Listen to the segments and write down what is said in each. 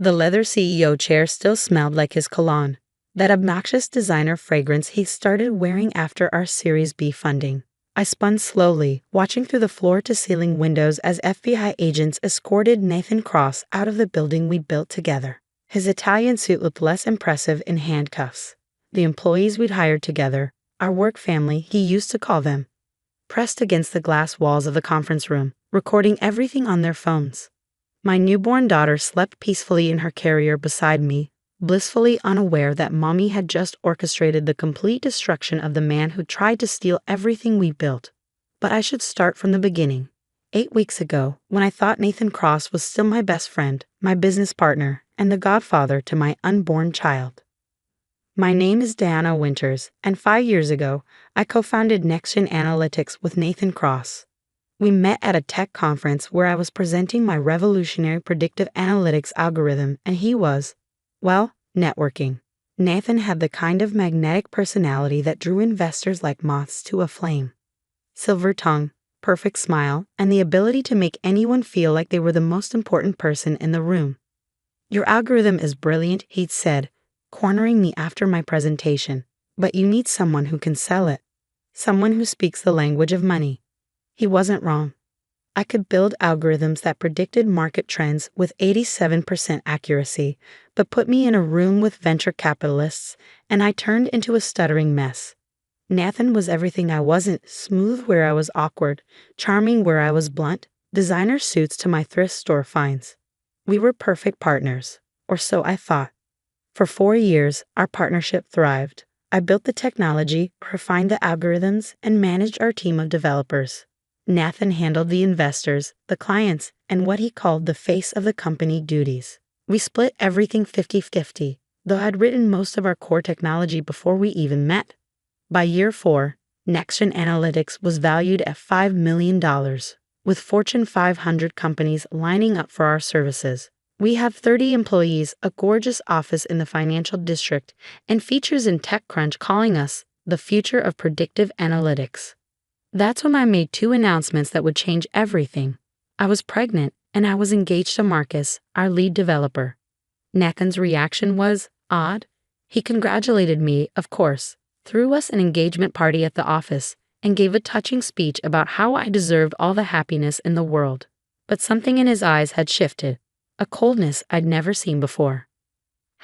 The leather CEO chair still smelled like his cologne, that obnoxious designer fragrance he started wearing after our Series B funding. I spun slowly, watching through the floor-to-ceiling windows as FBI agents escorted Nathan Cross out of the building we'd built together. His Italian suit looked less impressive in handcuffs. The employees we'd hired together, our work family he used to call them, pressed against the glass walls of the conference room, recording everything on their phones. My newborn daughter slept peacefully in her carrier beside me, blissfully unaware that Mommy had just orchestrated the complete destruction of the man who tried to steal everything we built. But I should start from the beginning. 8 weeks ago, when I thought Nathan Cross was still my best friend, my business partner, and the godfather to my unborn child. My name is Diana Winters, and 5 years ago, I co-founded NextGen Analytics with Nathan Cross. We met at a tech conference where I was presenting my revolutionary predictive analytics algorithm, and he was, well, networking. Nathan had the kind of magnetic personality that drew investors like moths to a flame. Silver tongue, perfect smile, and the ability to make anyone feel like they were the most important person in the room. "Your algorithm is brilliant," he'd said, cornering me after my presentation, "but you need someone who can sell it. Someone who speaks the language of money." He wasn't wrong. I could build algorithms that predicted market trends with 87% accuracy, but put me in a room with venture capitalists, and I turned into a stuttering mess. Nathan was everything I wasn't: smooth where I was awkward, charming where I was blunt, designer suits to my thrift store finds. We were perfect partners, or so I thought. For 4 years, our partnership thrived. I built the technology, refined the algorithms, and managed our team of developers. Nathan handled the investors, the clients, and what he called the face of the company duties. We split everything 50-50, though I'd written most of our core technology before we even met. By year 4, NextGen Analytics was valued at $5 million, with Fortune 500 companies lining up for our services. We have 30 employees, a gorgeous office in the financial district, and features in TechCrunch calling us the future of predictive analytics. That's when I made 2 announcements that would change everything. I was pregnant, and I was engaged to Marcus, our lead developer. Nathan's reaction was odd. He congratulated me, of course, threw us an engagement party at the office, and gave a touching speech about how I deserved all the happiness in the world. But something in his eyes had shifted, a coldness I'd never seen before.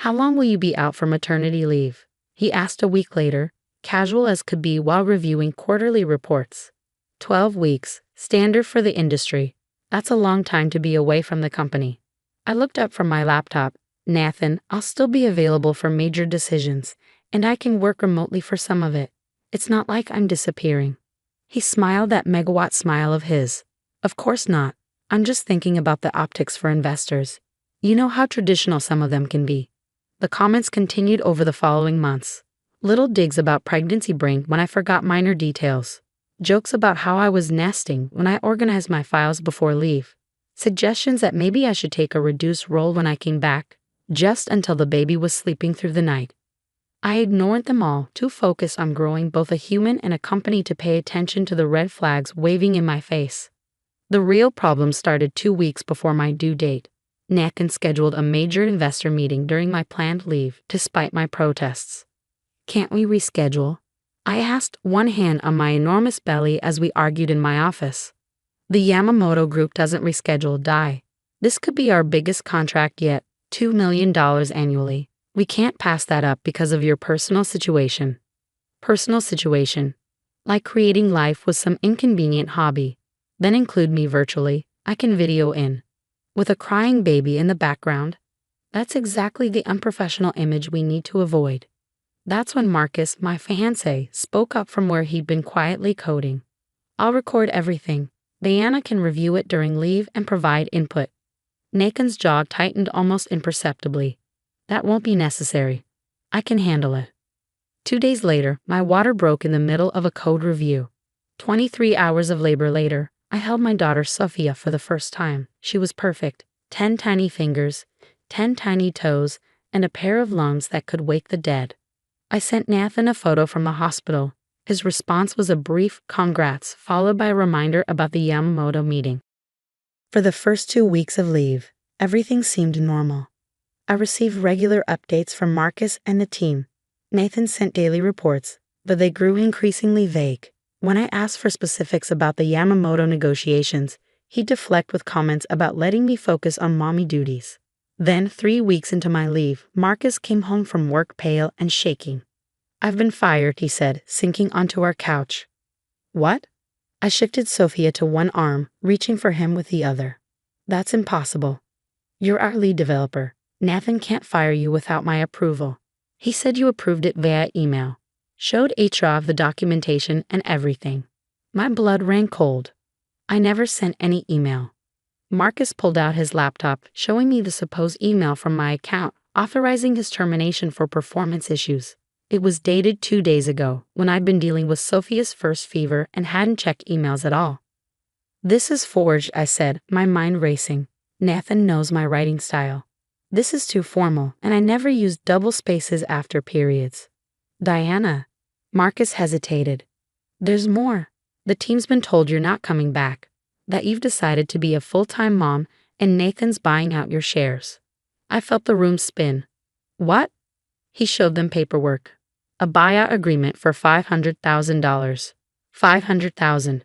"How long will you be out for maternity leave?" he asked a week later, casual as could be while reviewing quarterly reports. 12 weeks, standard for the industry. That's a long time to be away from the company. I looked up from my laptop. "Nathan, I'll still be available for major decisions, and I can work remotely for some of it. It's not like I'm disappearing." He smiled that megawatt smile of his. "Of course not. I'm just thinking about the optics for investors. You know how traditional some of them can be." The comments continued over the following months. Little digs about pregnancy brain when I forgot minor details. Jokes about how I was nesting when I organized my files before leave. Suggestions that maybe I should take a reduced role when I came back, just until the baby was sleeping through the night. I ignored them all, too focused on growing both a human and a company to pay attention to the red flags waving in my face. The real problem started 2 weeks before my due date. Nathan scheduled a major investor meeting during my planned leave, despite my protests. "Can't we reschedule?" I asked, one hand on my enormous belly as we argued in my office. "The Yamamoto Group doesn't reschedule, die. This could be our biggest contract yet, $2 million annually. We can't pass that up because of your personal situation." Personal situation. Like creating life was some inconvenient hobby. Then include me virtually. I can video in. With a crying baby in the background. That's exactly the unprofessional image we need to avoid. That's when Marcus, my fiancé, spoke up from where he'd been quietly coding. "I'll record everything. Diana can review it during leave and provide input." Nathan's jaw tightened almost imperceptibly. "That won't be necessary. I can handle it." 2 days later, my water broke in the middle of a code review. 23 hours of labor later, I held my daughter Sophia for the first time. She was perfect. 10 tiny fingers, 10 tiny toes, and a pair of lungs that could wake the dead. I sent Nathan a photo from the hospital. His response was a brief congrats, followed by a reminder about the Yamamoto meeting. For the first 2 weeks of leave, everything seemed normal. I received regular updates from Marcus and the team. Nathan sent daily reports, but they grew increasingly vague. When I asked for specifics about the Yamamoto negotiations, he'd deflect with comments about letting me focus on mommy duties. Then, 3 weeks into my leave, Marcus came home from work pale and shaking. "I've been fired," he said, sinking onto our couch. "What?" I shifted Sophia to one arm, reaching for him with the other. "That's impossible. You're our lead developer. Nathan can't fire you without my approval. He said you approved it via email. Showed HR the documentation and everything." My blood ran cold. "I never sent any email." Marcus pulled out his laptop, showing me the supposed email from my account, authorizing his termination for performance issues. It was dated 2 days ago, when I'd been dealing with Sophia's first fever and hadn't checked emails at all. "This is forged," I said, my mind racing. "Nathan knows my writing style. This is too formal, and I never use double spaces after periods." "Diana." Marcus hesitated. "There's more. The team's been told you're not coming back, that you've decided to be a full-time mom, and Nathan's buying out your shares." I felt the room spin. "What?" He showed them paperwork. A buyout agreement for $500,000. $500,000.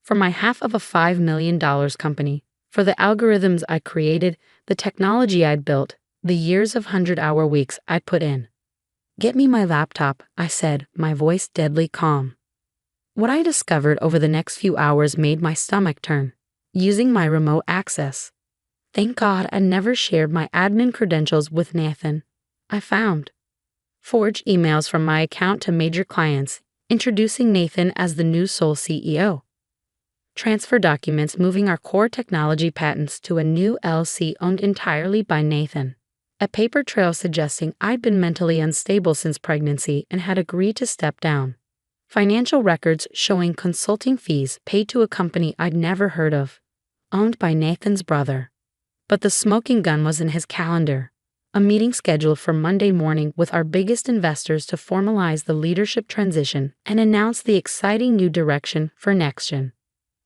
For my half of a $5 million company. For the algorithms I created, the technology I'd built, the years of 100-hour weeks I put in. "Get me my laptop," I said, my voice deadly calm. What I discovered over the next few hours made my stomach turn. Using my remote access. Thank God I never shared my admin credentials with Nathan. I found forged emails from my account to major clients, introducing Nathan as the new sole CEO. Transfer documents moving our core technology patents to a new LLC owned entirely by Nathan. A paper trail suggesting I'd been mentally unstable since pregnancy and had agreed to step down. Financial records showing consulting fees paid to a company I'd never heard of, owned by Nathan's brother. But the smoking gun was in his calendar. A meeting scheduled for Monday morning with our biggest investors to formalize the leadership transition and announce the exciting new direction for NextGen.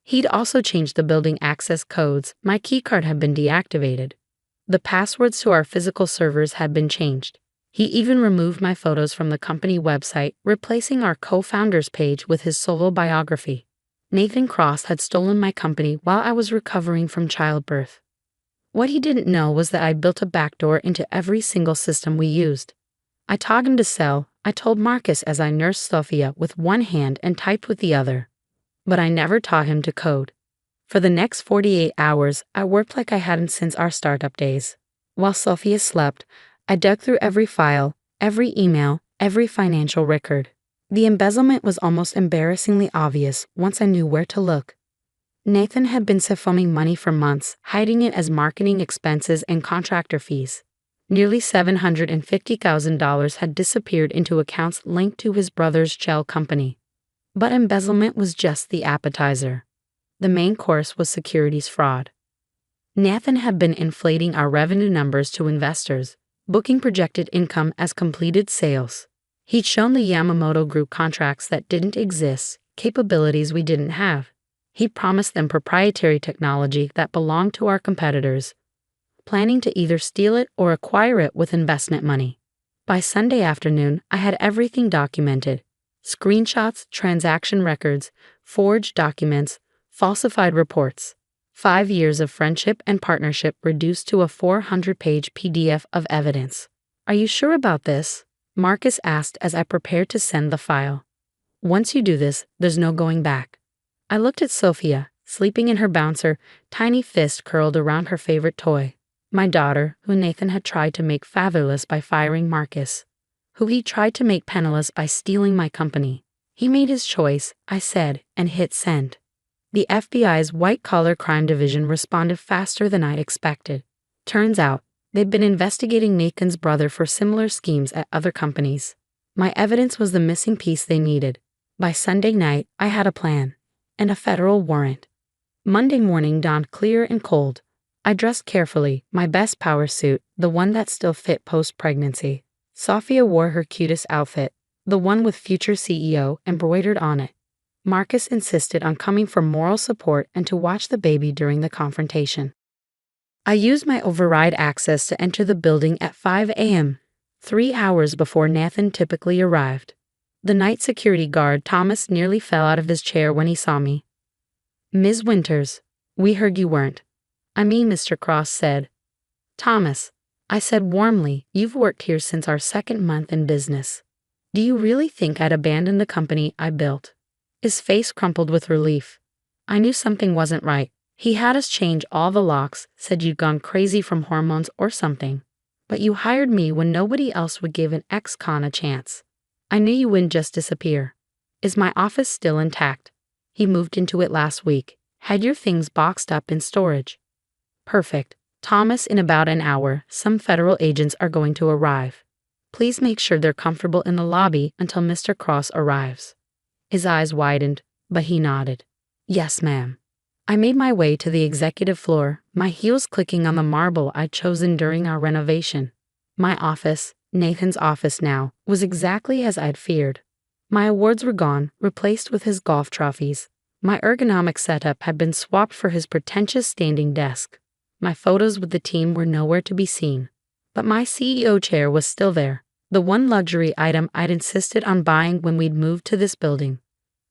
He'd also changed the building access codes. My keycard had been deactivated. The passwords to our physical servers had been changed. He even removed my photos from the company website, replacing our co-founders page with his solo biography. Nathan Cross had stolen my company while I was recovering from childbirth. What he didn't know was that I built a backdoor into every single system we used. I taught him to sell. I told Marcus as I nursed Sophia with one hand and typed with the other. But I never taught him to code. For the next 48 hours, I worked like I hadn't since our startup days. While Sophia slept, I dug through every file, every email, every financial record. The embezzlement was almost embarrassingly obvious once I knew where to look. Nathan had been siphonning money for months, hiding it as marketing expenses and contractor fees. Nearly $750,000 had disappeared into accounts linked to his brother's shell company. But embezzlement was just the appetizer. The main course was securities fraud. Nathan had been inflating our revenue numbers to investors, booking projected income as completed sales. He'd shown the Yamamoto Group contracts that didn't exist, capabilities we didn't have. He'd promised them proprietary technology that belonged to our competitors, planning to either steal it or acquire it with investment money. By Sunday afternoon, I had everything documented. Screenshots, transaction records, forged documents, falsified reports. 5 years of friendship and partnership reduced to a 400-page PDF of evidence. "Are you sure about this?" Marcus asked as I prepared to send the file. "Once you do this, there's no going back." I looked at Sophia, sleeping in her bouncer, tiny fist curled around her favorite toy. My daughter, who Nathan had tried to make fatherless by firing Marcus, who he tried to make penniless by stealing my company. He made his choice, I said, and hit send. The FBI's white-collar crime division responded faster than I'd expected. Turns out, they'd been investigating Nathan's brother for similar schemes at other companies. My evidence was the missing piece they needed. By Sunday night, I had a plan. And a federal warrant. Monday morning dawned clear and cold. I dressed carefully, my best power suit, the one that still fit post-pregnancy. Sophia wore her cutest outfit, the one with future CEO embroidered on it. Marcus insisted on coming for moral support and to watch the baby during the confrontation. I used my override access to enter the building at 5 a.m., 3 hours before Nathan typically arrived. The night security guard, Thomas, nearly fell out of his chair when he saw me. "Ms. Winters, we heard you weren't." "I mean," Mr. Cross said. "Thomas," I said warmly, "you've worked here since our second month in business. Do you really think I'd abandon the company I built?" His face crumpled with relief. I knew something wasn't right. He had us change all the locks, said you'd gone crazy from hormones or something. But you hired me when nobody else would give an ex-con a chance. I knew you wouldn't just disappear. Is my office still intact? He moved into it last week. Had your things boxed up in storage. Perfect. Thomas, in about an hour, some federal agents are going to arrive. Please make sure they're comfortable in the lobby until Mr. Cross arrives. His eyes widened, but he nodded. Yes, ma'am. I made my way to the executive floor, my heels clicking on the marble I'd chosen during our renovation. My office, Nathan's office now, was exactly as I'd feared. My awards were gone, replaced with his golf trophies. My ergonomic setup had been swapped for his pretentious standing desk. My photos with the team were nowhere to be seen. But my CEO chair was still there, the one luxury item I'd insisted on buying when we'd moved to this building.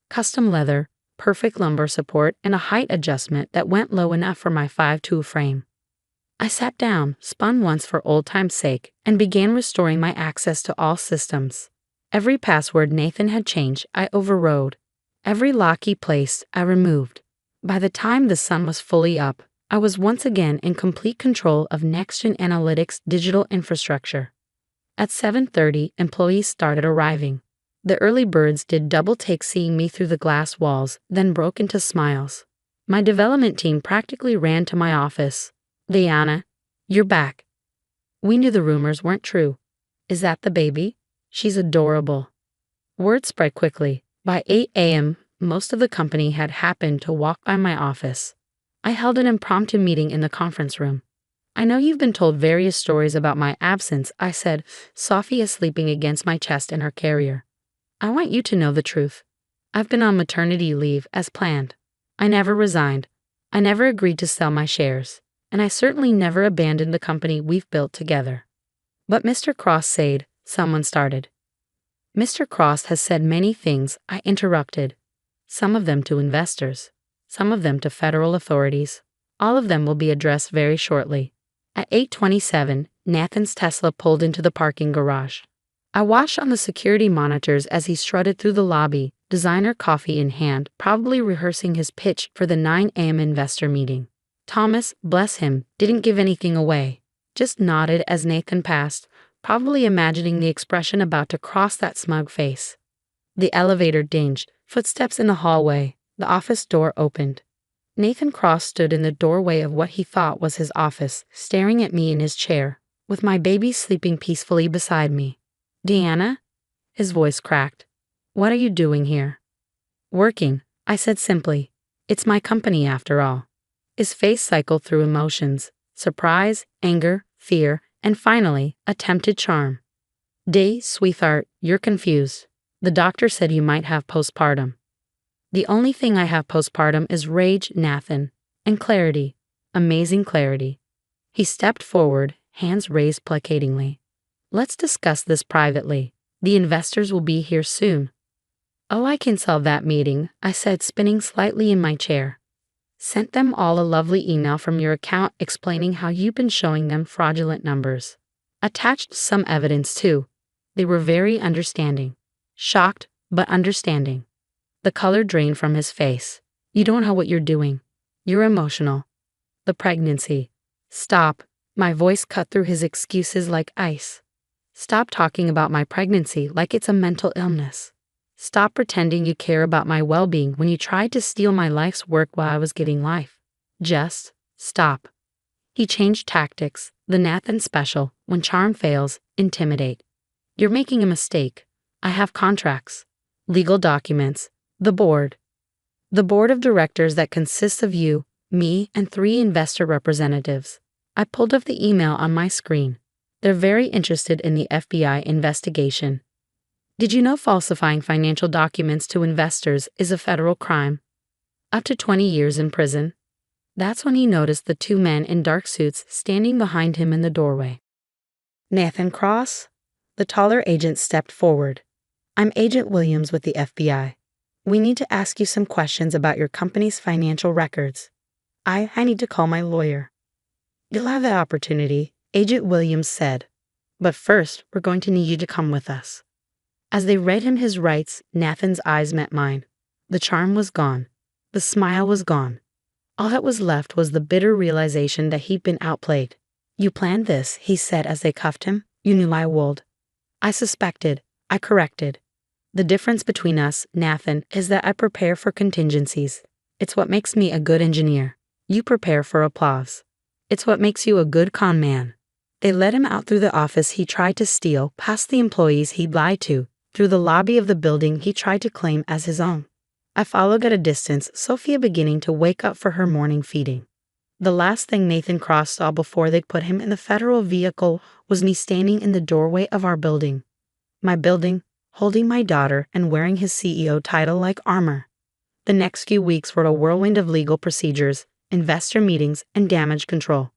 Custom leather, perfect lumbar support, and a height adjustment that went low enough for my 5'2" frame. I sat down, spun once for old time's sake, and began restoring my access to all systems. Every password Nathan had changed, I overrode. Every lock he placed, I removed. By the time the sun was fully up, I was once again in complete control of NextGen Analytics' digital infrastructure. At 7:30, employees started arriving. The early birds did double takes seeing me through the glass walls, then broke into smiles. My development team practically ran to my office. "Diana, you're back." We knew the rumors weren't true. "Is that the baby? She's adorable." Word spread quickly. By 8 a.m., most of the company had happened to walk by my office. I held an impromptu meeting in the conference room. "I know you've been told various stories about my absence," I said, Sophia sleeping against my chest in her carrier. "I want you to know the truth. I've been on maternity leave as planned. I never resigned. I never agreed to sell my shares. And I certainly never abandoned the company we've built together." "But Mr. Cross said," someone started. "Mr. Cross has said many things," I interrupted. "Some of them to investors. Some of them to federal authorities. All of them will be addressed very shortly." At 8:27, Nathan's Tesla pulled into the parking garage. I watched on the security monitors as he strutted through the lobby, designer coffee in hand, probably rehearsing his pitch for the 9 a.m. investor meeting. Thomas, bless him, didn't give anything away, just nodded as Nathan passed, probably imagining the expression about to cross that smug face. The elevator dinged, footsteps in the hallway, the office door opened. Nathan Cross stood in the doorway of what he thought was his office, staring at me in his chair, with my baby sleeping peacefully beside me. "Diana?" His voice cracked. "What are you doing here?" "Working," I said simply. "It's my company after all." His face cycled through emotions: surprise, anger, fear, and finally, attempted charm. Sweetheart, you're confused. The doctor said you might have postpartum." "The only thing I have postpartum is rage, Nathan, and clarity, amazing clarity." He stepped forward, hands raised placatingly. "Let's discuss this privately. The investors will be here soon." "Oh, I can solve that meeting," I said, spinning slightly in my chair. "Sent them all a lovely email from your account explaining how you've been showing them fraudulent numbers. Attached some evidence too. They were very understanding. Shocked, but understanding." The color drained from his face. "You don't know what you're doing. You're emotional. The pregnancy." "Stop." My voice cut through his excuses like ice. "Stop talking about my pregnancy like it's a mental illness. Stop pretending you care about my well-being when you tried to steal my life's work while I was getting life. Just stop." He changed tactics, the Nathan special, when charm fails, intimidate. "You're making a mistake. I have contracts, legal documents, the board. The board of directors that consists of you, me, and 3 investor representatives." I pulled up the email on my screen. "They're very interested in the FBI investigation. Did you know falsifying financial documents to investors is a federal crime? Up to 20 years in prison." That's when he noticed the two men in dark suits standing behind him in the doorway. "Nathan Cross?" The taller agent stepped forward. "I'm Agent Williams with the FBI. We need to ask you some questions about your company's financial records. I need to call my lawyer." "You'll have that opportunity," Agent Williams said. "But first, we're going to need you to come with us." As they read him his rights, Nathan's eyes met mine. The charm was gone. The smile was gone. All that was left was the bitter realization that he'd been outplayed. "You planned this," he said as they cuffed him. "You knew I would." "I suspected. I corrected. The difference between us, Nathan, is that I prepare for contingencies. It's what makes me a good engineer. You prepare for applause. It's what makes you a good con man." They led him out through the office he tried to steal, past the employees he'd lied to, through the lobby of the building he tried to claim as his own. I followed at a distance, Sophia beginning to wake up for her morning feeding. The last thing Nathan Cross saw before they'd put him in the federal vehicle was me standing in the doorway of our building. My building, holding my daughter and wearing his CEO title like armor. The next few weeks were a whirlwind of legal procedures, investor meetings, and damage control.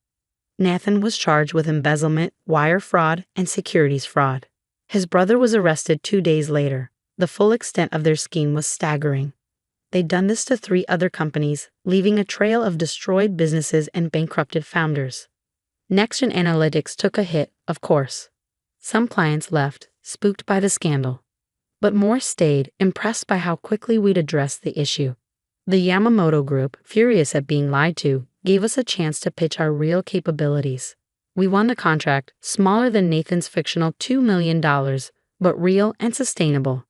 Nathan was charged with embezzlement, wire fraud, and securities fraud. His brother was arrested 2 days later. The full extent of their scheme was staggering. They'd done this to 3 other companies, leaving a trail of destroyed businesses and bankrupted founders. NextGen Analytics took a hit, of course. Some clients left, spooked by the scandal. But more stayed, impressed by how quickly we'd addressed the issue. The Yamamoto Group, furious at being lied to, gave us a chance to pitch our real capabilities. We won the contract, smaller than Nathan's fictional $2 million, but real and sustainable.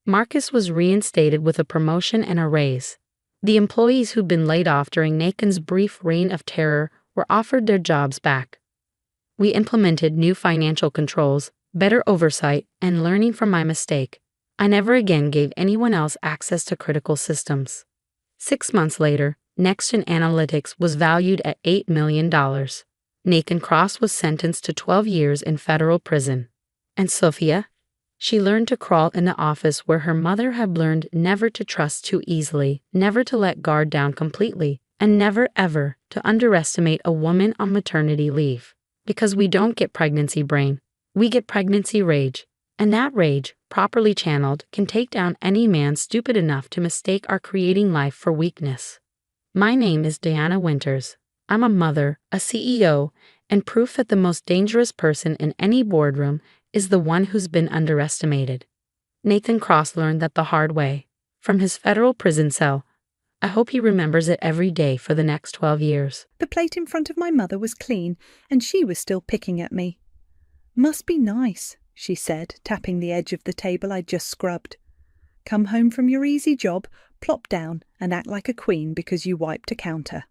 Marcus was reinstated with a promotion and a raise. The employees who'd been laid off during Nathan's brief reign of terror were offered their jobs back. We implemented new financial controls, better oversight, and learning from my mistake. I never again gave anyone else access to critical systems. 6 months later, NextGen Analytics was valued at $8 million. Nathan Cross was sentenced to 12 years in federal prison. And Sophia? She learned to crawl in the office where her mother had learned never to trust too easily, never to let guard down completely, and never ever to underestimate a woman on maternity leave. Because we don't get pregnancy brain, we get pregnancy rage. And that rage, properly channeled, can take down any man stupid enough to mistake our creating life for weakness. My name is Diana Winters. I'm a mother, a CEO, and proof that the most dangerous person in any boardroom is the one who's been underestimated. Nathan Cross learned that the hard way, from his federal prison cell. I hope he remembers it every day for the next 12 years. The plate in front of my mother was clean, and she was still picking at me. "Must be nice," she said, tapping the edge of the table I'd just scrubbed. "Come home from your easy job, plop down, and act like a queen because you wiped a counter."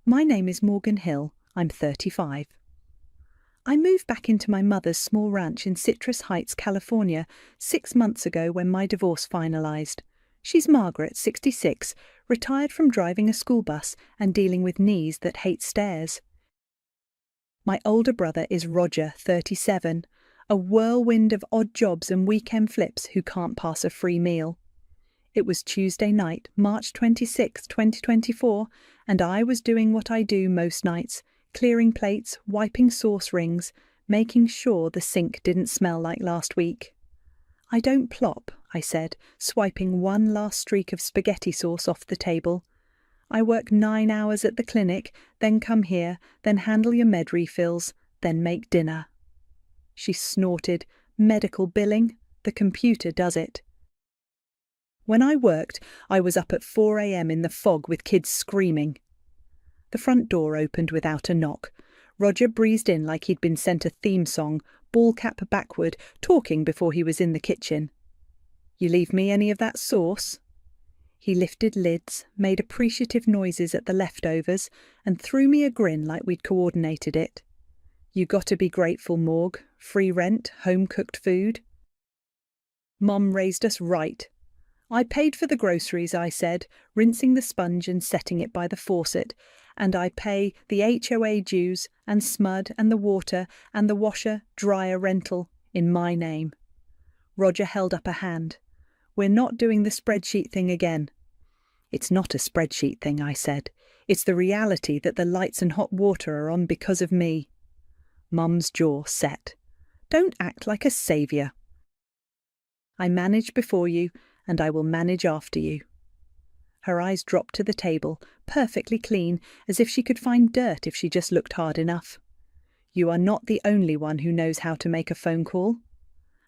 My name is Morgan Hill. I'm 35. I moved back into my mother's small ranch in Citrus Heights, California, 6 months ago when my divorce finalized. She's Margaret, 66, retired from driving a school bus and dealing with knees that hate stairs. My older brother is Roger, 37, a whirlwind of odd jobs and weekend flips who can't pass a free meal. It was Tuesday night, March 26, 2024, and I was doing what I do most nights, clearing plates, wiping sauce rings, making sure the sink didn't smell like last week. "I don't plop," I said, swiping one last streak of spaghetti sauce off the table. "I work 9 hours at the clinic, then come here, then handle your med refills, then make dinner." She snorted. "Medical billing? The computer does it." When I worked, I was up at 4 a.m. in the fog with kids screaming. The front door opened without a knock. Roger breezed in like he'd been sent a theme song, ball cap backward, talking before he was in the kitchen. "You leave me any of that sauce?" He lifted lids, made appreciative noises at the leftovers, and threw me a grin like we'd coordinated it. "You gotta be grateful, Morg. Free rent, home-cooked food." "Mom raised us right." "I paid for the groceries," I said, rinsing the sponge and setting it by the faucet, "and I pay the HOA dues and SMUD and the water and the washer, dryer rental in my name." Roger held up a hand. "We're not doing the spreadsheet thing again." "It's not a spreadsheet thing," I said. It's the reality that the lights and hot water are on because of me. Mum's jaw set. Don't act like a saviour. I managed before you, and I will manage after you. Her eyes dropped to the table, perfectly clean, as if she could find dirt if she just looked hard enough. You are not the only one who knows how to make a phone call.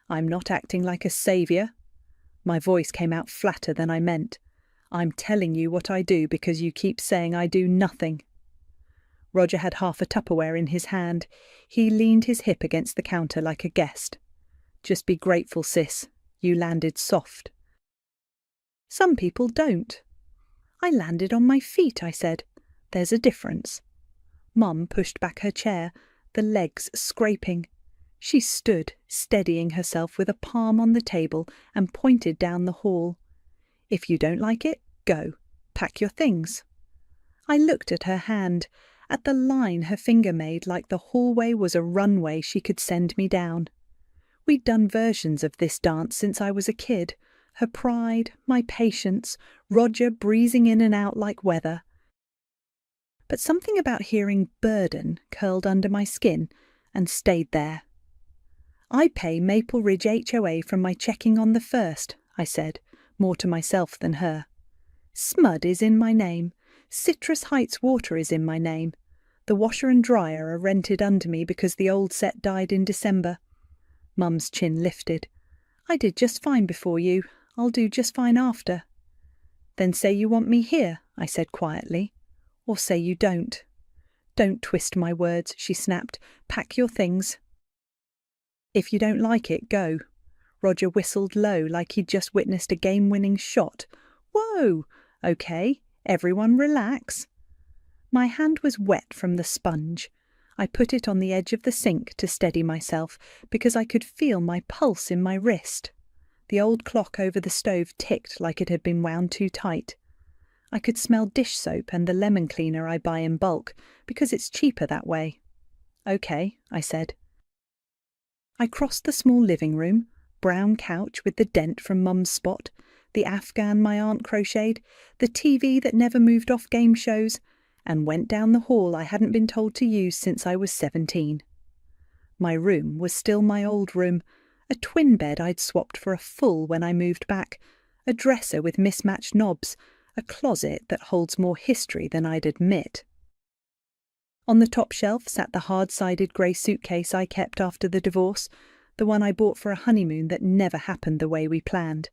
I'm not acting like a saviour. My voice came out flatter than I meant. I'm telling you what I do because you keep saying I do nothing. Roger had half a Tupperware in his hand. He leaned his hip against the counter like a guest. Just be grateful, sis. You landed soft. Some people don't. I landed on my feet, I said. There's a difference. Mum pushed back her chair, the legs scraping. She stood, steadying herself with a palm on the table and pointed down the hall. If you don't like it, go. Pack your things. I looked at her hand, at the line her finger made like the hallway was a runway she could send me down. We'd done versions of this dance since I was a kid. Her pride, my patience, Roger breezing in and out like weather. But something about hearing burden curled under my skin and stayed there. I pay Maple Ridge HOA from my checking on the 1st, I said, more to myself than her. Smud is in my name. Citrus Heights Water is in my name. The washer and dryer are rented under me because the old set died in December. Mum's chin lifted. I did just fine before you. I'll do just fine after. Then say you want me here, I said quietly. Or say you don't. Don't twist my words, she snapped. Pack your things. If you don't like it, go. Roger whistled low like he'd just witnessed a game-winning shot. Whoa! Okay, everyone relax. My hand was wet from the sponge. I put it on the edge of the sink to steady myself because I could feel my pulse in my wrist. The old clock over the stove ticked like it had been wound too tight. I could smell dish soap and the lemon cleaner I buy in bulk because it's cheaper that way. Okay, I said. I crossed the small living room, brown couch with the dent from Mum's spot, the Afghan my aunt crocheted, the TV that never moved off game shows, and went down the hall I hadn't been told to use since I was 17. My room was still my old room, a twin bed I'd swapped for a full when I moved back, a dresser with mismatched knobs, a closet that holds more history than I'd admit. On the top shelf sat the hard-sided grey suitcase I kept after the divorce, the one I bought for a honeymoon that never happened the way we planned.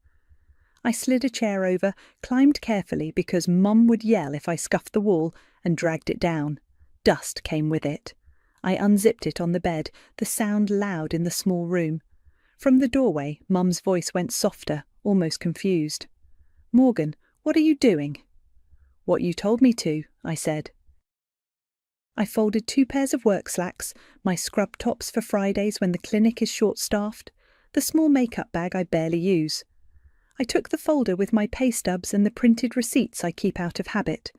I slid a chair over, climbed carefully because Mum would yell if I scuffed the wall, and dragged it down. Dust came with it. I unzipped it on the bed, the sound loud in the small room. From the doorway, Mum's voice went softer, almost confused. Morgan, what are you doing? What you told me to, I said. I folded 2 pairs of work slacks, my scrub tops for Fridays when the clinic is short-staffed, the small makeup bag I barely use. I took the folder with my pay stubs and the printed receipts I keep out of habit.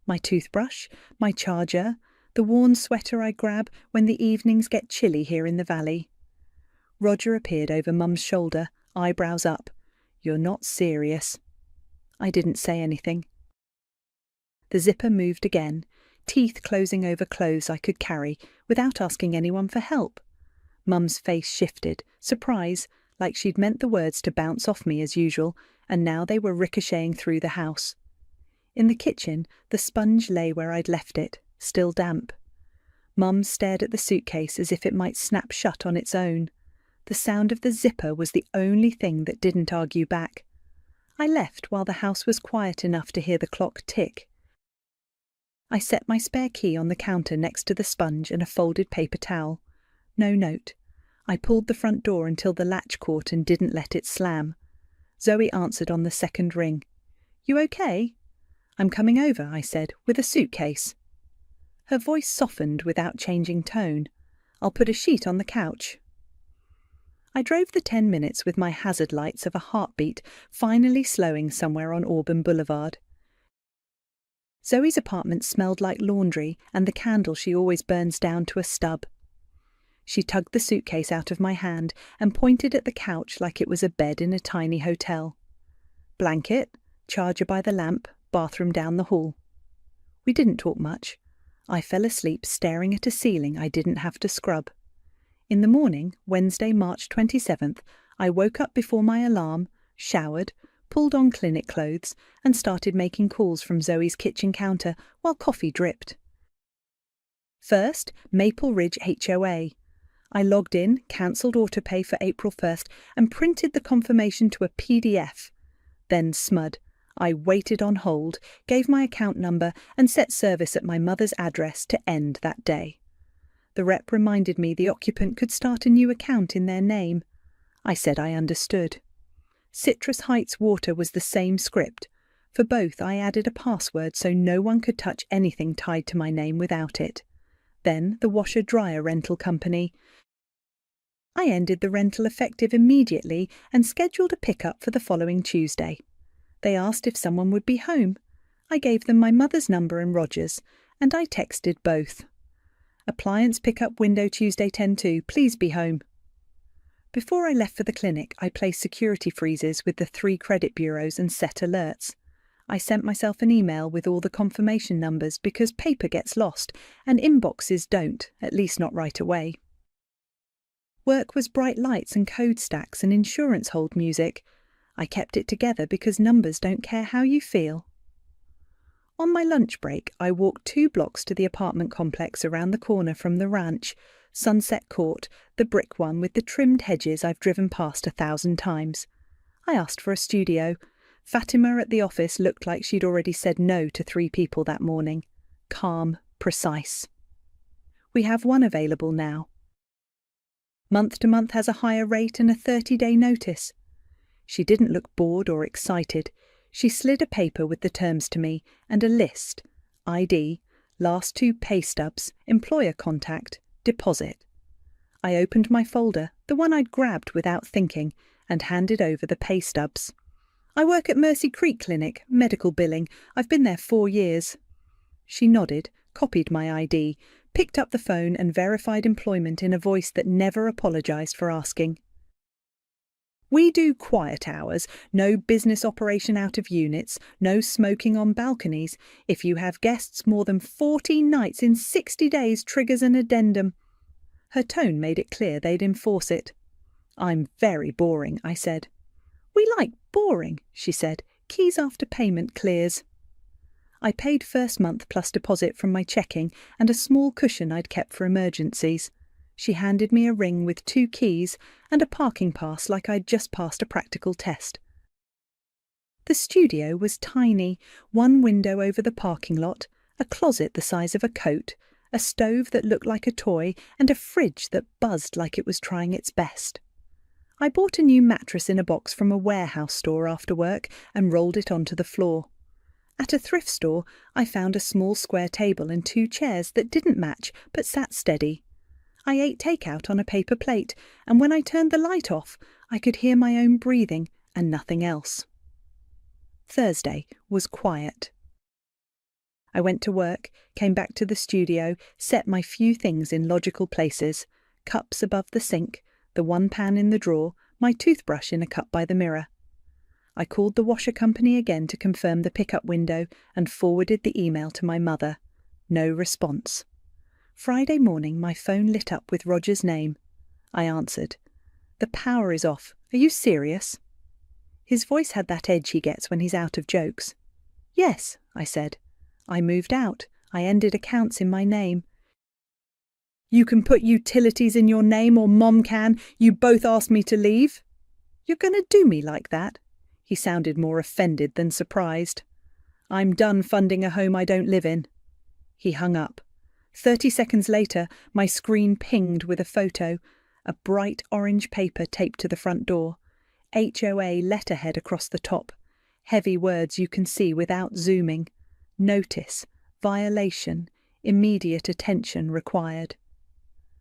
My toothbrush, my charger, the worn sweater I grab when the evenings get chilly here in the valley. Roger appeared over Mum's shoulder, eyebrows up. You're not serious. I didn't say anything. The zipper moved again, teeth closing over clothes I could carry without asking anyone for help. Mum's face shifted, surprise, like she'd meant the words to bounce off me as usual, and now they were ricocheting through the house. In the kitchen, the sponge lay where I'd left it, still damp. Mum stared at the suitcase as if it might snap shut on its own. The sound of the zipper was the only thing that didn't argue back. I left while the house was quiet enough to hear the clock tick. I set my spare key on the counter next to the sponge and a folded paper towel. No note. I pulled the front door until the latch caught and didn't let it slam. Zoe answered on the second ring. You okay? I'm coming over, I said, with a suitcase. Her voice softened without changing tone. I'll put a sheet on the couch. I drove the 10 minutes with my hazard lights of a heartbeat finally slowing somewhere on Auburn Boulevard. Zoe's apartment smelled like laundry and the candle she always burns down to a stub. She tugged the suitcase out of my hand and pointed at the couch like it was a bed in a tiny hotel. Blanket, charger by the lamp, bathroom down the hall. We didn't talk much. I fell asleep staring at a ceiling I didn't have to scrub. In the morning, Wednesday, March 27th, I woke up before my alarm, showered, pulled on clinic clothes, and started making calls from Zoe's kitchen counter while coffee dripped. First, Maple Ridge HOA. I logged in, cancelled autopay for April 1st, and printed the confirmation to a PDF. Then SMUD. I waited on hold, gave my account number, and set service at my mother's address to end that day. The rep reminded me the occupant could start a new account in their name. I said I understood. Citrus Heights Water was the same script. For both, I added a password so no one could touch anything tied to my name without it. Then the washer-dryer rental company. I ended the rental effective immediately and scheduled a pickup for the following Tuesday. They asked if someone would be home. I gave them my mother's number and Roger's, and I texted both. Appliance pickup window Tuesday 10:2, please be home. Before I left for the clinic, I placed security freezes with the 3 credit bureaus and set alerts. I sent myself an email with all the confirmation numbers because paper gets lost and inboxes don't, at least not right away. Work was bright lights and code stacks and insurance hold music. I kept it together because numbers don't care how you feel. On my lunch break, I walked 2 blocks to the apartment complex around the corner from the ranch, Sunset Court, the brick one with the trimmed hedges I've driven past 1,000 times. I asked for a studio. Fatima at the office looked like she'd already said no to 3 people that morning. Calm, precise. We have one available now. Month to month has a higher rate and a 30-day notice. She didn't look bored or excited. She slid a paper with the terms to me and a list: ID, last 2 pay stubs, employer contact, deposit. I opened my folder, the one I'd grabbed without thinking, and handed over the pay stubs. I work at Mercy Creek Clinic, medical billing. I've been there 4 years. She nodded, copied my ID, picked up the phone and verified employment in a voice that never apologised for asking. We do quiet hours, no business operation out of units, no smoking on balconies. If you have guests more than 14 nights in 60 days triggers an addendum. Her tone made it clear they'd enforce it. I'm very boring, I said. We like boring, she said. Keys after payment clears. I paid first month plus deposit from my checking and a small cushion I'd kept for emergencies. She handed me a ring with 2 keys and a parking pass like I'd just passed a practical test. The studio was tiny, 1 window over the parking lot, a closet the size of a coat, a stove that looked like a toy, and a fridge that buzzed like it was trying its best. I bought a new mattress in a box from a warehouse store after work and rolled it onto the floor. At a thrift store, I found a small square table and 2 chairs that didn't match but sat steady. I ate takeout on a paper plate, and when I turned the light off, I could hear my own breathing and nothing else. Thursday was quiet. I went to work, came back to the studio, set my few things in logical places: cups above the sink, the 1 pan in the drawer, my toothbrush in a cup by the mirror. I called the washer company again to confirm the pickup window and forwarded the email to my mother. No response. Friday morning my phone lit up with Roger's name. I answered. The power is off. Are you serious? His voice had that edge he gets when he's out of jokes. Yes, I said. I moved out. I ended accounts in my name. You can put utilities in your name or Mom can. You both asked me to leave. You're going to do me like that? He sounded more offended than surprised. I'm done funding a home I don't live in. He hung up. 30 seconds later, my screen pinged with a photo, a bright orange paper taped to the front door, HOA letterhead across the top, heavy words you can see without zooming, notice, violation, immediate attention required.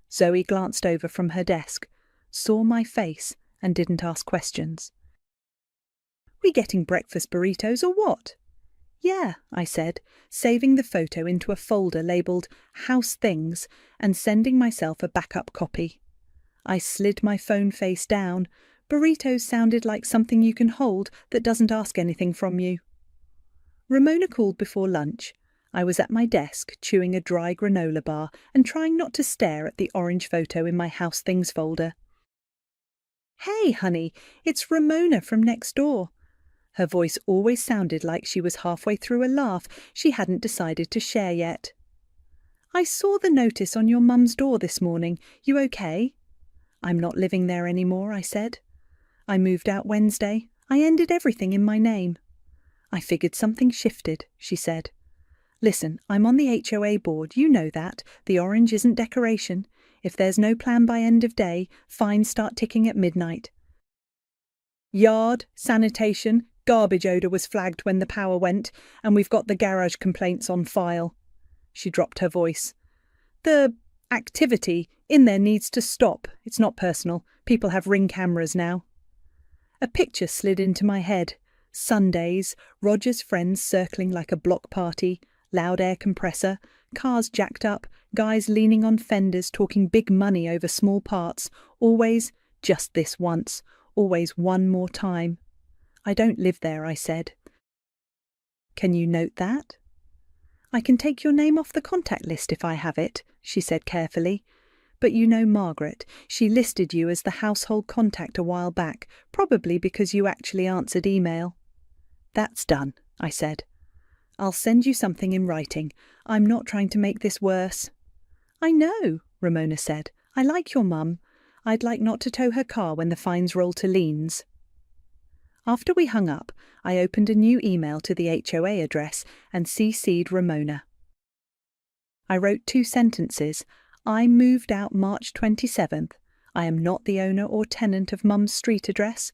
Zoe glanced over from her desk, saw my face and didn't ask questions. We getting breakfast burritos or what? Yeah, I said, saving the photo into a folder labelled House Things and sending myself a backup copy. I slid my phone face down. Burritos sounded like something you can hold that doesn't ask anything from you. Ramona called before lunch. I was at my desk, chewing a dry granola bar and trying not to stare at the orange photo in my House Things folder. "Hey, honey, it's Ramona from next door." Her voice always sounded like she was halfway through a laugh she hadn't decided to share yet. "I saw the notice on your mum's door this morning. You okay?" "I'm not living there anymore," I said. "I moved out Wednesday. I ended everything in my name." "I figured something shifted," she said. "Listen, I'm on the HOA board, you know that. The orange isn't decoration. If there's no plan by end of day, fines start ticking at midnight. Yard, sanitation, garbage odour was flagged when the power went, and we've got the garage complaints on file." She dropped her voice. "The activity in there needs to stop. It's not personal. People have Ring cameras now." A picture slid into my head. Sundays, Roger's friends circling like a block party, loud air compressor, cars jacked up, guys leaning on fenders talking big money over small parts, always just this once, always one more time. "I don't live there," I said. "Can you note that?" "I can take your name off the contact list if I have it," she said carefully. "But you know Margaret, she listed you as the household contact a while back, probably because you actually answered email." "That's done," I said. "I'll send you something in writing. I'm not trying to make this worse." "I know," Ramona said. "I like your mum. I'd like not to tow her car when the fines roll to liens." After we hung up, I opened a new email to the HOA address and CC'd Ramona. I wrote 2 sentences. "I moved out March 27th. I am not the owner or tenant of Mum's street address.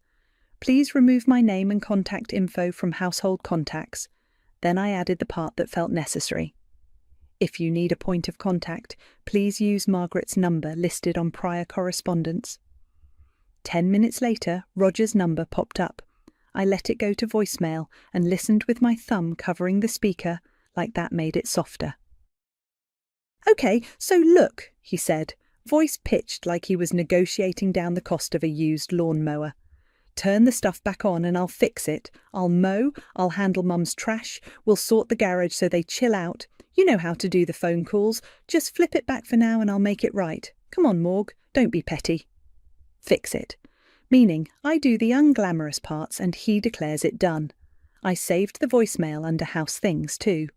Please remove my name and contact info from household contacts." Then I added the part that felt necessary. "If you need a point of contact, please use Margaret's number listed on prior correspondence." 10 minutes later, Roger's number popped up. I let it go to voicemail and listened with my thumb covering the speaker, like that made it softer. "Okay, so look," he said, voice pitched like he was negotiating down the cost of a used lawnmower. "Turn the stuff back on and I'll fix it. I'll mow, I'll handle Mum's trash, we'll sort the garage so they chill out. You know how to do the phone calls. Just flip it back for now and I'll make it right. Come on, Morg, don't be petty." Fix it. Meaning I do the unglamorous parts and he declares it done. I saved the voicemail under House Things too.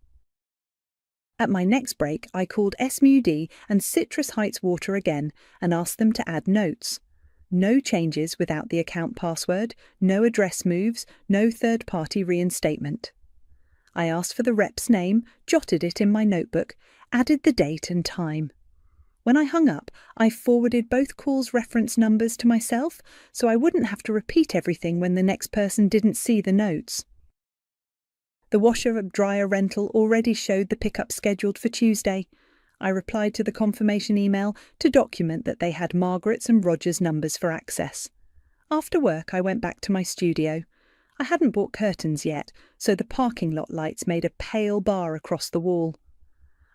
At my next break, I called SMUD and Citrus Heights Water again and asked them to add notes. No changes without the account password, no address moves, no third-party reinstatement. I asked for the rep's name, jotted it in my notebook, added the date and time. When I hung up, I forwarded both calls' reference numbers to myself so I wouldn't have to repeat everything when the next person didn't see the notes. The washer-dryer rental already showed the pickup scheduled for Tuesday. I replied to the confirmation email to document that they had Margaret's and Roger's numbers for access. After work, I went back to my studio. I hadn't bought curtains yet, so the parking lot lights made a pale bar across the wall.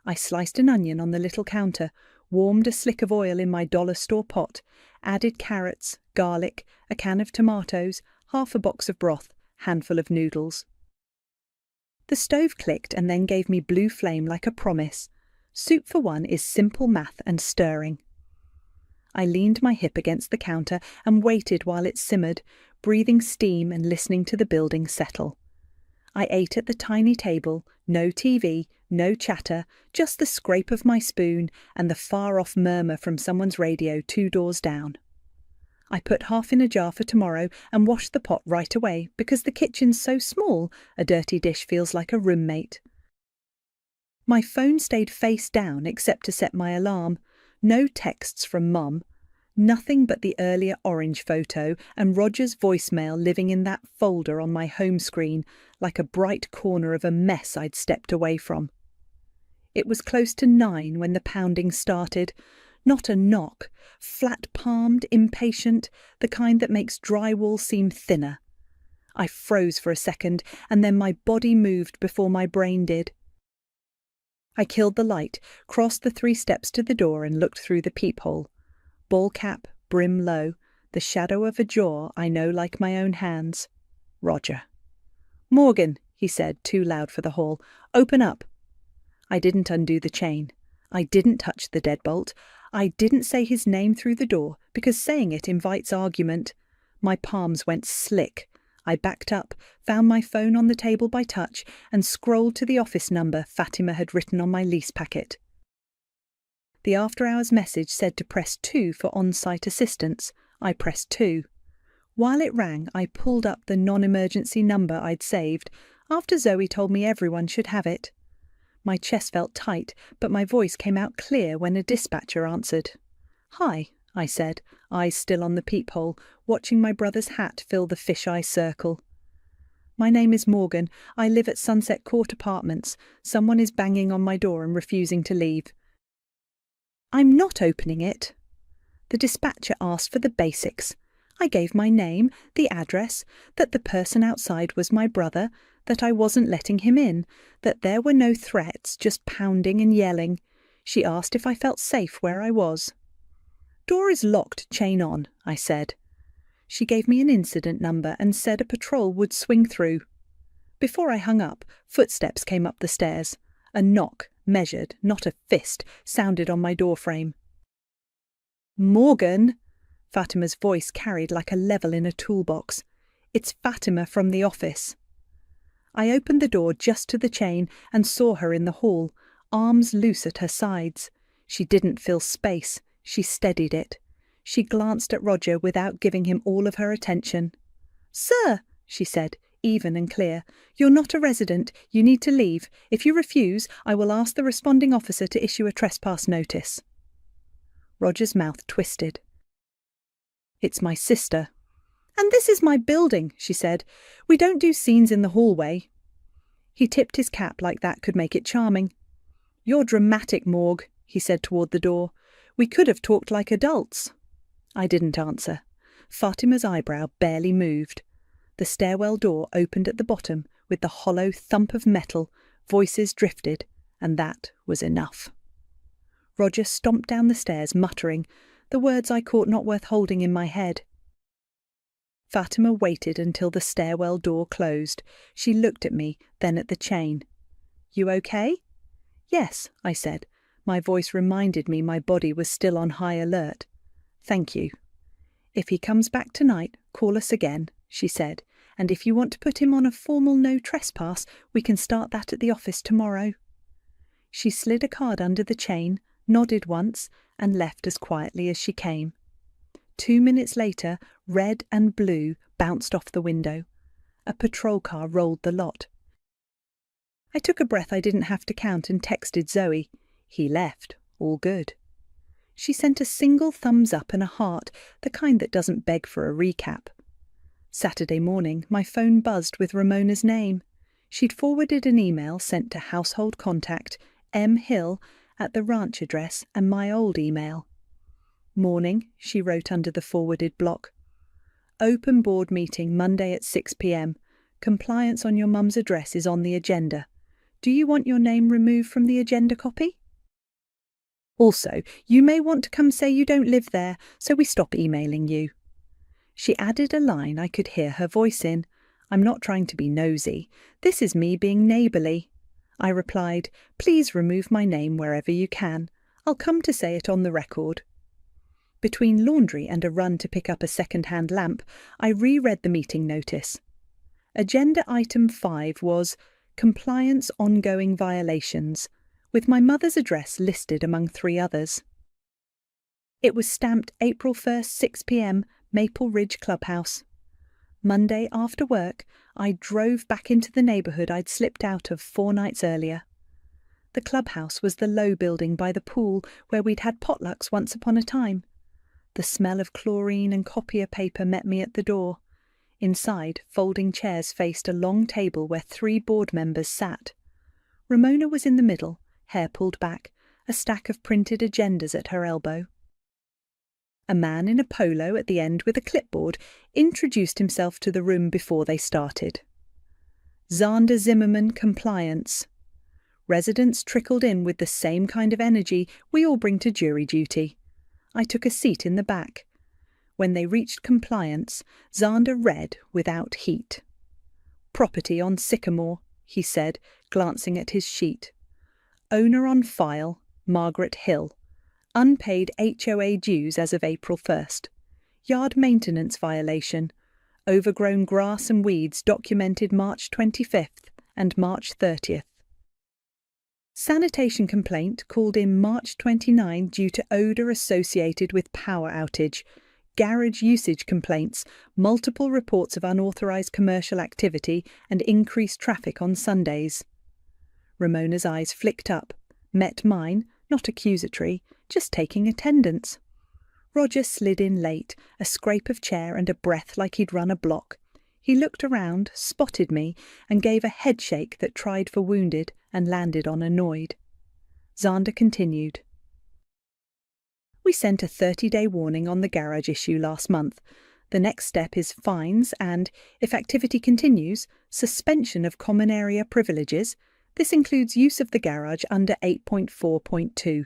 I sliced an onion on the little counter, warmed a slick of oil in my dollar store pot, added carrots, garlic, a can of tomatoes, half a box of broth, handful of noodles. The stove clicked and then gave me blue flame like a promise. Soup for one is simple math and stirring. I leaned my hip against the counter and waited while it simmered, breathing steam and listening to the building settle. I ate at the tiny table, no TV, no chatter, just the scrape of my spoon and the far-off murmur from someone's radio 2 doors down. I put half in a jar for tomorrow and washed the pot right away because the kitchen's so small, a dirty dish feels like a roommate. My phone stayed face down except to set my alarm. No texts from Mum. Nothing but the earlier orange photo and Roger's voicemail living in that folder on my home screen, like a bright corner of a mess I'd stepped away from. It was close to 9 when the pounding started. Not a knock, flat-palmed, impatient, the kind that makes drywall seem thinner. I froze for a second, and then my body moved before my brain did. I killed the light, crossed the 3 steps to the door and looked through the peephole. Ball cap, brim low, the shadow of a jaw I know like my own hands. Roger. "Morgan," he said, too loud for the hall. "Open up." I didn't undo the chain. I didn't touch the deadbolt. I didn't say his name through the door, because saying it invites argument. My palms went slick. I backed up, found my phone on the table by touch, and scrolled to the office number Fatima had written on my lease packet. The after-hours message said to press 2 for on-site assistance. I pressed 2. While it rang, I pulled up the non-emergency number I'd saved, after Zoe told me everyone should have it. My chest felt tight, but my voice came out clear when a dispatcher answered. "Hi," I said, eyes still on the peephole, watching my brother's hat fill the fisheye circle. "My name is Morgan. I live at Sunset Court Apartments. Someone is banging on my door and refusing to leave." "I'm not opening it." The dispatcher asked for the basics. I gave my name, the address, that the person outside was my brother, that I wasn't letting him in, that there were no threats, just pounding and yelling. She asked if I felt safe where I was. "Door is locked, chain on," I said. She gave me an incident number and said a patrol would swing through. Before I hung up, footsteps came up the stairs. A knock, measured, not a fist, sounded on my doorframe. "Morgan!" Fatima's voice carried like a level in a toolbox. "It's Fatima from the office." I opened the door just to the chain and saw her in the hall, arms loose at her sides. She didn't feel space. She steadied it. She glanced at Roger without giving him all of her attention. "Sir," she said, even and clear, "you're not a resident. You need to leave. If you refuse, I will ask the responding officer to issue a trespass notice." Roger's mouth twisted. "It's my sister." "And this is my building," she said. "We don't do scenes in the hallway." He tipped his cap like that could make it charming. "You're dramatic, Morg," he said toward the door. "We could have talked like adults." I didn't answer. Fatima's eyebrow barely moved. The stairwell door opened at the bottom with the hollow thump of metal, voices drifted, and that was enough. Roger stomped down the stairs, muttering, the words I caught not worth holding in my head. Fatima waited until the stairwell door closed. She looked at me, then at the chain. "You okay?" "Yes," I said. My voice reminded me my body was still on high alert. "Thank you." "If he comes back tonight, call us again," she said, "and if you want to put him on a formal no trespass, we can start that at the office tomorrow." She slid a card under the chain, nodded once, and left as quietly as she came. 2 minutes later, red and blue bounced off the window. A patrol car rolled the lot. I took a breath I didn't have to count and texted Zoe. He left. All good. She sent a single thumbs up and a heart, the kind that doesn't beg for a recap. Saturday morning, my phone buzzed with Ramona's name. She'd forwarded an email sent to household contact, M. Hill, at the ranch address, and my old email. "Morning," she wrote under the forwarded block. "Open board meeting Monday at 6 p.m. Compliance on your mum's address is on the agenda. Do you want your name removed from the agenda copy? Also, you may want to come say you don't live there, so we stop emailing you." She added a line I could hear her voice in. "I'm not trying to be nosy. This is me being neighbourly." I replied, "Please remove my name wherever you can. I'll come to say it on the record." Between laundry and a run to pick up a second-hand lamp, I reread the meeting notice. Agenda item 5 was Compliance Ongoing Violations, with my mother's address listed among 3 others. It was stamped April 1st, 6 p.m, Maple Ridge Clubhouse. Monday after work, I drove back into the neighbourhood I'd slipped out of 4 nights earlier. The clubhouse was the low building by the pool where we'd had potlucks once upon a time. The smell of chlorine and copier paper met me at the door. Inside, folding chairs faced a long table where 3 board members sat. Ramona was in the middle, hair pulled back, a stack of printed agendas at her elbow. A man in a polo at the end with a clipboard introduced himself to the room before they started. Zander Zimmerman Compliance. Residents trickled in with the same kind of energy we all bring to jury duty. I took a seat in the back. When they reached compliance, Zander read without heat. "Property on Sycamore," he said, glancing at his sheet. Owner on file, Margaret Hill. Unpaid HOA dues as of April 1st. Yard maintenance violation. Overgrown grass and weeds documented March 25th and March 30th. Sanitation complaint called in March 29 due to odour associated with power outage. Garage usage complaints, multiple reports of unauthorised commercial activity and increased traffic on Sundays. Ramona's eyes flicked up, met mine, not accusatory, just taking attendance. Roger slid in late, a scrape of chair and a breath like he'd run a block. He looked around, spotted me, and gave a headshake that tried for wounded and landed on annoyed. Xander continued. We sent a 30-day warning on the garage issue last month. The next step is fines and, if activity continues, suspension of common area privileges. This includes use of the garage under 8.4.2.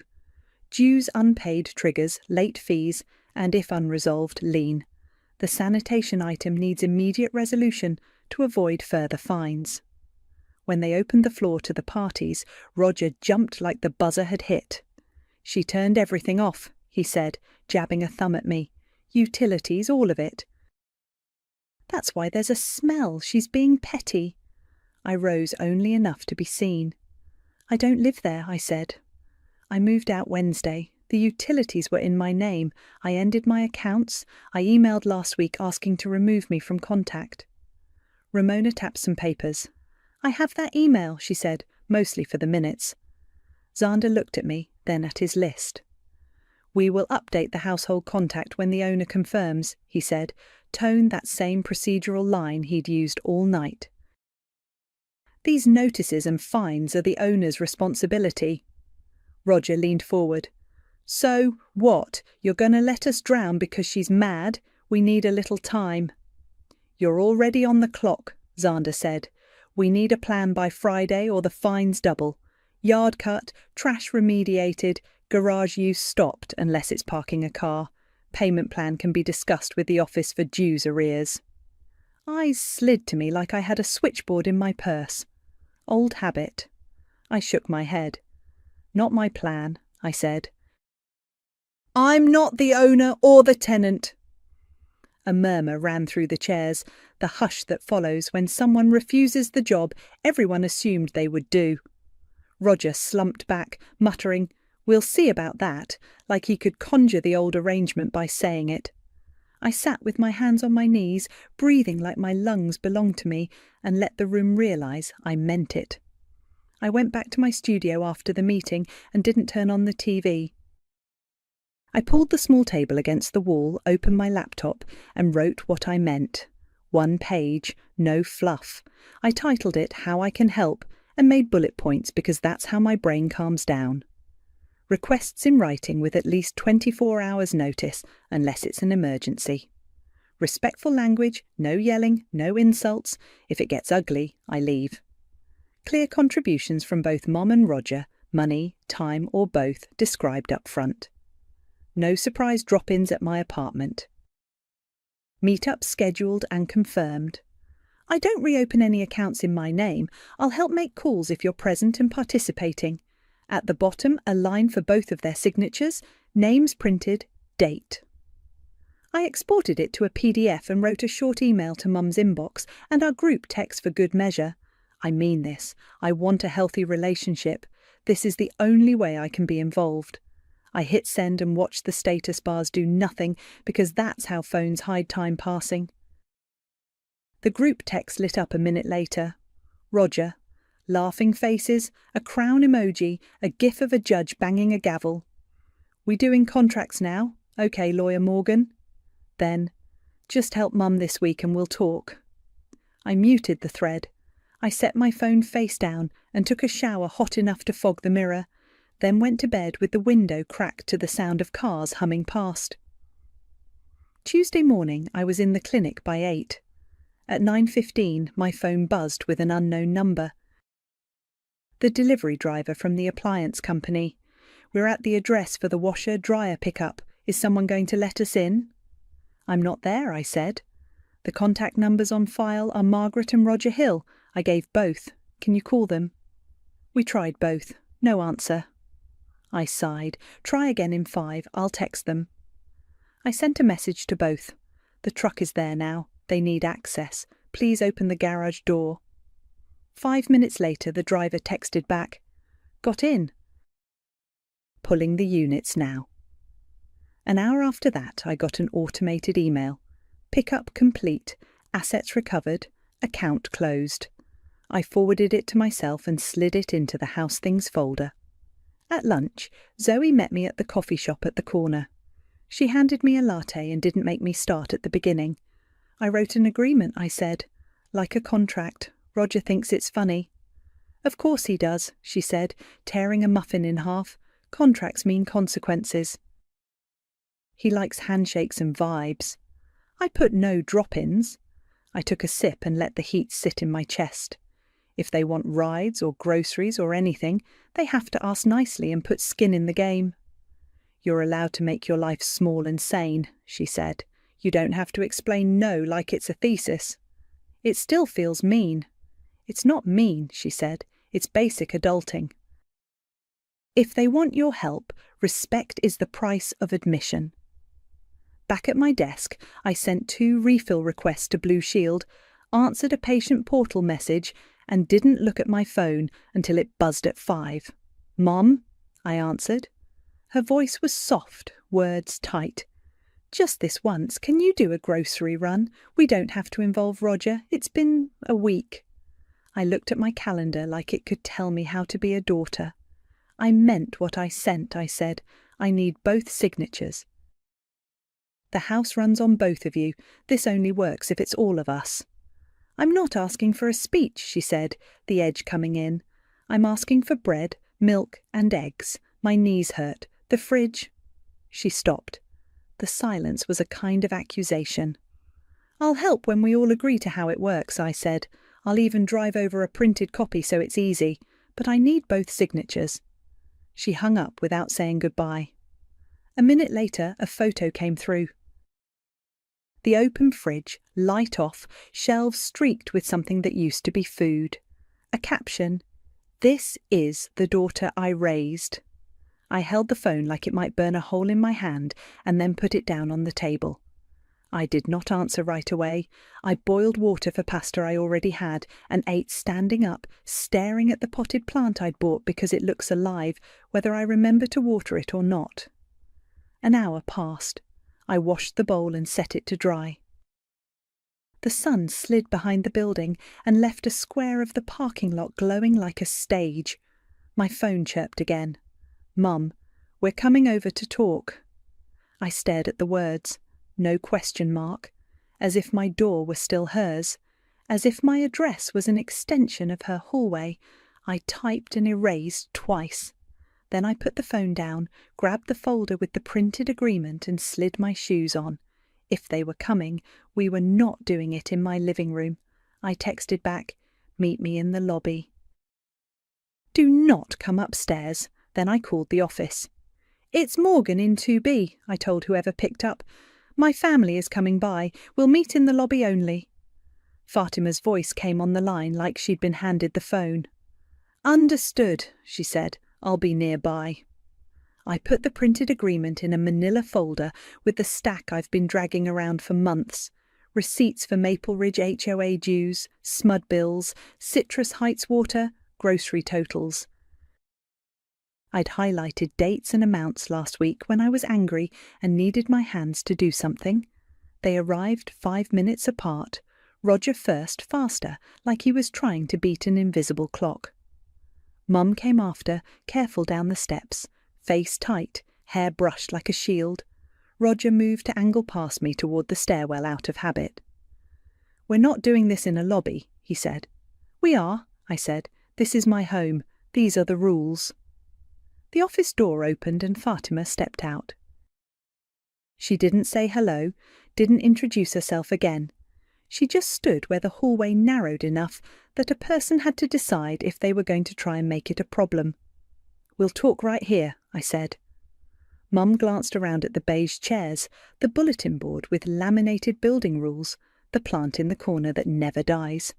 Dues unpaid triggers, late fees, and if unresolved, lien. The sanitation item needs immediate resolution to avoid further fines. When they opened the floor to the parties, Roger jumped like the buzzer had hit. She turned everything off, he said, jabbing a thumb at me. Utilities, all of it. That's why there's a smell. She's being petty. I rose only enough to be seen. I don't live there, I said. I moved out Wednesday. The utilities were in my name. I ended my accounts. I emailed last week asking to remove me from contact. Ramona tapped some papers. I have that email, she said, mostly for the minutes. Xander looked at me, then at his list. We will update the household contact when the owner confirms, he said, tone that same procedural line he'd used all night. These notices and fines are the owner's responsibility. Roger leaned forward. So, what? You're going to let us drown because she's mad? We need a little time. You're already on the clock, Xander said. We need a plan by Friday or the fines double. Yard cut, trash remediated, garage use stopped unless it's parking a car. Payment plan can be discussed with the office for dues arrears. Eyes slid to me like I had a switchboard in my purse. Old habit. I shook my head. Not my plan, I said. I'm not the owner or the tenant. A murmur ran through the chairs, the hush that follows when someone refuses the job everyone assumed they would do. Roger slumped back, muttering, "We'll see about that," like he could conjure the old arrangement by saying it. I sat with my hands on my knees, breathing like my lungs belonged to me, and let the room realise I meant it. I went back to my studio after the meeting and didn't turn on the TV. I pulled the small table against the wall, opened my laptop, and wrote what I meant. 1 page, no fluff. I titled it How I Can Help and made bullet points because that's how my brain calms down. Requests in writing with at least 24 hours notice, unless it's an emergency. Respectful language, no yelling, no insults. If it gets ugly, I leave. Clear contributions from both Mom and Roger, money, time or both, described up front. No surprise drop-ins at my apartment. Meetups scheduled and confirmed. I don't reopen any accounts in my name. I'll help make calls if you're present and participating. At the bottom, a line for both of their signatures, names printed, date. I exported it to a PDF and wrote a short email to Mum's inbox and our group text for good measure. I mean this. I want a healthy relationship. This is the only way I can be involved. I hit send and watched the status bars do nothing because that's how phones hide time passing. The group text lit up a minute later. Roger. Laughing faces, a crown emoji, a gif of a judge banging a gavel. We doing contracts now? Okay, Lawyer Morgan. Then, just help Mum this week and we'll talk. I muted the thread. I set my phone face down and took a shower hot enough to fog the mirror, then went to bed with the window cracked to the sound of cars humming past. Tuesday morning I was in the clinic by 8. At 9:15 my phone buzzed with an unknown number. The delivery driver from the appliance company. We're at the address for the washer-dryer pickup. Is someone going to let us in? I'm not there, I said. The contact numbers on file are Margaret and Roger Hill. I gave both. Can you call them? We tried both. No answer. I sighed. Try again in 5. I'll text them. I sent a message to both. The truck is there now. They need access. Please open the garage door. 5 minutes later, the driver texted back. Got in. Pulling the units now. An hour after that, I got an automated email. Pickup complete. Assets recovered. Account closed. I forwarded it to myself and slid it into the house things folder. At lunch, Zoe met me at the coffee shop at the corner. She handed me a latte and didn't make me start at the beginning. I wrote an agreement, I said. Like a contract. Roger thinks it's funny. Of course he does, she said, tearing a muffin in half. Contracts mean consequences. He likes handshakes and vibes. I put no drop-ins. I took a sip and let the heat sit in my chest. If they want rides or groceries or anything, they have to ask nicely and put skin in the game. You're allowed to make your life small and sane, she said. You don't have to explain no like it's a thesis. It still feels mean. It's not mean, she said. It's basic adulting. If they want your help, respect is the price of admission. Back at my desk, I sent 2 refill requests to Blue Shield, answered a patient portal message, and didn't look at my phone until it buzzed at 5. Mom, I answered. Her voice was soft, words tight. Just this once, can you do a grocery run? We don't have to involve Roger. It's been a week. I looked at my calendar like it could tell me how to be a daughter. I meant what I sent, I said. I need both signatures. The house runs on both of you. This only works if it's all of us. I'm not asking for a speech, she said, the edge coming in. I'm asking for bread, milk and eggs. My knees hurt. The fridge. She stopped. The silence was a kind of accusation. I'll help when we all agree to how it works, I said. I'll even drive over a printed copy so it's easy. But I need both signatures. She hung up without saying goodbye. A minute later, a photo came through. The open fridge, light off, shelves streaked with something that used to be food. A caption, "This is the daughter I raised." I held the phone like it might burn a hole in my hand and then put it down on the table. I did not answer right away. I boiled water for pasta I already had and ate standing up, staring at the potted plant I'd bought because it looks alive, whether I remember to water it or not. An hour passed. I washed the bowl and set it to dry. The sun slid behind the building and left a square of the parking lot glowing like a stage. My phone chirped again. Mum, we're coming over to talk. I stared at the words. No question mark. As if my door were still hers. As if my address was an extension of her hallway. I typed and erased twice. Then I put the phone down, grabbed the folder with the printed agreement and slid my shoes on. If they were coming, we were not doing it in my living room. I texted back, "Meet me in the lobby." Do not come upstairs. Then I called the office. "It's Morgan in 2B, I told whoever picked up. "My family is coming by. We'll meet in the lobby only." Fatima's voice came on the line like she'd been handed the phone. "Understood," she said. "I'll be nearby." I put the printed agreement in a manila folder with the stack I've been dragging around for months. Receipts for Maple Ridge HOA dues, SMUD bills, Citrus Heights water, grocery totals. I'd highlighted dates and amounts last week when I was angry and needed my hands to do something. They arrived 5 minutes apart, Roger first faster, like he was trying to beat an invisible clock. Mum came after, careful down the steps, face tight, hair brushed like a shield. Roger moved to angle past me toward the stairwell out of habit. "We're not doing this in a lobby," he said. "We are," I said. "This is my home. These are the rules." The office door opened and Fatima stepped out. She didn't say hello, didn't introduce herself again. She just stood where the hallway narrowed enough that a person had to decide if they were going to try and make it a problem. "We'll talk right here," I said. Mum glanced around at the beige chairs, the bulletin board with laminated building rules, the plant in the corner that never dies.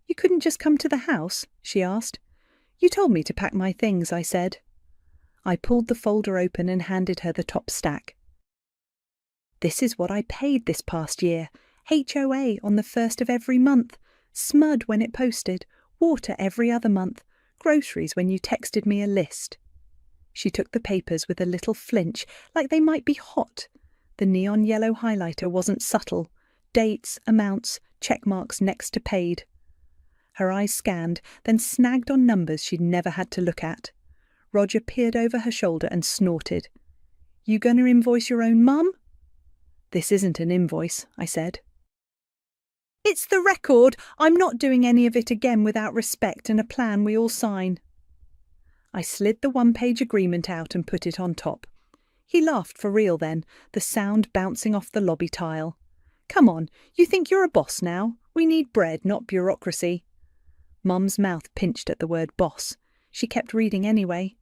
"You couldn't just come to the house?" she asked. You told me to pack my things, I said. I pulled the folder open and handed her the top stack. This is what I paid this past year. HOA on the 1st of every month, SMUD when it posted, water every other month, groceries when you texted me a list. She took the papers with a little flinch, like they might be hot. The neon yellow highlighter wasn't subtle. Dates, amounts, check marks next to paid. Her eyes scanned, then snagged on numbers she'd never had to look at. Roger peered over her shoulder and snorted. You gonna invoice your own mum? This isn't an invoice, I said. It's the record. I'm not doing any of it again without respect and a plan we all sign. I slid the one-page agreement out and put it on top. He laughed for real then, the sound bouncing off the lobby tile. Come on, you think you're a boss now? We need bread, not bureaucracy. Mum's mouth pinched at the word boss. She kept reading anyway.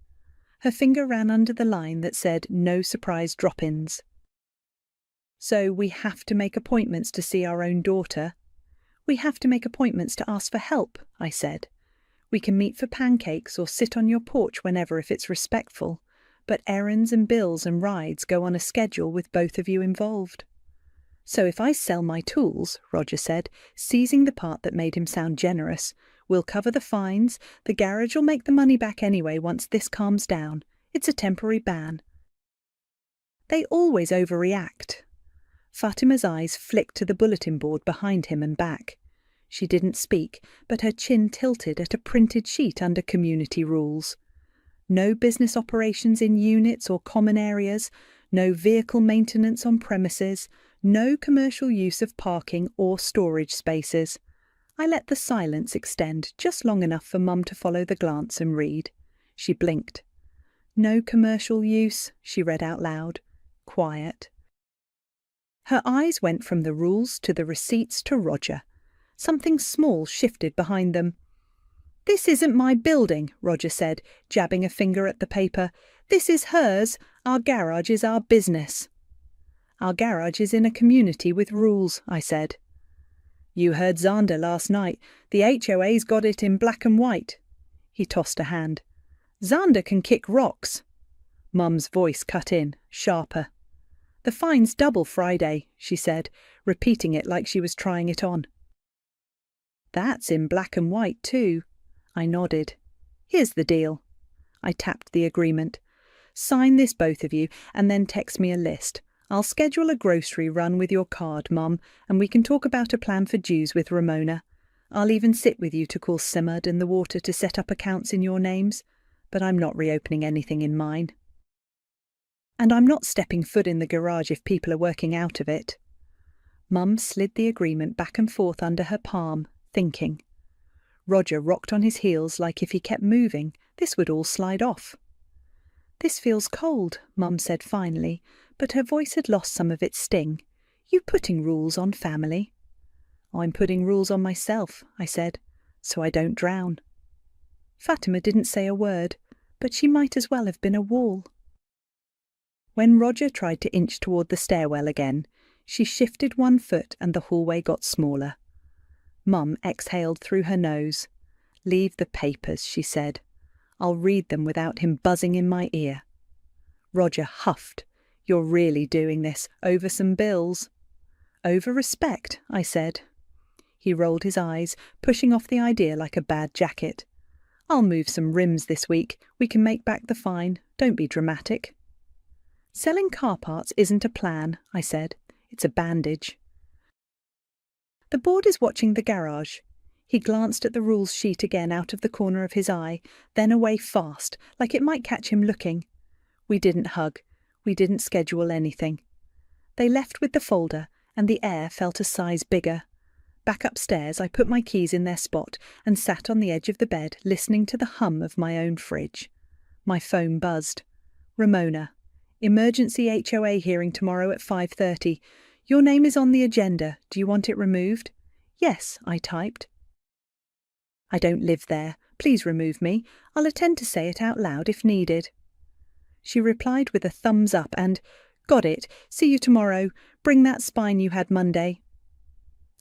Her finger ran under the line that said no surprise drop-ins. So we have to make appointments to see our own daughter. We have to make appointments to ask for help, I said. We can meet for pancakes or sit on your porch whenever if it's respectful, but errands and bills and rides go on a schedule with both of you involved. So if I sell my tools, Roger said, seizing the part that made him sound generous, we'll cover the fines, the garage will make the money back anyway once this calms down. It's a temporary ban. They always overreact. Fatima's eyes flicked to the bulletin board behind him and back. She didn't speak, but her chin tilted at a printed sheet under community rules. No business operations in units or common areas, no vehicle maintenance on premises, no commercial use of parking or storage spaces. I let the silence extend just long enough for Mum to follow the glance and read. She blinked. No commercial use, she read out loud. Quiet. Her eyes went from the rules to the receipts to Roger. Something small shifted behind them. This isn't my building, Roger said, jabbing a finger at the paper. This is hers. Our garage is our business. Our garage is in a community with rules, I said. You heard Zander last night. The HOA's got it in black and white. He tossed a hand. Zander can kick rocks. Mum's voice cut in, sharper. The fine's double Friday, she said, repeating it like she was trying it on. That's in black and white too. I nodded. Here's the deal. I tapped the agreement. Sign this, both of you, and then text me a list. I'll schedule a grocery run with your card, Mum, and we can talk about a plan for dues with Ramona. I'll even sit with you to call Simard and the water to set up accounts in your names, but I'm not reopening anything in mine. And I'm not stepping foot in the garage if people are working out of it. Mum slid the agreement back and forth under her palm, thinking. Roger rocked on his heels like if he kept moving, this would all slide off. This feels cold, Mum said finally, but her voice had lost some of its sting. You putting rules on family? I'm putting rules on myself, I said, so I don't drown. Fatima didn't say a word, but she might as well have been a wall. When Roger tried to inch toward the stairwell again, she shifted one foot and the hallway got smaller. Mum exhaled through her nose. Leave the papers, she said. I'll read them without him buzzing in my ear. Roger huffed. You're really doing this, over some bills. Over respect, I said. He rolled his eyes, pushing off the idea like a bad jacket. I'll move some rims this week. We can make back the fine. Don't be dramatic. Selling car parts isn't a plan, I said. It's a bandage. The board is watching the garage. He glanced at the rules sheet again out of the corner of his eye, then away fast, like it might catch him looking. We didn't hug. We didn't schedule anything. They left with the folder, and the air felt a size bigger. Back upstairs, I put my keys in their spot and sat on the edge of the bed, listening to the hum of my own fridge. My phone buzzed. Ramona. Emergency HOA hearing tomorrow at 5:30. Your name is on the agenda. Do you want it removed? Yes, I typed. I don't live there. Please remove me. I'll attend to say it out loud if needed. She replied with a thumbs up and, got it. See you tomorrow. Bring that spine you had Monday.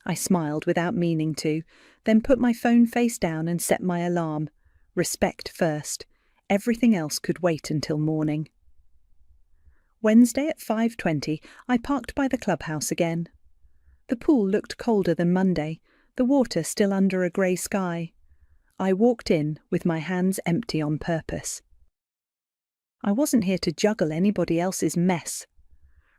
I smiled without meaning to, then put my phone face down and set my alarm. Respect first. Everything else could wait until morning. Wednesday at 5:20, I parked by the clubhouse again. The pool looked colder than Monday, the water still under a grey sky. I walked in with my hands empty on purpose. I wasn't here to juggle anybody else's mess.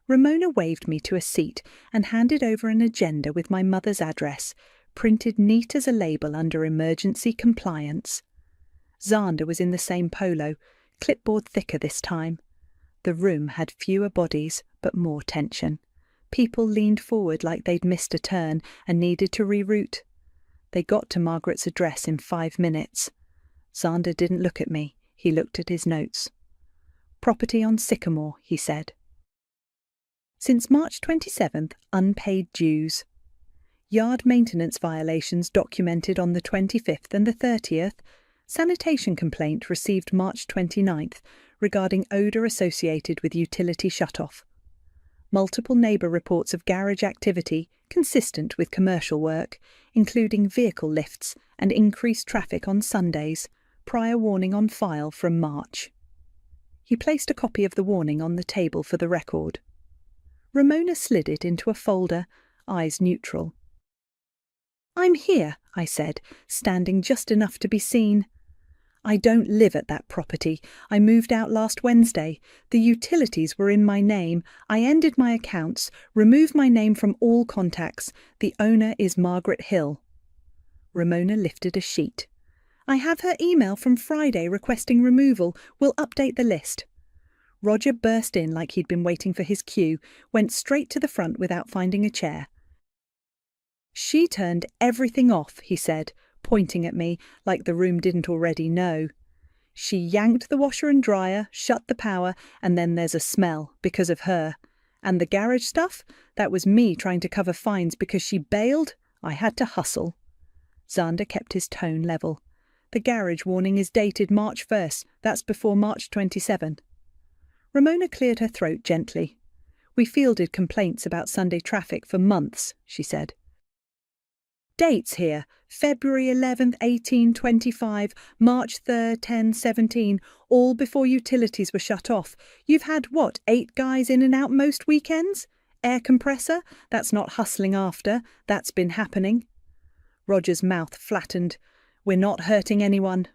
Ramona waved me to a seat and handed over an agenda with my mother's address, printed neat as a label under emergency compliance. Xander was in the same polo, clipboard thicker this time. The room had fewer bodies, but more tension. People leaned forward like they'd missed a turn and needed to reroute. They got to Margaret's address in 5 minutes. Xander didn't look at me. He looked at his notes. Property on Sycamore, he said. Since March 27th, unpaid dues. Yard maintenance violations documented on the 25th and the 30th. Sanitation complaint received March 29th regarding odour associated with utility shut-off. Multiple neighbour reports of garage activity consistent with commercial work, including vehicle lifts and increased traffic on Sundays, prior warning on file from March. He placed a copy of the warning on the table for the record. Ramona slid it into a folder, eyes neutral. "I'm here," I said, standing just enough to be seen. "I don't live at that property. I moved out last Wednesday. The utilities were in my name. I ended my accounts, removed my name from all contacts. The owner is Margaret Hill." Ramona lifted a sheet. "I have her email from Friday requesting removal. We'll update the list." Roger burst in like he'd been waiting for his cue, went straight to the front without finding a chair. "She turned everything off," he said, pointing at me like the room didn't already know. "She yanked the washer and dryer, shut the power, and then there's a smell because of her. And the garage stuff? That was me trying to cover fines because she bailed. I had to hustle." Xander kept his tone level. "The garage warning is dated March 1st. That's before March 27. Ramona cleared her throat gently. "We fielded complaints about Sunday traffic for months," she said. "Dates here: February 11th, 1825, March 3rd, 1017, all before utilities were shut off. You've had, 8 guys in and out most weekends? Air compressor? That's not hustling after. That's been happening." Roger's mouth flattened. "We're not hurting anyone."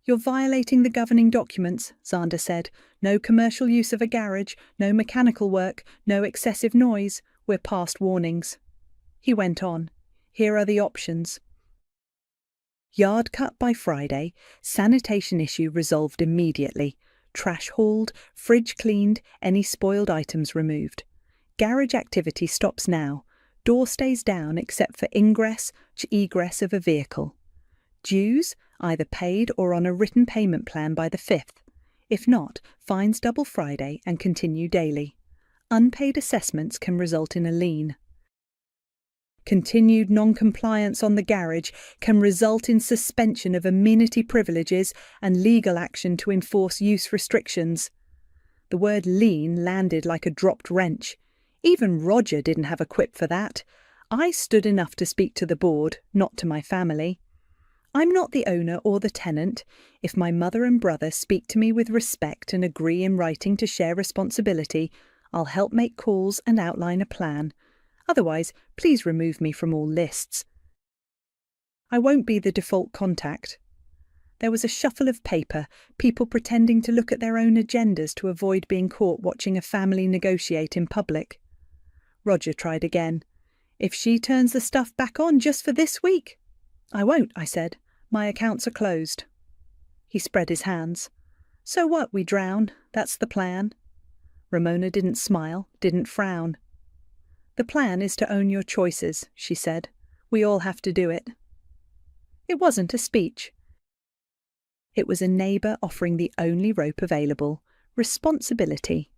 "You're violating the governing documents," Xander said. "No commercial use of a garage, no mechanical work, no excessive noise. We're past warnings." He went on. "Here are the options. Yard cut by Friday, sanitation issue resolved immediately, trash hauled, fridge cleaned, any spoiled items removed. Garage activity stops now, door stays down except for egress of a vehicle. Dues, either paid or on a written payment plan by the 5th. If not, fines double Friday and continue daily. Unpaid assessments can result in a lien. Continued non-compliance on the garage can result in suspension of amenity privileges and legal action to enforce use restrictions. The word lien landed like a dropped wrench. Even Roger didn't have a quip for that. I stood enough to speak to the board, not to my family. I'm not the owner or the tenant. If my mother and brother speak to me with respect and agree in writing to share responsibility, I'll help make calls and outline a plan. Otherwise, please remove me from all lists. I won't be the default contact. There was a shuffle of paper, people pretending to look at their own agendas to avoid being caught watching a family negotiate in public. Roger tried again. "If she turns the stuff back on just for this week." "I won't," I said. "My accounts are closed." He spread his hands. "So what, we drown? That's the plan." Ramona didn't smile, didn't frown. "The plan is to own your choices," she said. "We all have to do it." It wasn't a speech. It was a neighbour offering the only rope available: responsibility.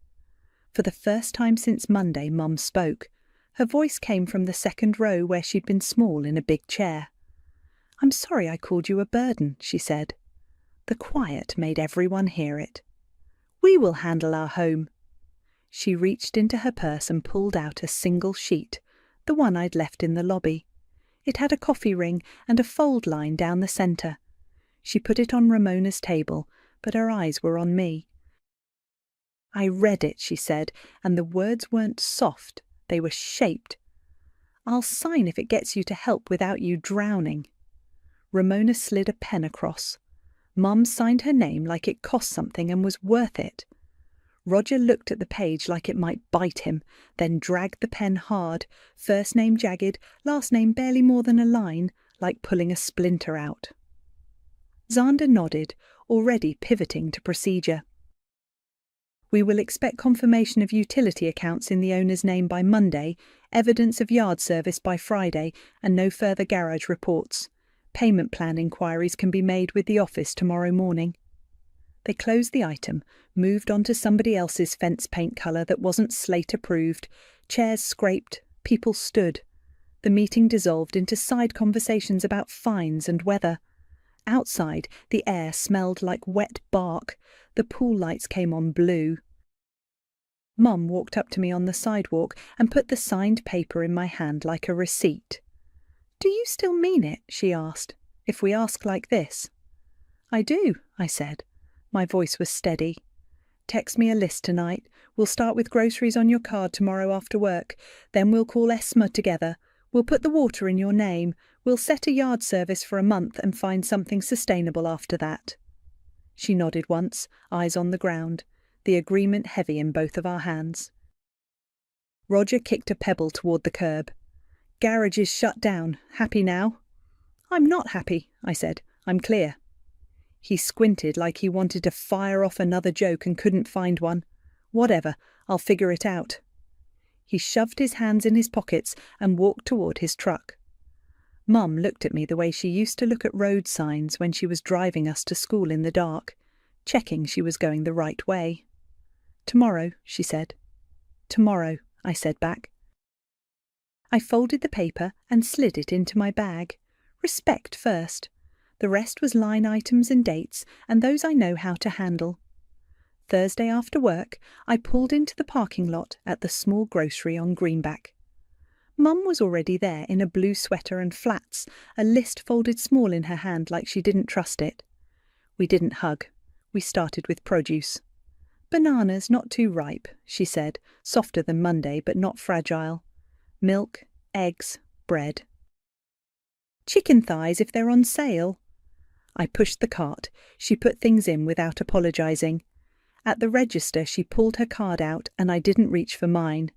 For the first time since Monday, Mum spoke. Her voice came from the second row where she'd been small in a big chair. "I'm sorry I called you a burden," she said. The quiet made everyone hear it. "We will handle our home." She reached into her purse and pulled out a single sheet, the one I'd left in the lobby. It had a coffee ring and a fold line down the centre. She put it on Ramona's table, but her eyes were on me. "I read it," she said, and the words weren't soft, they were shaped. "I'll sign if it gets you to help without you drowning." Ramona slid a pen across. Mum signed her name like it cost something and was worth it. Roger looked at the page like it might bite him, then dragged the pen hard, first name jagged, last name barely more than a line, like pulling a splinter out. Xander nodded, already pivoting to procedure. "We will expect confirmation of utility accounts in the owner's name by Monday, evidence of yard service by Friday, and no further garage reports. Payment plan inquiries can be made with the office tomorrow morning." They closed the item, moved on to somebody else's fence paint colour that wasn't slate approved. Chairs scraped, people stood. The meeting dissolved into side conversations about fines and weather. Outside, the air smelled like wet bark. The pool lights came on blue. Mum walked up to me on the sidewalk and put the signed paper in my hand like a receipt. "Do you still mean it?" she asked. "If we ask like this?" "I do," I said. My voice was steady. "Text me a list tonight. We'll start with groceries on your card tomorrow after work. Then we'll call Esma together. We'll put the water in your name. We'll set a yard service for a month and find something sustainable after that." She nodded once, eyes on the ground, the agreement heavy in both of our hands. Roger kicked a pebble toward the curb. "Garage is shut down. Happy now?" "I'm not happy," I said. "I'm clear." He squinted like he wanted to fire off another joke and couldn't find one. "Whatever, I'll figure it out." He shoved his hands in his pockets and walked toward his truck. Mum looked at me the way she used to look at road signs when she was driving us to school in the dark, checking she was going the right way. "Tomorrow," she said. "Tomorrow," I said back. I folded the paper and slid it into my bag. Respect first. The rest was line items and dates, and those I know how to handle. Thursday after work, I pulled into the parking lot at the small grocery on Greenback. Mum was already there in a blue sweater and flats, a list folded small in her hand like she didn't trust it. We didn't hug. We started with produce. "Bananas not too ripe," she said, softer than Monday but not fragile. "Milk, eggs, bread." "Chicken thighs if they're on sale." I pushed the cart. She put things in without apologising. At the register she pulled her card out and I didn't reach for mine.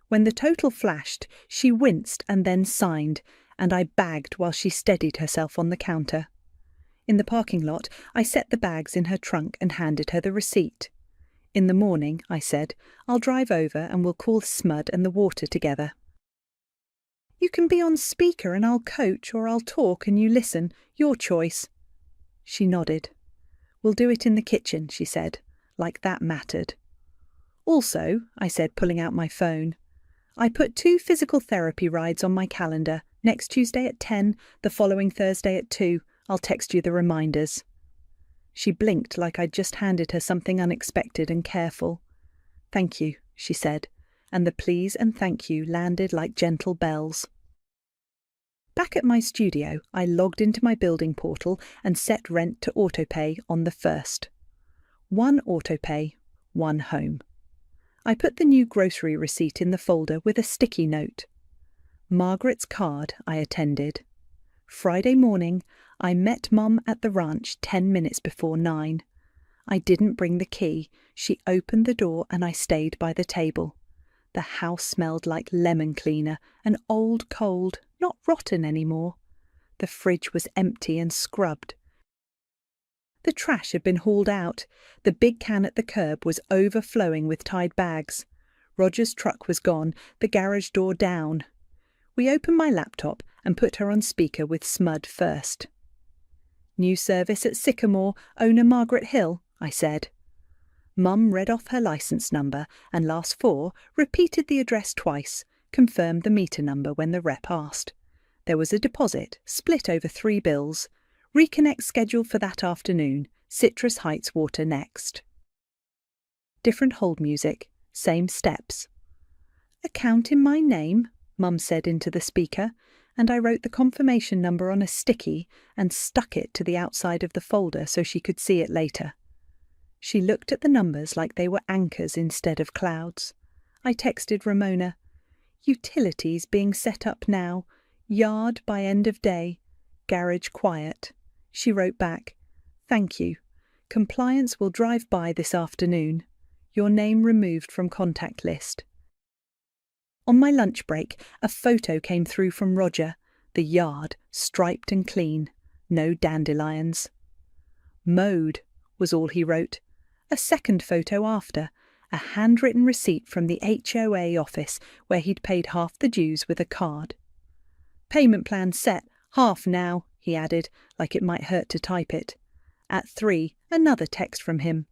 When the total flashed, she winced and then signed, and I bagged while she steadied herself on the counter. In the parking lot, I set the bags in her trunk and handed her the receipt. "In the morning," I said, "I'll drive over and we'll call Smud and the water together." "You can be on speaker and I'll coach, or I'll talk and you listen. Your choice." She nodded. "We'll do it in the kitchen," she said, like that mattered. "Also," I said, pulling out my phone, "I put 2 physical therapy rides on my calendar, next Tuesday at 10, the following Thursday at 2. I'll text you the reminders." She blinked like I'd just handed her something unexpected and careful. "Thank you," she said, and the please and thank you landed like gentle bells. Back at my studio, I logged into my building portal and set rent to autopay on the 1st. 1 autopay, 1 home. I put the new grocery receipt in the folder with a sticky note. Margaret's card I attended. Friday morning, I met Mum at the ranch 10 minutes before 9. I didn't bring the key. She opened the door and I stayed by the table. The house smelled like lemon cleaner, an old cold, not rotten anymore. The fridge was empty and scrubbed. The trash had been hauled out. The big can at the curb was overflowing with Tide bags. Roger's truck was gone, the garage door down. We opened my laptop and put her on speaker with Smud first. "New service at Sycamore, owner Margaret Hill," I said. Mum read off her licence number and last 4, repeated the address twice, confirmed the meter number when the rep asked. There was a deposit, split over 3 bills. Reconnect scheduled for that afternoon. Citrus Heights water next. Different hold music, same steps. "Account in my name," Mum said into the speaker, and I wrote the confirmation number on a sticky and stuck it to the outside of the folder so she could see it later. She looked at the numbers like they were anchors instead of clouds. I texted Ramona, "Utilities being set up now, yard by end of day, garage quiet." She wrote back, "Thank you. Compliance will drive by this afternoon. Your name removed from contact list." On my lunch break, a photo came through from Roger, the yard striped and clean, no dandelions. "Mode," was all he wrote. A second photo after, a handwritten receipt from the HOA office where he'd paid half the dues with a card. "Payment plan set, half now," he added, like it might hurt to type it. At 3, another text from him.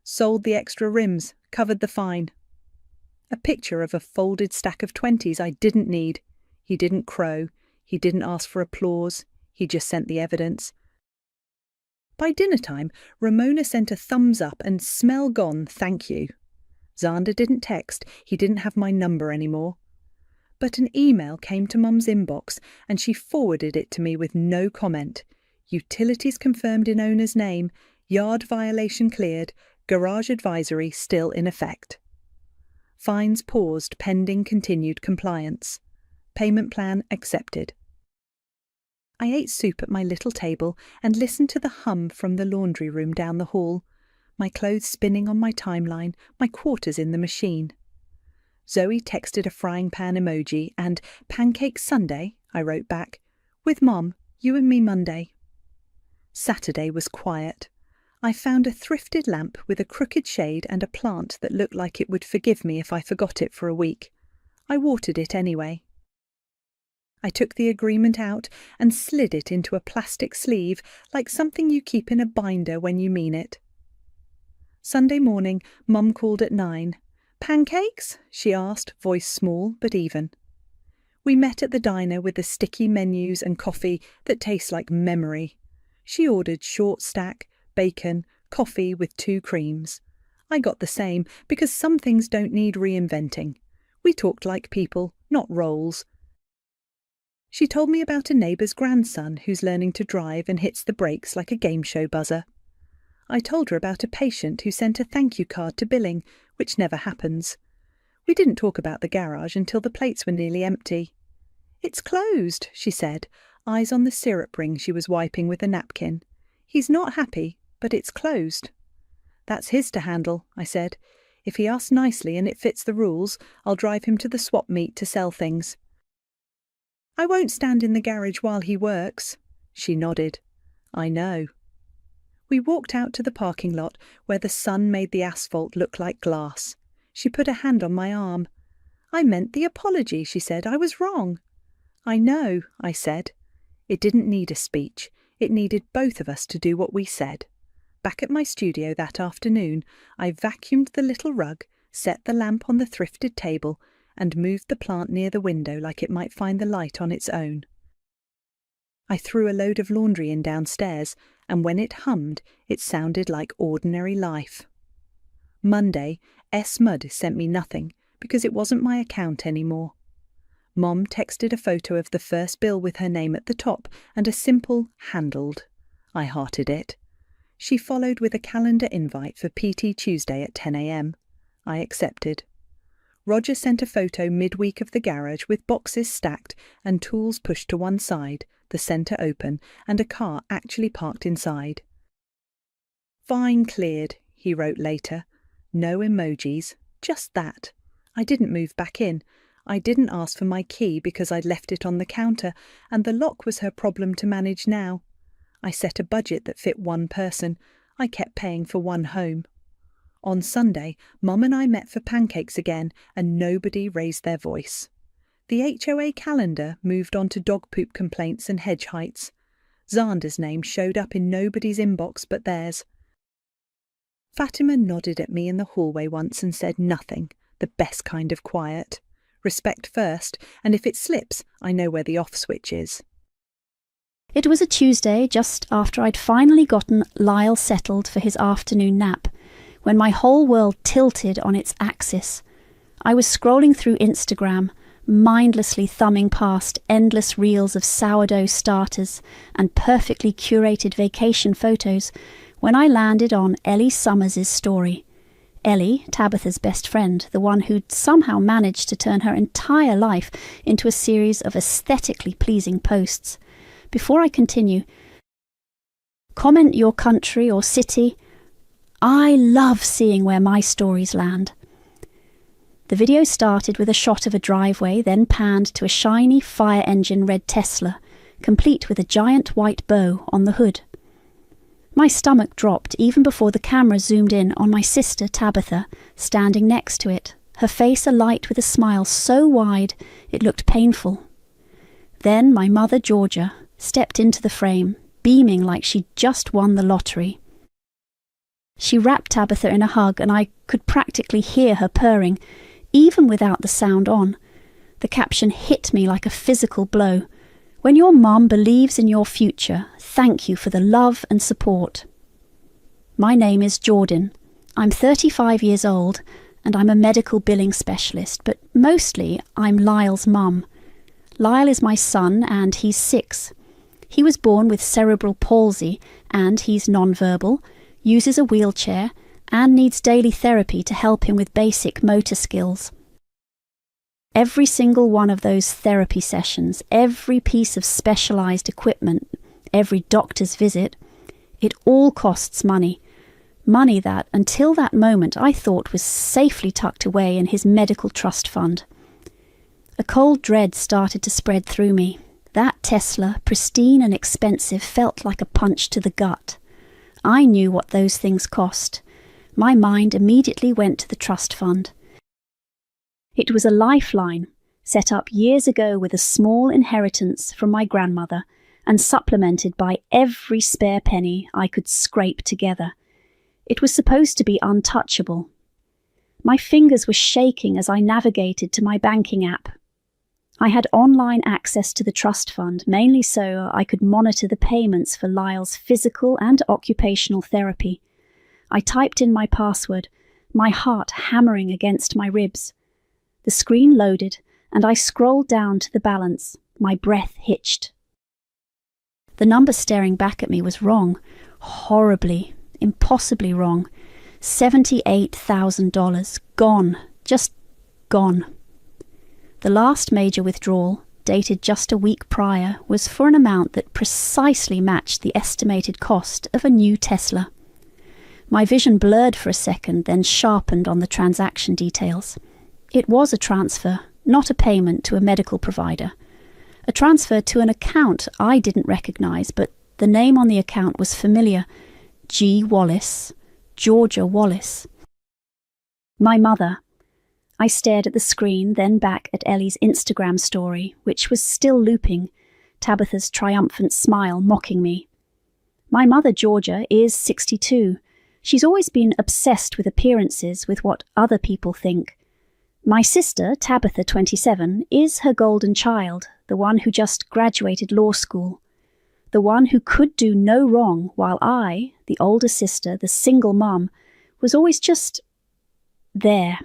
"Sold the extra rims, covered the fine." A picture of a folded stack of 20s I didn't need. He didn't crow. He didn't ask for applause. He just sent the evidence. By dinner time, Ramona sent a thumbs up and "smell gone, thank you." Xander didn't text. He didn't have my number anymore. But an email came to Mum's inbox and she forwarded it to me with no comment. "Utilities confirmed in owner's name. Yard violation cleared. Garage advisory still in effect. Fines paused pending continued compliance. Payment plan accepted." I ate soup at my little table and listened to the hum from the laundry room down the hall, my clothes spinning on my timeline, my quarters in the machine. Zoe texted a frying pan emoji and "Pancake Sunday," I wrote back. "With Mom, you and me Monday." Saturday was quiet. I found a thrifted lamp with a crooked shade and a plant that looked like it would forgive me if I forgot it for a week. I watered it anyway. I took the agreement out and slid it into a plastic sleeve, like something you keep in a binder when you mean it. Sunday morning, Mum called at 9. "Pancakes?" she asked, voice small but even. We met at the diner with the sticky menus and coffee that tastes like memory. She ordered short stack, bacon, coffee with 2 creams. I got the same because some things don't need reinventing. We talked like people, not roles. She told me about a neighbour's grandson who's learning to drive and hits the brakes like a game show buzzer. I told her about a patient who sent a thank you card to billing, which never happens. We didn't talk about the garage until the plates were nearly empty. "It's closed," she said, eyes on the syrup ring she was wiping with a napkin. "He's not happy, but it's closed." "That's his to handle," I said. "If he asks nicely and it fits the rules, I'll drive him to the swap meet to sell things." "I won't stand in the garage while he works." She nodded. "I know." We walked out to the parking lot where the sun made the asphalt look like glass. She put a hand on my arm. "I meant the apology," she said. "I was wrong." "I know," I said. It didn't need a speech. It needed both of us to do what we said. Back at my studio that afternoon, I vacuumed the little rug, set the lamp on the thrifted table, and moved the plant near the window like it might find the light on its own. I threw a load of laundry in downstairs, and when it hummed, it sounded like ordinary life. Monday, S. Mudd sent me nothing, because it wasn't my account anymore. Mom texted a photo of the first bill with her name at the top and a simple "handled." I hearted it. She followed with a calendar invite for PT Tuesday at 10 a.m. I accepted. Roger sent a photo midweek of the garage with boxes stacked and tools pushed to one side, the centre open, and a car actually parked inside. "Fine cleared," he wrote later. No emojis, just that. I didn't move back in. I didn't ask for my key because I'd left it on the counter, and the lock was her problem to manage now. I set a budget that fit one person. I kept paying for one home. On Sunday, Mum and I met for pancakes again, and nobody raised their voice. The HOA calendar moved on to dog poop complaints and hedge heights. Xander's name showed up in nobody's inbox but theirs. Fatima nodded at me in the hallway once and said nothing, the best kind of quiet. Respect first, and if it slips, I know where the off switch is. It was a Tuesday just after I'd finally gotten Lyle settled for his afternoon nap, when my whole world tilted on its axis. I was scrolling through Instagram, mindlessly thumbing past endless reels of sourdough starters and perfectly curated vacation photos, when I landed on Ellie Summers' story. Ellie, Tabitha's best friend, the one who'd somehow managed to turn her entire life into a series of aesthetically pleasing posts. Before I continue, comment your country or city. I love seeing where my stories land. The video started with a shot of a driveway, then panned to a shiny fire engine red Tesla, complete with a giant white bow on the hood. My stomach dropped even before the camera zoomed in on my sister Tabitha, standing next to it, her face alight with a smile so wide it looked painful. Then my mother Georgia stepped into the frame, beaming like she'd just won the lottery. She wrapped Tabitha in a hug, and I could practically hear her purring, even without the sound on. The caption hit me like a physical blow. When your mum believes in your future, thank you for the love and support. My name is Jordan. I'm 35 years old, and I'm a medical billing specialist, but mostly I'm Lyle's mum. Lyle is my son, and he's 6. He was born with cerebral palsy, and he's nonverbal, uses a wheelchair, and needs daily therapy to help him with basic motor skills. Every single one of those therapy sessions, every piece of specialised equipment, every doctor's visit, it all costs money. Money that, until that moment, I thought was safely tucked away in his medical trust fund. A cold dread started to spread through me. That Tesla, pristine and expensive, felt like a punch to the gut. I knew what those things cost. My mind immediately went to the trust fund. It was a lifeline, set up years ago with a small inheritance from my grandmother and supplemented by every spare penny I could scrape together. It was supposed to be untouchable. My fingers were shaking as I navigated to my banking app. I had online access to the trust fund, mainly so I could monitor the payments for Lyle's physical and occupational therapy. I typed in my password, my heart hammering against my ribs. The screen loaded, and I scrolled down to the balance, my breath hitched. The number staring back at me was wrong, horribly, impossibly wrong. $78,000, gone, just gone. The last major withdrawal, dated just a week prior, was for an amount that precisely matched the estimated cost of a new Tesla. My vision blurred for a second, then sharpened on the transaction details. It was a transfer, not a payment to a medical provider. A transfer to an account I didn't recognise, but the name on the account was familiar. G. Wallace, Georgia Wallace. My mother. I stared at the screen, then back at Ellie's Instagram story, which was still looping, Tabitha's triumphant smile mocking me. My mother, Georgia, is 62. She's always been obsessed with appearances, with what other people think. My sister, Tabitha, 27, is her golden child, the one who just graduated law school. The one who could do no wrong, while I, the older sister, the single mum, was always just there.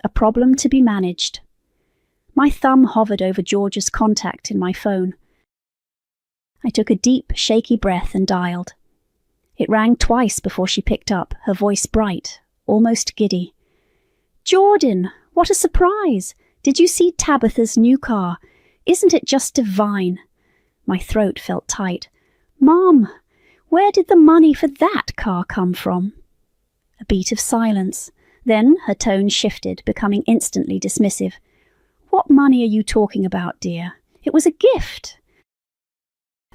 A problem to be managed. My thumb hovered over Georgia's contact in my phone. I took a deep, shaky breath and dialed. It rang twice before she picked up, her voice bright, almost giddy. Jordan, what a surprise! Did you see Tabitha's new car? Isn't it just divine? My throat felt tight. Mom, where did the money for that car come from? A beat of silence. Then her tone shifted, becoming instantly dismissive. What money are you talking about, dear? It was a gift.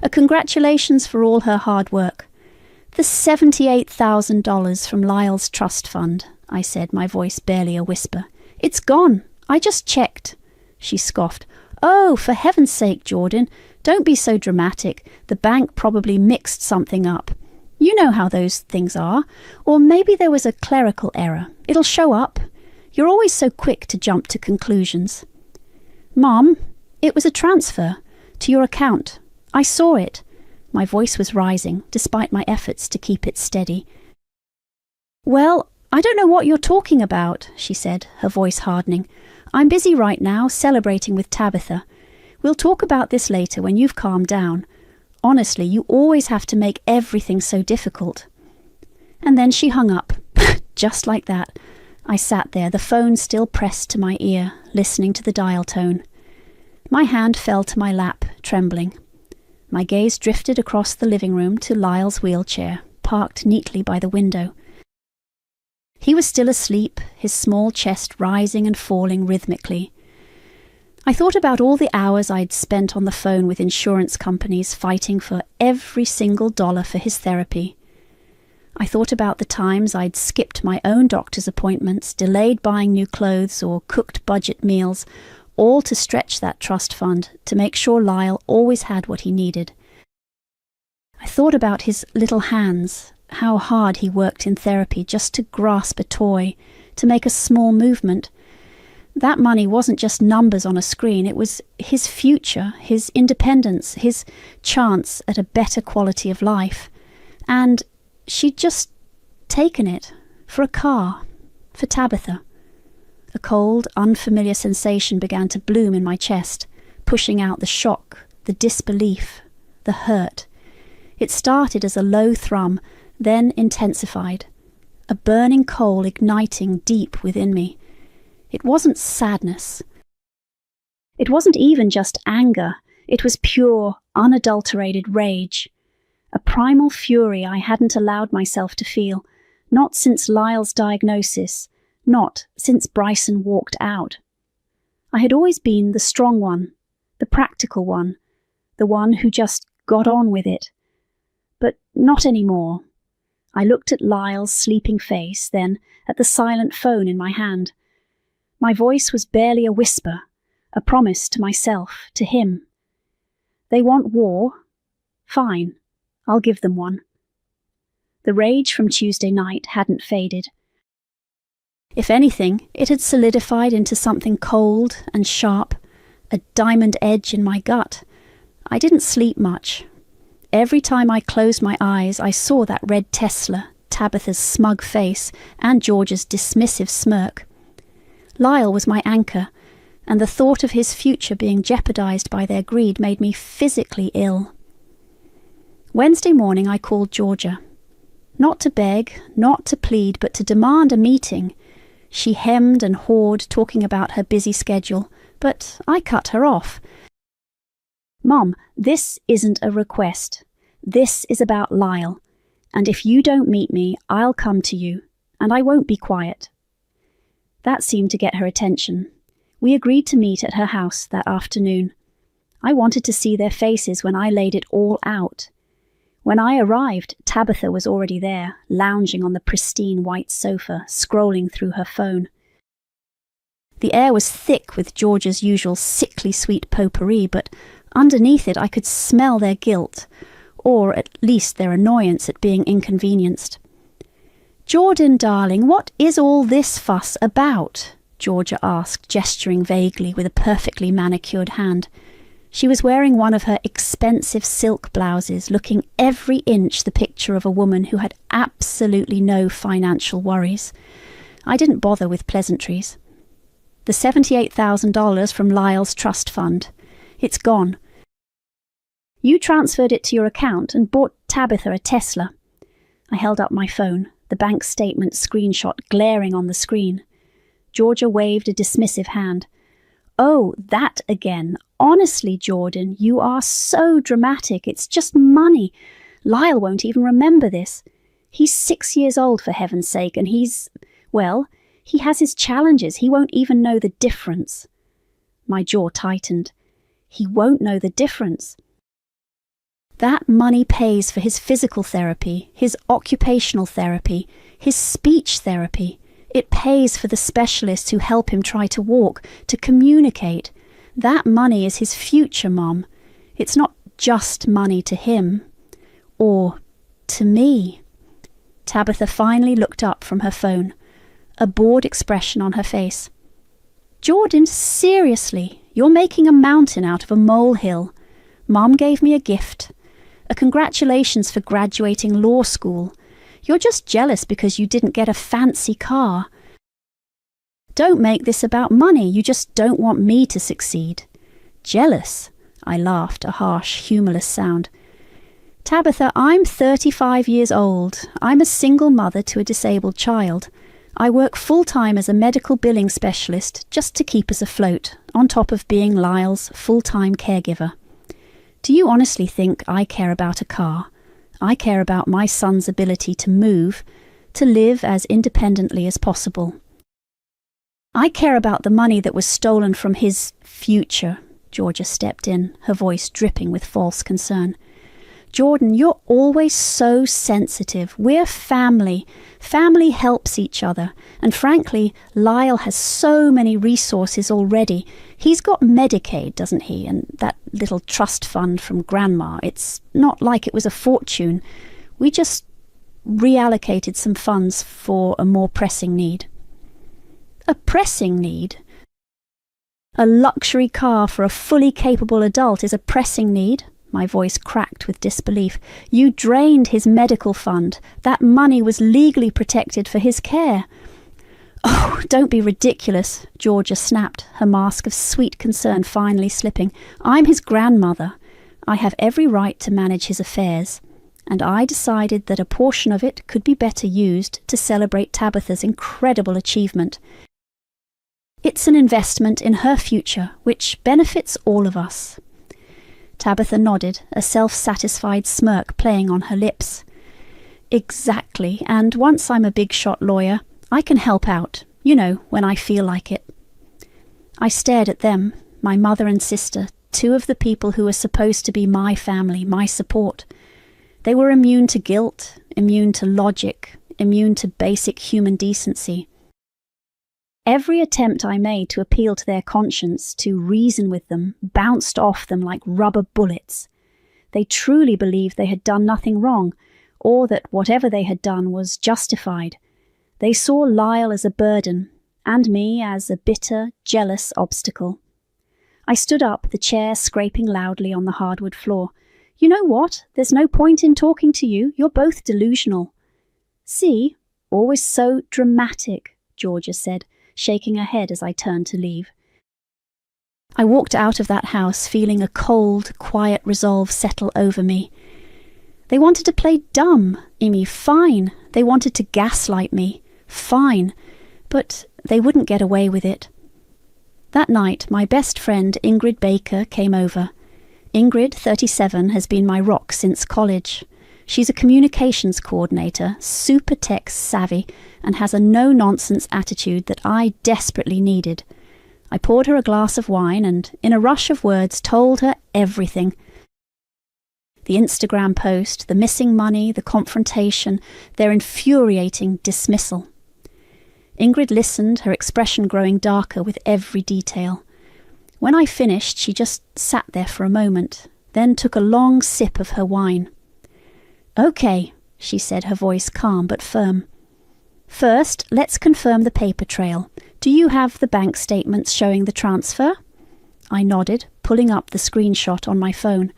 A congratulations for all her hard work. The $78,000 from Lyle's trust fund, I said, my voice barely a whisper. It's gone. I just checked. She scoffed. Oh, for heaven's sake, Jordan, don't be so dramatic. The bank probably mixed something up. You know how those things are. Or maybe there was a clerical error. It'll show up. You're always so quick to jump to conclusions. Mom, it was a transfer to your account. I saw it. My voice was rising, despite my efforts to keep it steady. Well, I don't know what you're talking about, she said, her voice hardening. I'm busy right now celebrating with Tabitha. We'll talk about this later when you've calmed down. Honestly, you always have to make everything so difficult." And then she hung up, just like that. I sat there, the phone still pressed to my ear, listening to the dial tone. My hand fell to my lap, trembling. My gaze drifted across the living room to Lyle's wheelchair, parked neatly by the window. He was still asleep, his small chest rising and falling rhythmically. I thought about all the hours I'd spent on the phone with insurance companies fighting for every single dollar for his therapy. I thought about the times I'd skipped my own doctor's appointments, delayed buying new clothes or cooked budget meals, all to stretch that trust fund to make sure Lyle always had what he needed. I thought about his little hands, how hard he worked in therapy just to grasp a toy, to make a small movement. That money wasn't just numbers on a screen, it was his future, his independence, his chance at a better quality of life. And she'd just taken it for a car, for Tabitha. A cold, unfamiliar sensation began to bloom in my chest, pushing out the shock, the disbelief, the hurt. It started as a low thrum, then intensified, a burning coal igniting deep within me. It wasn't sadness. It wasn't even just anger. It was pure, unadulterated rage. A primal fury I hadn't allowed myself to feel, not since Lyle's diagnosis, not since Bryson walked out. I had always been the strong one, the practical one, the one who just got on with it. But not anymore. I looked at Lyle's sleeping face, then at the silent phone in my hand. My voice was barely a whisper, a promise to myself, to him. They want war? Fine, I'll give them one. The rage from Tuesday night hadn't faded. If anything, it had solidified into something cold and sharp, a diamond edge in my gut. I didn't sleep much. Every time I closed my eyes, I saw that red Tesla, Tabitha's smug face, and George's dismissive smirk. Lyle was my anchor, and the thought of his future being jeopardized by their greed made me physically ill. Wednesday morning I called Georgia. Not to beg, not to plead, but to demand a meeting. She hemmed and hawed, talking about her busy schedule, but I cut her off. "Mom, this isn't a request. This is about Lyle, and if you don't meet me, I'll come to you, and I won't be quiet." That seemed to get her attention. We agreed to meet at her house that afternoon. I wanted to see their faces when I laid it all out. When I arrived, Tabitha was already there, lounging on the pristine white sofa, scrolling through her phone. The air was thick with George's usual sickly sweet potpourri, but underneath it I could smell their guilt, or at least their annoyance at being inconvenienced. "Jordan, darling, what is all this fuss about?" Georgia asked, gesturing vaguely with a perfectly manicured hand. She was wearing one of her expensive silk blouses, looking every inch the picture of a woman who had absolutely no financial worries. I didn't bother with pleasantries. "The $78,000 from Lyle's trust fund. It's gone. You transferred it to your account and bought Tabitha a Tesla." I held up my phone, the bank statement screenshot glaring on the screen. Georgia waved a dismissive hand. "Oh, that again. Honestly, Jordan, you are so dramatic. It's just money. Lyle won't even remember this. He's 6 years old, for heaven's sake, and he has his challenges. He won't even know the difference." My jaw tightened. He won't know the difference. That money pays for his physical therapy, his occupational therapy, his speech therapy. It pays for the specialists who help him try to walk, to communicate. That money is his future, Mom. It's not just money to him. Or to me. Tabitha finally looked up from her phone, a bored expression on her face. "Jordan, seriously, you're making a mountain out of a molehill. Mom gave me a gift. A congratulations for graduating law school. You're just jealous because you didn't get a fancy car." Don't make this about money. You just don't want me to succeed. Jealous? I laughed, a harsh, humourless sound. Tabitha, I'm 35 years old. I'm a single mother to a disabled child. I work full-time as a medical billing specialist just to keep us afloat, on top of being Lyle's full-time caregiver. Do you honestly think I care about a car? I care about my son's ability to move, to live as independently as possible. I care about the money that was stolen from his future. Georgia stepped in, her voice dripping with false concern. Jordan, you're always so sensitive. We're family. Family helps each other. And frankly, Lyle has so many resources already. He's got Medicaid, doesn't he? And that little trust fund from Grandma. It's not like it was a fortune. We just reallocated some funds for a more pressing need. A pressing need? A luxury car for a fully capable adult is a pressing need? My voice cracked with disbelief. You drained his medical fund. That money was legally protected for his care. Oh, don't be ridiculous, Georgia snapped, her mask of sweet concern finally slipping. I'm his grandmother. I have every right to manage his affairs. And I decided that a portion of it could be better used to celebrate Tabitha's incredible achievement. It's an investment in her future, which benefits all of us. Tabitha nodded, a self-satisfied smirk playing on her lips. Exactly, and once I'm a big-shot lawyer, I can help out, when I feel like it. I stared at them, my mother and sister, two of the people who were supposed to be my family, my support. They were immune to guilt, immune to logic, immune to basic human decency. Every attempt I made to appeal to their conscience, to reason with them, bounced off them like rubber bullets. They truly believed they had done nothing wrong, or that whatever they had done was justified. They saw Lyle as a burden, and me as a bitter, jealous obstacle. I stood up, the chair scraping loudly on the hardwood floor. You know what? There's no point in talking to you. You're both delusional. See? Always so dramatic, Georgia said, shaking her head as I turned to leave. I walked out of that house feeling a cold, quiet resolve settle over me. They wanted to play dumb, Amy, fine. They wanted to gaslight me, fine. But they wouldn't get away with it. That night, my best friend Ingrid Baker came over. Ingrid, 37, has been my rock since college. She's a communications coordinator, super tech savvy, and has a no-nonsense attitude that I desperately needed. I poured her a glass of wine and, in a rush of words, told her everything. The Instagram post, the missing money, the confrontation, their infuriating dismissal. Ingrid listened, her expression growing darker with every detail. When I finished, she just sat there for a moment, then took a long sip of her wine. Okay, she said, her voice calm but firm. First, let's confirm the paper trail. Do you have the bank statements showing the transfer? I nodded, pulling up the screenshot on my phone.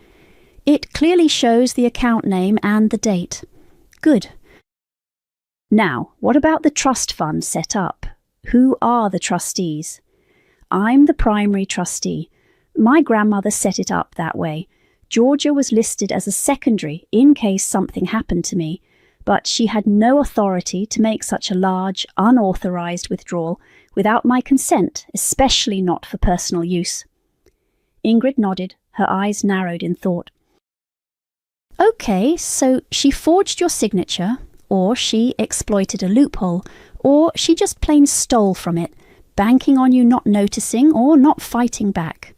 It clearly shows the account name and the date. Good. Now, what about the trust fund set up? Who are the trustees? I'm the primary trustee. My grandmother set it up that way. Georgia was listed as a secondary in case something happened to me, but she had no authority to make such a large, unauthorized withdrawal without my consent, especially not for personal use. Ingrid nodded, her eyes narrowed in thought. Okay, so she forged your signature, or she exploited a loophole, or she just plain stole from it, banking on you not noticing or not fighting back.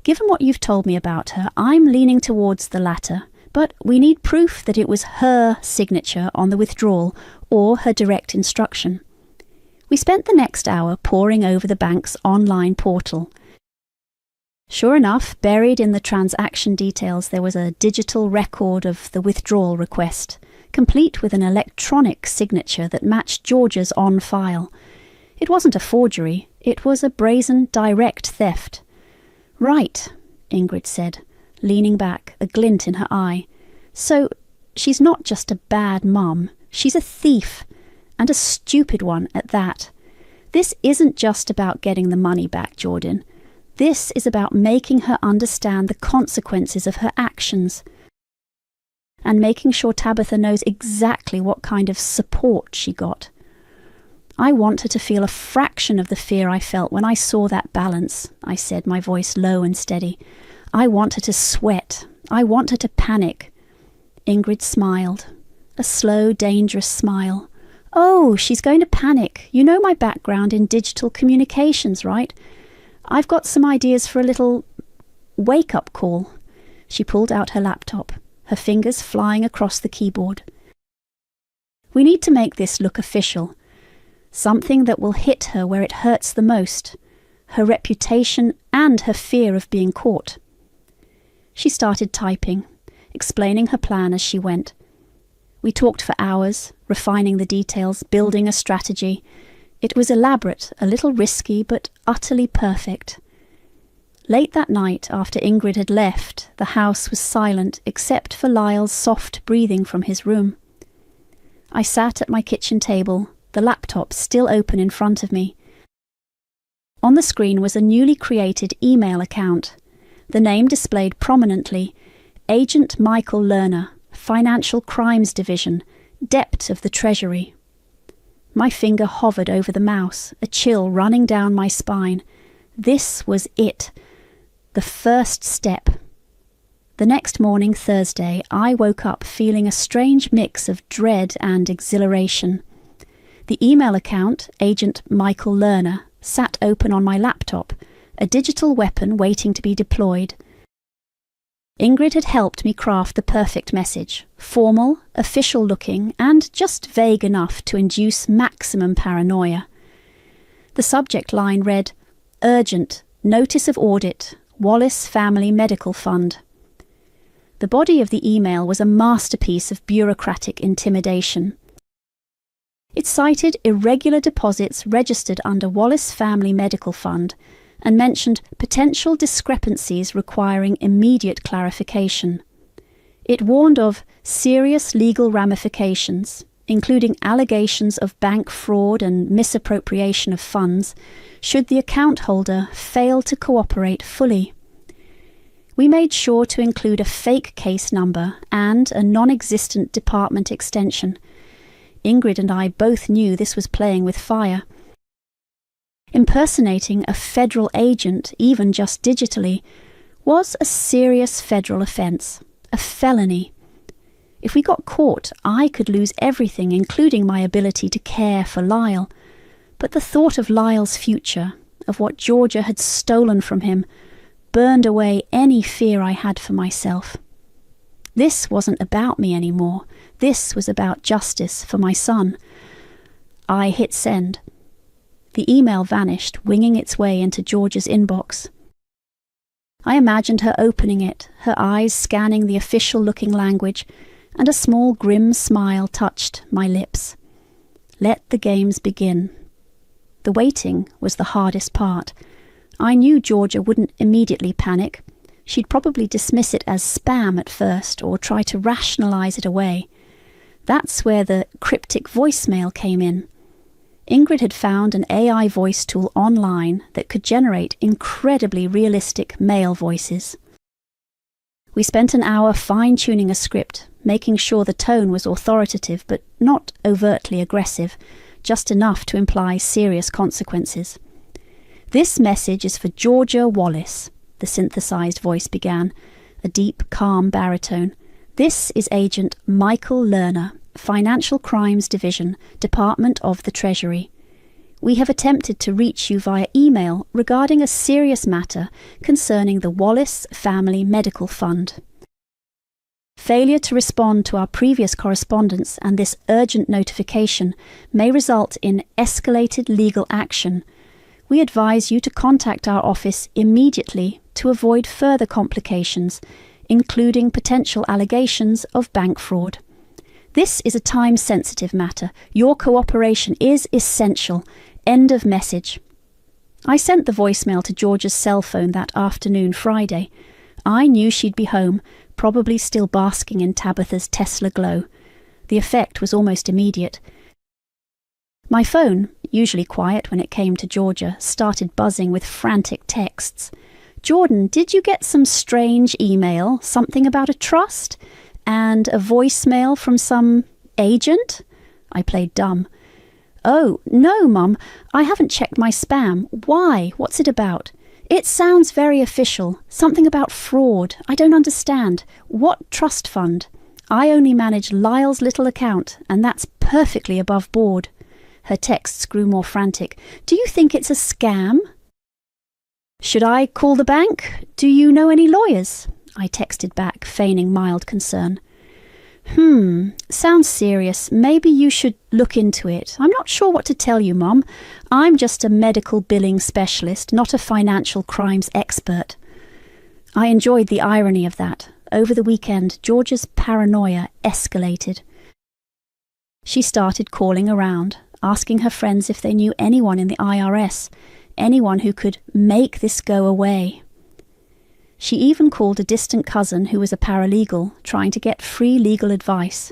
Given what you've told me about her, I'm leaning towards the latter, but we need proof that it was her signature on the withdrawal or her direct instruction. We spent the next hour poring over the bank's online portal. Sure enough, buried in the transaction details there was a digital record of the withdrawal request, complete with an electronic signature that matched Georgia's on file. It wasn't a forgery, it was a brazen, direct theft. Right, Ingrid said, leaning back, a glint in her eye. So, she's not just a bad mum, she's a thief, and a stupid one at that. This isn't just about getting the money back, Jordan. This is about making her understand the consequences of her actions and making sure Tabitha knows exactly what kind of support she got. I want her to feel a fraction of the fear I felt when I saw that balance, I said, my voice low and steady. I want her to sweat. I want her to panic. Ingrid smiled, a slow, dangerous smile. Oh, she's going to panic. You know my background in digital communications, right? I've got some ideas for a little wake-up call. She pulled out her laptop, her fingers flying across the keyboard. We need to make this look official. Something that will hit her where it hurts the most, her reputation and her fear of being caught. She started typing, explaining her plan as she went. We talked for hours, refining the details, building a strategy. It was elaborate, a little risky, but utterly perfect. Late that night, after Ingrid had left, the house was silent except for Lyle's soft breathing from his room. I sat at my kitchen table, the laptop still open in front of me. On the screen was a newly created email account. The name displayed prominently, Agent Michael Lerner, Financial Crimes Division, Dept of the Treasury. My finger hovered over the mouse, a chill running down my spine. This was it. The first step. The next morning, Thursday, I woke up feeling a strange mix of dread and exhilaration. The email account, Agent Michael Lerner, sat open on my laptop, a digital weapon waiting to be deployed. Ingrid had helped me craft the perfect message, formal, official-looking, and just vague enough to induce maximum paranoia. The subject line read, Urgent, Notice of Audit, Wallace Family Medical Fund. The body of the email was a masterpiece of bureaucratic intimidation. It cited irregular deposits registered under Wallace Family Medical Fund and mentioned potential discrepancies requiring immediate clarification. It warned of serious legal ramifications, including allegations of bank fraud and misappropriation of funds, should the account holder fail to cooperate fully. We made sure to include a fake case number and a non-existent department extension. Ingrid and I both knew this was playing with fire. Impersonating a federal agent, even just digitally, was a serious federal offence, a felony. If we got caught, I could lose everything, including my ability to care for Lyle. But the thought of Lyle's future, of what Georgia had stolen from him, burned away any fear I had for myself. This wasn't about me anymore. This was about justice for my son. I hit send. The email vanished, winging its way into Georgia's inbox. I imagined her opening it, her eyes scanning the official-looking language, and a small grim smile touched my lips. Let the games begin. The waiting was the hardest part. I knew Georgia wouldn't immediately panic. She'd probably dismiss it as spam at first, or try to rationalize it away. That's where the cryptic voicemail came in. Ingrid had found an AI voice tool online that could generate incredibly realistic male voices. We spent an hour fine-tuning a script, making sure the tone was authoritative but not overtly aggressive, just enough to imply serious consequences. This message is for Georgia Wallace, the synthesized voice began, a deep, calm baritone. This is Agent Michael Lerner, Financial Crimes Division, Department of the Treasury. We have attempted to reach you via email regarding a serious matter concerning the Wallace Family Medical Fund. Failure to respond to our previous correspondence and this urgent notification may result in escalated legal action. We advise you to contact our office immediately to avoid further complications, including potential allegations of bank fraud. This is a time-sensitive matter. Your cooperation is essential. End of message. I sent the voicemail to Georgia's cell phone that afternoon, Friday. I knew she'd be home, probably still basking in Tabitha's Tesla glow. The effect was almost immediate. My phone, usually quiet when it came to Georgia, started buzzing with frantic texts. "Jordan, did you get some strange email, something about a trust? And a voicemail from some agent?" I played dumb. "Oh, no, Mum, I haven't checked my spam. Why? What's it about? It sounds very official. Something about fraud. I don't understand. What trust fund? I only manage Lyle's little account, and that's perfectly above board." Her texts grew more frantic. "Do you think it's a scam?" "Should I call the bank? Do you know any lawyers?" I texted back, feigning mild concern. Sounds serious. Maybe you should look into it. I'm not sure what to tell you, Mum. I'm just a medical billing specialist, not a financial crimes expert." I enjoyed the irony of that. Over the weekend, Georgia's paranoia escalated. She started calling around, asking her friends if they knew anyone in the IRS, anyone who could make this go away. She even called a distant cousin who was a paralegal, trying to get free legal advice.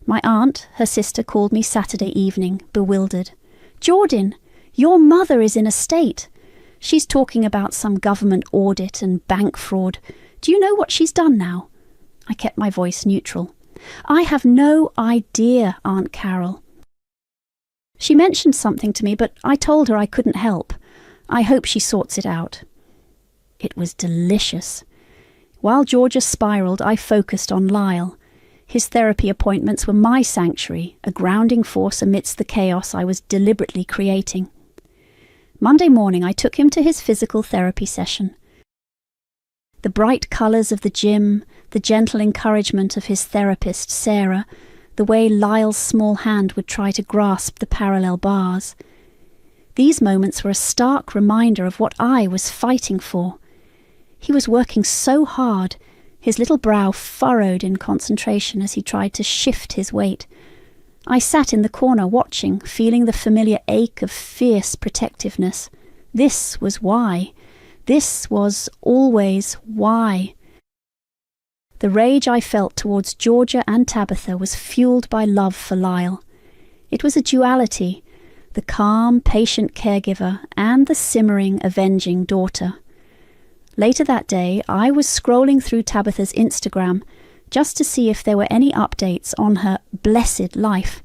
My aunt, her sister, called me Saturday evening, bewildered. "Jordan, your mother is in a state. She's talking about some government audit and bank fraud. Do you know what she's done now?" I kept my voice neutral. "I have no idea, Aunt Carol. She mentioned something to me, but I told her I couldn't help. I hope she sorts it out." It was delicious. While Georgia spiraled, I focused on Lyle. His therapy appointments were my sanctuary, a grounding force amidst the chaos I was deliberately creating. Monday morning, I took him to his physical therapy session. The bright colours of the gym, the gentle encouragement of his therapist, Sarah, the way Lyle's small hand would try to grasp the parallel bars. These moments were a stark reminder of what I was fighting for. He was working so hard, his little brow furrowed in concentration as he tried to shift his weight. I sat in the corner watching, feeling the familiar ache of fierce protectiveness. This was why. This was always why. The rage I felt towards Georgia and Tabitha was fueled by love for Lyle. It was a duality, the calm, patient caregiver and the simmering, avenging daughter. Later that day, I was scrolling through Tabitha's Instagram just to see if there were any updates on her blessed life.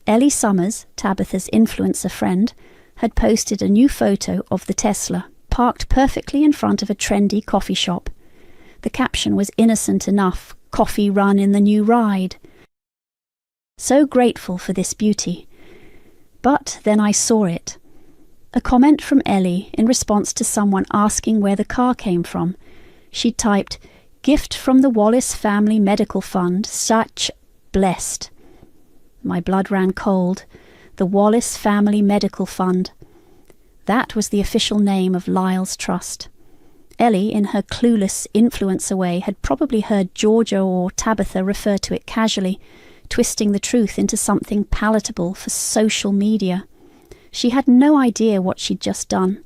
Ellie Summers, Tabitha's influencer friend, had posted a new photo of the Tesla, parked perfectly in front of a trendy coffee shop. The caption was innocent enough, "Coffee run in the new ride." So grateful for this beauty. But then I saw it. A comment from Ellie in response to someone asking where the car came from. She typed, "Gift from the Wallace Family Medical Fund, such blessed." My blood ran cold. The Wallace Family Medical Fund. That was the official name of Lyle's trust. Ellie, in her clueless influencer way, had probably heard Georgia or Tabitha refer to it casually, twisting the truth into something palatable for social media. She had no idea what she'd just done.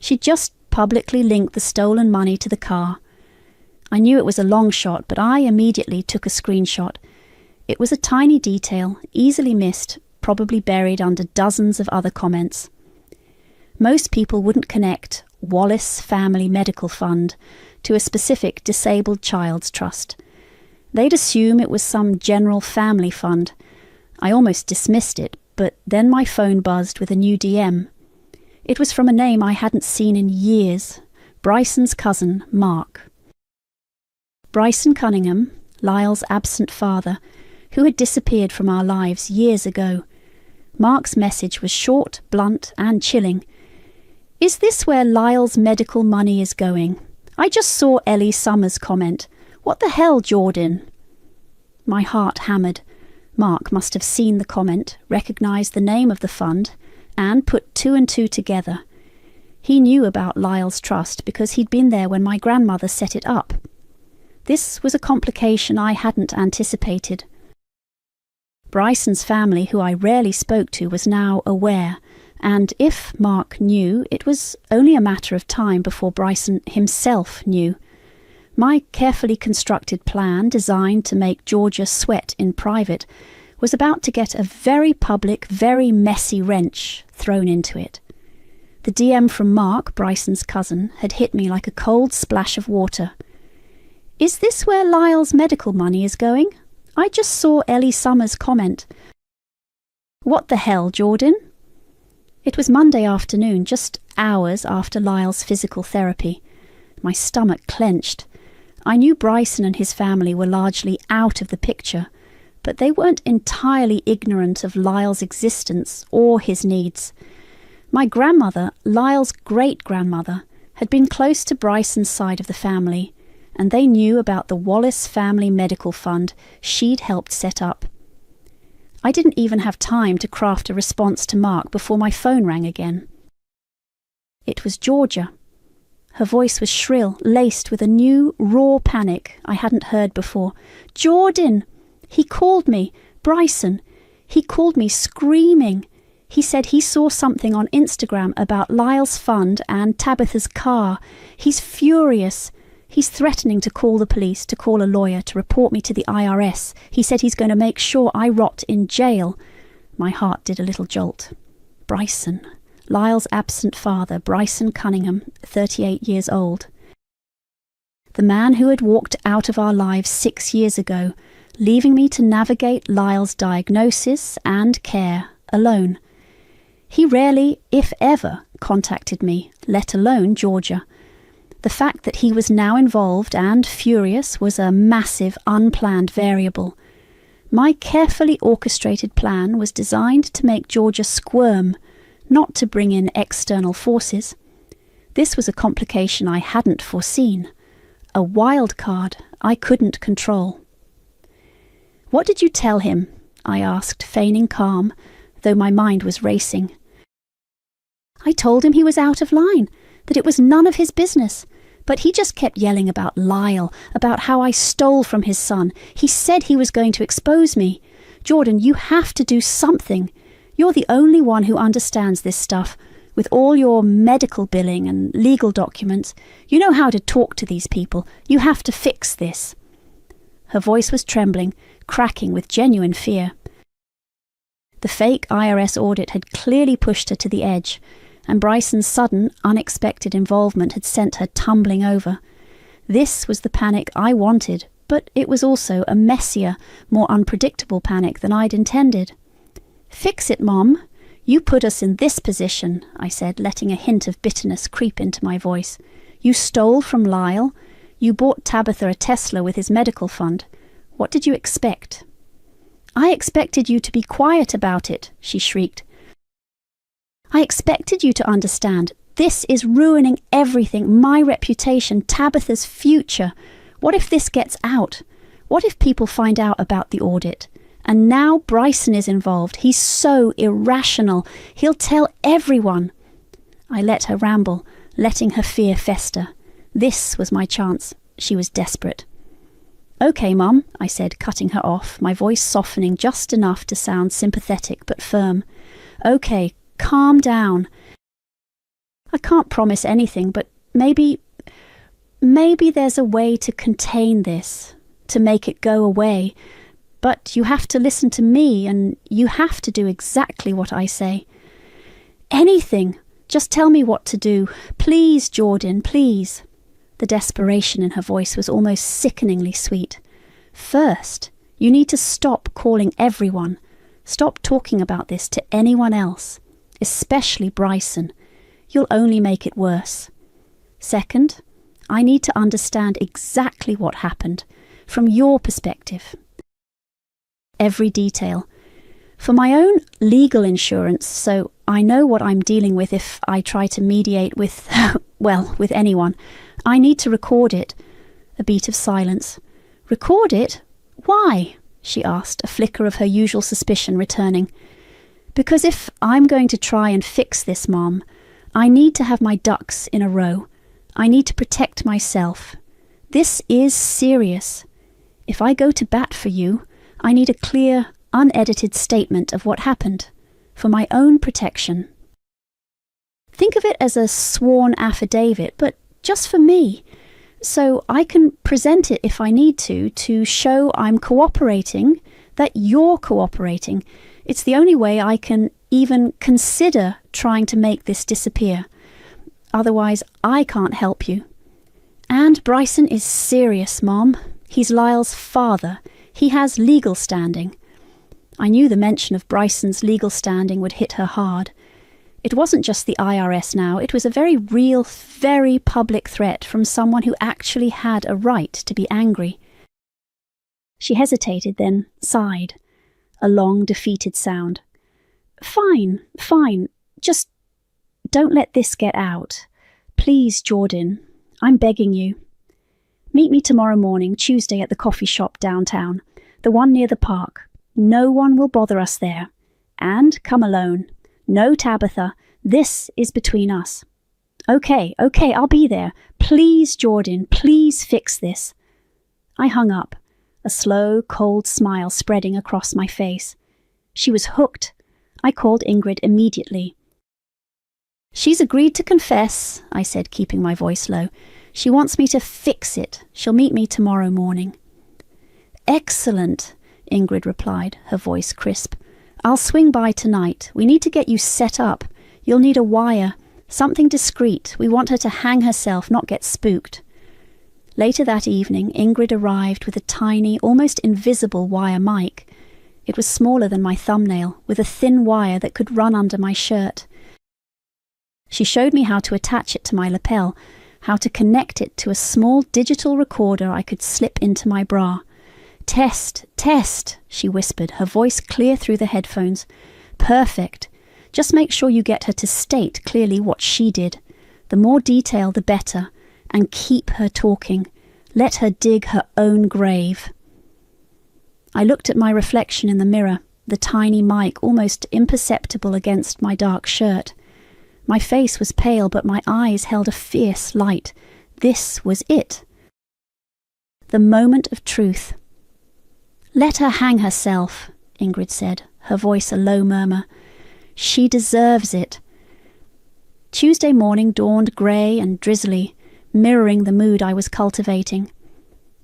She'd just publicly linked the stolen money to the car. I knew it was a long shot, but I immediately took a screenshot. It was a tiny detail, easily missed, probably buried under dozens of other comments. Most people wouldn't connect Wallace Family Medical Fund to a specific disabled child's trust. They'd assume it was some general family fund. I almost dismissed it, but then my phone buzzed with a new DM. It was from a name I hadn't seen in years, Bryson's cousin, Mark. Bryson Cunningham, Lyle's absent father, who had disappeared from our lives years ago. Mark's message was short, blunt, and chilling. "Is this where Lyle's medical money is going? I just saw Ellie Summers' comment. What the hell, Jordan?" My heart hammered. Mark must have seen the comment, recognised the name of the fund, and put two and two together. He knew about Lyle's trust because he'd been there when my grandmother set it up. This was a complication I hadn't anticipated. Bryson's family, who I rarely spoke to, was now aware, and if Mark knew, it was only a matter of time before Bryson himself knew. My carefully constructed plan, designed to make Georgia sweat in private, was about to get a very public, very messy wrench thrown into it. The DM from Mark, Bryson's cousin, had hit me like a cold splash of water. "Is this where Lyle's medical money is going? I just saw Ellie Summers comment." "What the hell, Jordan?" It was Monday afternoon, just hours after Lyle's physical therapy. My stomach clenched. I knew Bryson and his family were largely out of the picture, but they weren't entirely ignorant of Lyle's existence or his needs. My grandmother, Lyle's great-grandmother, had been close to Bryson's side of the family, and they knew about the Wallace Family Medical Fund she'd helped set up. I didn't even have time to craft a response to Mark before my phone rang again. It was Georgia. Her voice was shrill, laced with a new, raw panic I hadn't heard before. "Jordan! He called me. Bryson. He called me screaming. He said he saw something on Instagram about Lyle's fund and Tabitha's car. He's furious. He's threatening to call the police, to call a lawyer, to report me to the IRS. He said he's going to make sure I rot in jail." My heart did a little jolt. Bryson. Lyle's absent father, Bryson Cunningham, 38 years old. The man who had walked out of our lives 6 years ago, leaving me to navigate Lyle's diagnosis and care alone. He rarely, if ever, contacted me, let alone Georgia. The fact that he was now involved and furious was a massive, unplanned variable. My carefully orchestrated plan was designed to make Georgia squirm, not to bring in external forces. This was a complication I hadn't foreseen, a wild card I couldn't control. "What did you tell him?" I asked, feigning calm, though my mind was racing. "I told him he was out of line, that it was none of his business, but he just kept yelling about Lyle, about how I stole from his son. He said he was going to expose me. Jordan, you have to do something. You're the only one who understands this stuff. With all your medical billing and legal documents, you know how to talk to these people. You have to fix this." Her voice was trembling, cracking with genuine fear. The fake IRS audit had clearly pushed her to the edge, and Bryson's sudden, unexpected involvement had sent her tumbling over. This was the panic I wanted, but it was also a messier, more unpredictable panic than I'd intended. "Fix it, Mom. You put us in this position," I said, letting a hint of bitterness creep into my voice. "You stole from Lyle. You bought Tabitha a Tesla with his medical fund. What did you expect?" "I expected you to be quiet about it," she shrieked. "I expected you to understand. This is ruining everything, my reputation, Tabitha's future. What if this gets out? What if people find out about the audit? And now Bryson is involved. He's so irrational. He'll tell everyone." I let her ramble, letting her fear fester. This was my chance. She was desperate. "Okay, Mum," I said, cutting her off, my voice softening just enough to sound sympathetic but firm. "Okay, calm down. I can't promise anything, but maybe there's a way to contain this, to make it go away. But you have to listen to me, and you have to do exactly what I say." "Anything. Just tell me what to do. Please, Jordan, please." The desperation in her voice was almost sickeningly sweet. "First, you need to stop calling everyone. Stop talking about this to anyone else, especially Bryson. You'll only make it worse. Second, I need to understand exactly what happened, from your perspective. Every detail. For my own legal insurance, so I know what I'm dealing with if I try to mediate with, with anyone. I need to record it." A beat of silence. "Record it? Why?" she asked, a flicker of her usual suspicion returning. "Because if I'm going to try and fix this, Mom, I need to have my ducks in a row. I need to protect myself. This is serious. If I go to bat for you, I need a clear, unedited statement of what happened, for my own protection. Think of it as a sworn affidavit, but just for me, so I can present it if I need to show I'm cooperating, that you're cooperating. It's the only way I can even consider trying to make this disappear. Otherwise, I can't help you. And Bryson is serious, Mom. He's Lyle's father. He has legal standing. I knew the mention of Bryson's legal standing would hit her hard. It wasn't just the IRS now, it was a very real, very public threat from someone who actually had a right to be angry. She hesitated, then sighed, a long, defeated sound. Fine. Just don't let this get out. Please, Jordan, I'm begging you. Meet me tomorrow morning, Tuesday, at the coffee shop downtown, the one near the park. No one will bother us there. And come alone. No Tabitha. This is between us. Okay, I'll be there. Please, Jordan, please fix this. I hung up, a slow, cold smile spreading across my face. She was hooked. I called Ingrid immediately. She's agreed to confess, I said, keeping my voice low. She wants me to fix it. She'll meet me tomorrow morning. Excellent, Ingrid replied, her voice crisp. I'll swing by tonight. We need to get you set up. You'll need a wire, something discreet. We want her to hang herself, not get spooked. Later that evening, Ingrid arrived with a tiny, almost invisible wire mic. It was smaller than my thumbnail, with a thin wire that could run under my shirt. She showed me how to attach it to my lapel, how to connect it to a small digital recorder I could slip into my bra. Test, she whispered, her voice clear through the headphones. Perfect. Just make sure you get her to state clearly what she did. The more detail, the better. And keep her talking. Let her dig her own grave. I looked at my reflection in the mirror, the tiny mic almost imperceptible against my dark shirt. My face was pale, but my eyes held a fierce light. This was it. The moment of truth. Let her hang herself, Ingrid said, her voice a low murmur. She deserves it. Tuesday morning dawned grey and drizzly, mirroring the mood I was cultivating.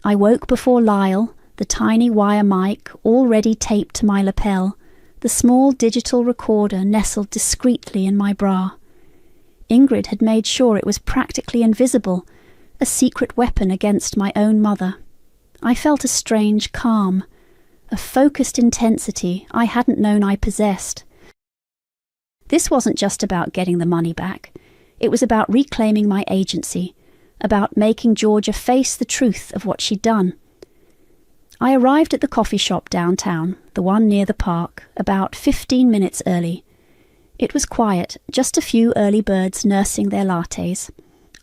I woke before Lyle, the tiny wire mic already taped to my lapel, the small digital recorder nestled discreetly in my bra. Ingrid had made sure it was practically invisible, a secret weapon against my own mother. I felt a strange calm, a focused intensity I hadn't known I possessed. This wasn't just about getting the money back. It was about reclaiming my agency, about making Georgia face the truth of what she'd done. I arrived at the coffee shop downtown, the one near the park, about 15 minutes early. It was quiet, just a few early birds nursing their lattes.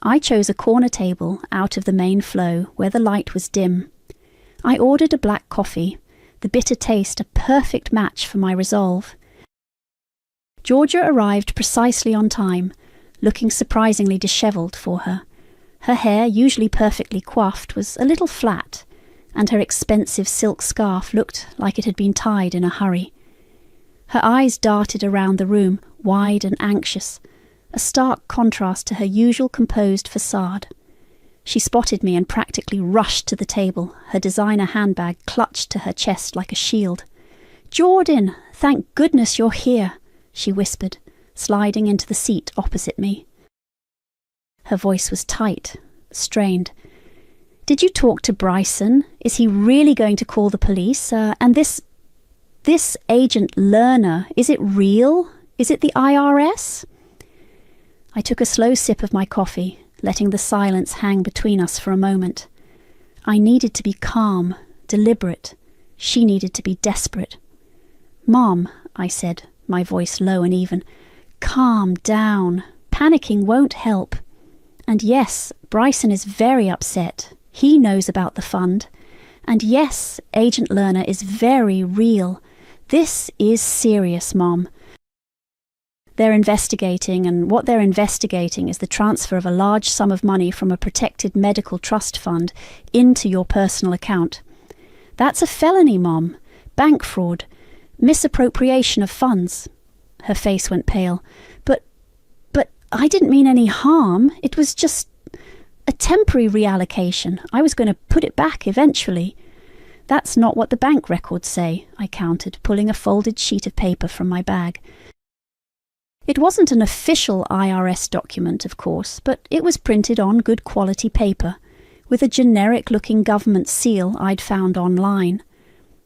I chose a corner table out of the main flow where the light was dim. I ordered a black coffee, the bitter taste a perfect match for my resolve. Georgia arrived precisely on time, looking surprisingly dishevelled for her. Her hair, usually perfectly coiffed, was a little flat, and her expensive silk scarf looked like it had been tied in a hurry. Her eyes darted around the room, wide and anxious, a stark contrast to her usual composed facade. She spotted me and practically rushed to the table, her designer handbag clutched to her chest like a shield. "Jordan, thank goodness you're here," she whispered, sliding into the seat opposite me. Her voice was tight, strained. "Did you talk to Bryson? Is he really going to call the police? And this agent Lerner, is it real? Is it the IRS?" I took a slow sip of my coffee, letting the silence hang between us for a moment. I needed to be calm, deliberate. She needed to be desperate. "Mom," I said, my voice low and even, "calm down. Panicking won't help. And yes, Bryson is very upset. He knows about the fund. And yes, Agent Lerner is very real. This is serious, Mom. They're investigating, and what they're investigating is the transfer of a large sum of money from a protected medical trust fund into your personal account. That's a felony, Mom. Bank fraud. Misappropriation of funds." Her face went pale. But I didn't mean any harm. It was just a temporary reallocation. I was going to put it back eventually. That's not what the bank records say, I countered, pulling a folded sheet of paper from my bag. It wasn't an official IRS document, of course, but it was printed on good quality paper, with a generic-looking government seal I'd found online.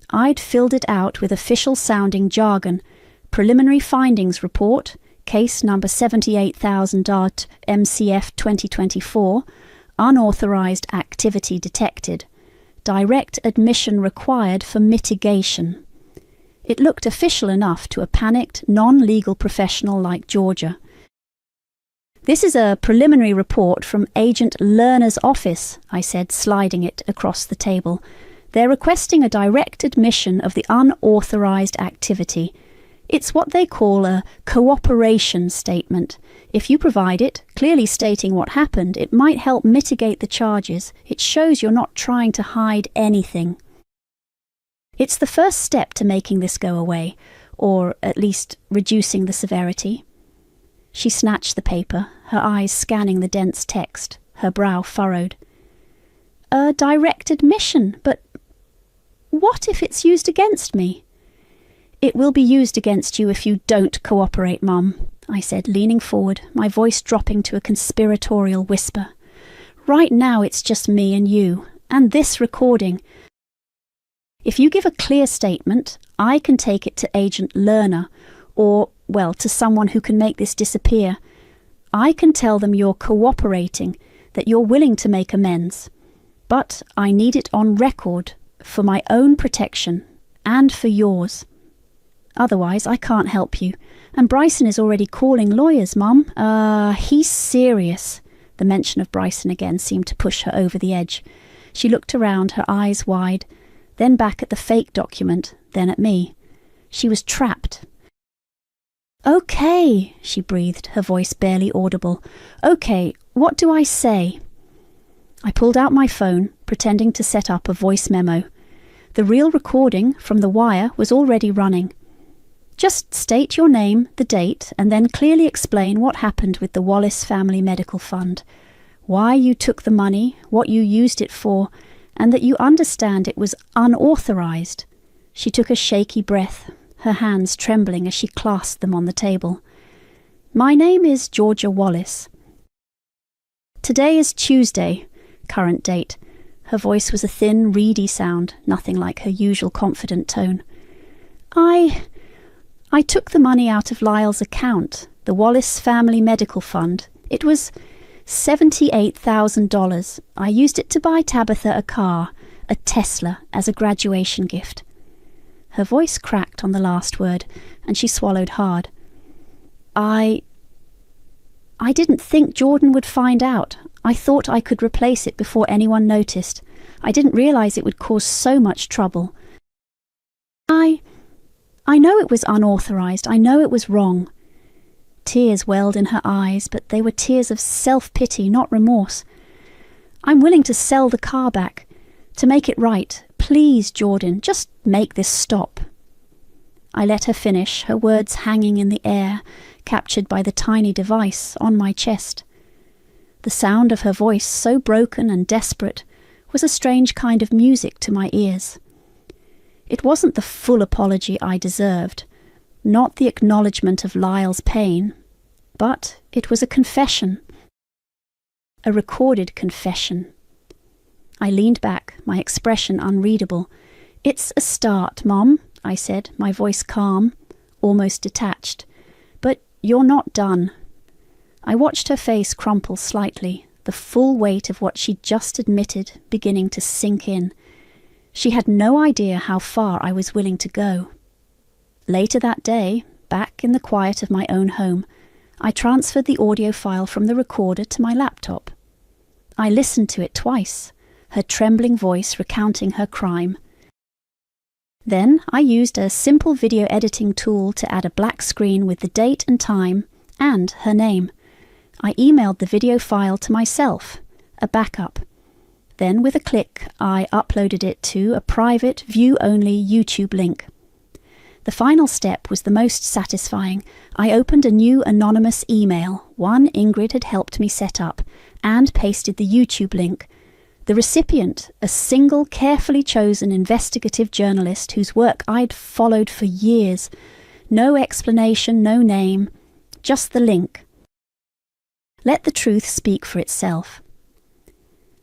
I'd filled it out with official-sounding jargon: Preliminary Findings Report, Case number 78,000.MCF 2024, Unauthorized Activity Detected. Direct admission required for mitigation. It looked official enough to a panicked, non-legal professional like Georgia. "This is a preliminary report from Agent Lerner's office," I said, sliding it across the table. "They're requesting a direct admission of the unauthorized activity. It's what they call a cooperation statement. If you provide it, clearly stating what happened, it might help mitigate the charges. It shows you're not trying to hide anything. It's the first step to making this go away, or at least reducing the severity." She snatched the paper, her eyes scanning the dense text, her brow furrowed. "A direct admission, but what if it's used against me?" "It will be used against you if you don't cooperate, Mum," I said, leaning forward, my voice dropping to a conspiratorial whisper. "Right now it's just me and you, and this recording. If you give a clear statement, I can take it to Agent Lerner, or, well, to someone who can make this disappear. I can tell them you're cooperating, that you're willing to make amends. But I need it on record, for my own protection, and for yours. Otherwise, I can't help you. And Bryson is already calling lawyers, Mum. He's serious." The mention of Bryson again seemed to push her over the edge. She looked around, her eyes wide, then back at the fake document, then at me. She was trapped. "Okay," she breathed, her voice barely audible. "Okay, what do I say?" I pulled out my phone, pretending to set up a voice memo. The real recording from the wire was already running. "Just state your name, the date, and then clearly explain what happened with the Wallace Family Medical Fund, why you took the money, what you used it for, and that you understand it was unauthorized." She took a shaky breath, her hands trembling as she clasped them on the table. "My name is Georgia Wallace. Today is Tuesday, current date." Her voice was a thin, reedy sound, nothing like her usual confident tone. I took the money out of Lyle's account, the Wallace Family Medical Fund. It was $78,000. I used it to buy Tabitha a car, a Tesla, as a graduation gift." Her voice cracked on the last word, and she swallowed hard. I didn't think Jordan would find out. I thought I could replace it before anyone noticed. I didn't realize it would cause so much trouble. I know it was unauthorized. I know it was wrong." Tears welled in her eyes, but they were tears of self-pity, not remorse. "I'm willing to sell the car back, to make it right. Please, Jordan, just make this stop." I let her finish, her words hanging in the air, captured by the tiny device on my chest. The sound of her voice, so broken and desperate, was a strange kind of music to my ears. It wasn't the full apology I deserved, not the acknowledgement of Lyle's pain, but it was a confession. A recorded confession. I leaned back, my expression unreadable. "It's a start, Mom," I said, my voice calm, almost detached. "But you're not done." I watched her face crumple slightly, the full weight of what she'd just admitted beginning to sink in. She had no idea how far I was willing to go. Later that day, back in the quiet of my own home, I transferred the audio file from the recorder to my laptop. I listened to it twice, her trembling voice recounting her crime. Then I used a simple video editing tool to add a black screen with the date and time and her name. I emailed the video file to myself, a backup. Then, with a click, I uploaded it to a private, view-only YouTube link. The final step was the most satisfying. I opened a new anonymous email, one Ingrid had helped me set up, and pasted the YouTube link. The recipient, a single, carefully chosen investigative journalist whose work I'd followed for years. No explanation, no name, just the link. Let the truth speak for itself.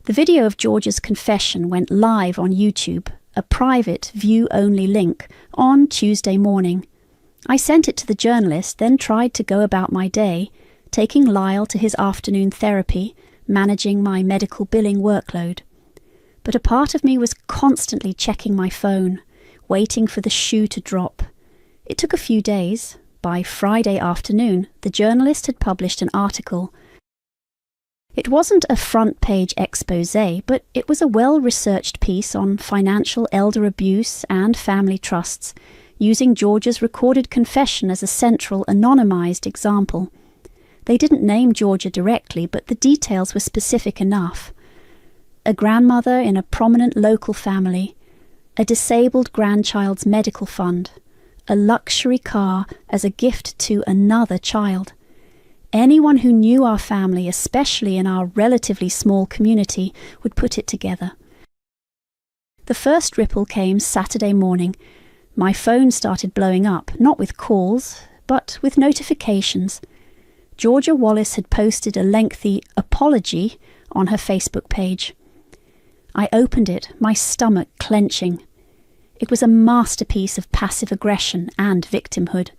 The video of George's confession went live on YouTube, a private, view-only link, on Tuesday morning. I sent it to the journalist, then tried to go about my day, taking Lyle to his afternoon therapy, managing my medical billing workload. But a part of me was constantly checking my phone, waiting for the shoe to drop. It took a few days. By Friday afternoon, the journalist had published an article. It wasn't a front-page exposé, but it was a well-researched piece on financial elder abuse and family trusts, using Georgia's recorded confession as a central, anonymized example. They didn't name Georgia directly, but the details were specific enough. A grandmother in a prominent local family, a disabled grandchild's medical fund, a luxury car as a gift to another child. Anyone who knew our family, especially in our relatively small community, would put it together. The first ripple came Saturday morning. My phone started blowing up, not with calls, but with notifications. Georgia Wallace had posted a lengthy apology on her Facebook page. I opened it, my stomach clenching. It was a masterpiece of passive aggression and victimhood.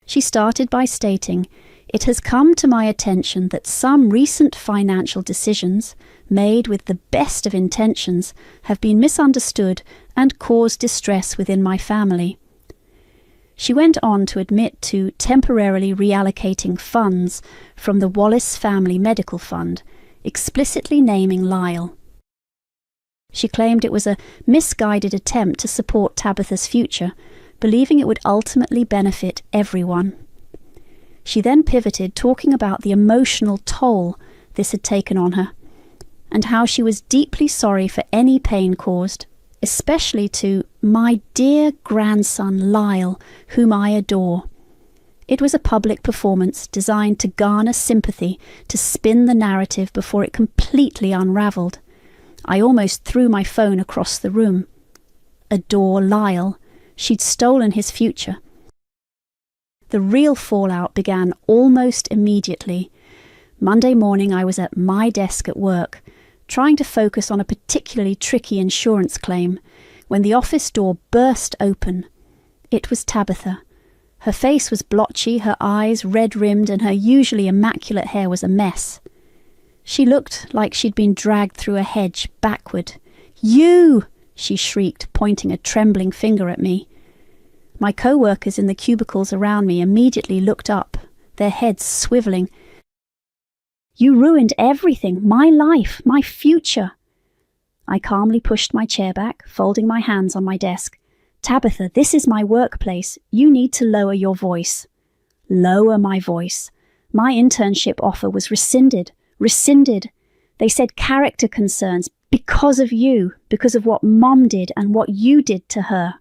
She started by stating, "It has come to my attention that some recent financial decisions, made with the best of intentions, have been misunderstood and caused distress within my family." She went on to admit to temporarily reallocating funds from the Wallace Family Medical Fund, explicitly naming Lyle. She claimed it was a misguided attempt to support Tabitha's future, believing it would ultimately benefit everyone. She then pivoted, talking about the emotional toll this had taken on her, and how she was deeply sorry for any pain caused, especially to "my dear grandson Lyle, whom I adore." It was a public performance designed to garner sympathy, to spin the narrative before it completely unravelled. I almost threw my phone across the room. Adore Lyle. She'd stolen his future. The real fallout began almost immediately. Monday morning I was at my desk at work, trying to focus on a particularly tricky insurance claim, when the office door burst open. It was Tabitha. Her face was blotchy, her eyes red-rimmed, and her usually immaculate hair was a mess. She looked like she'd been dragged through a hedge backward. "You!" she shrieked, pointing a trembling finger at me. My co-workers in the cubicles around me immediately looked up, their heads swiveling. "You ruined everything, my life, my future." I calmly pushed my chair back, folding my hands on my desk. "Tabitha, this is my workplace. You need to lower your voice." Lower my voice. My internship offer was rescinded. They said character concerns, because of you, because of what Mom did and what you did to her.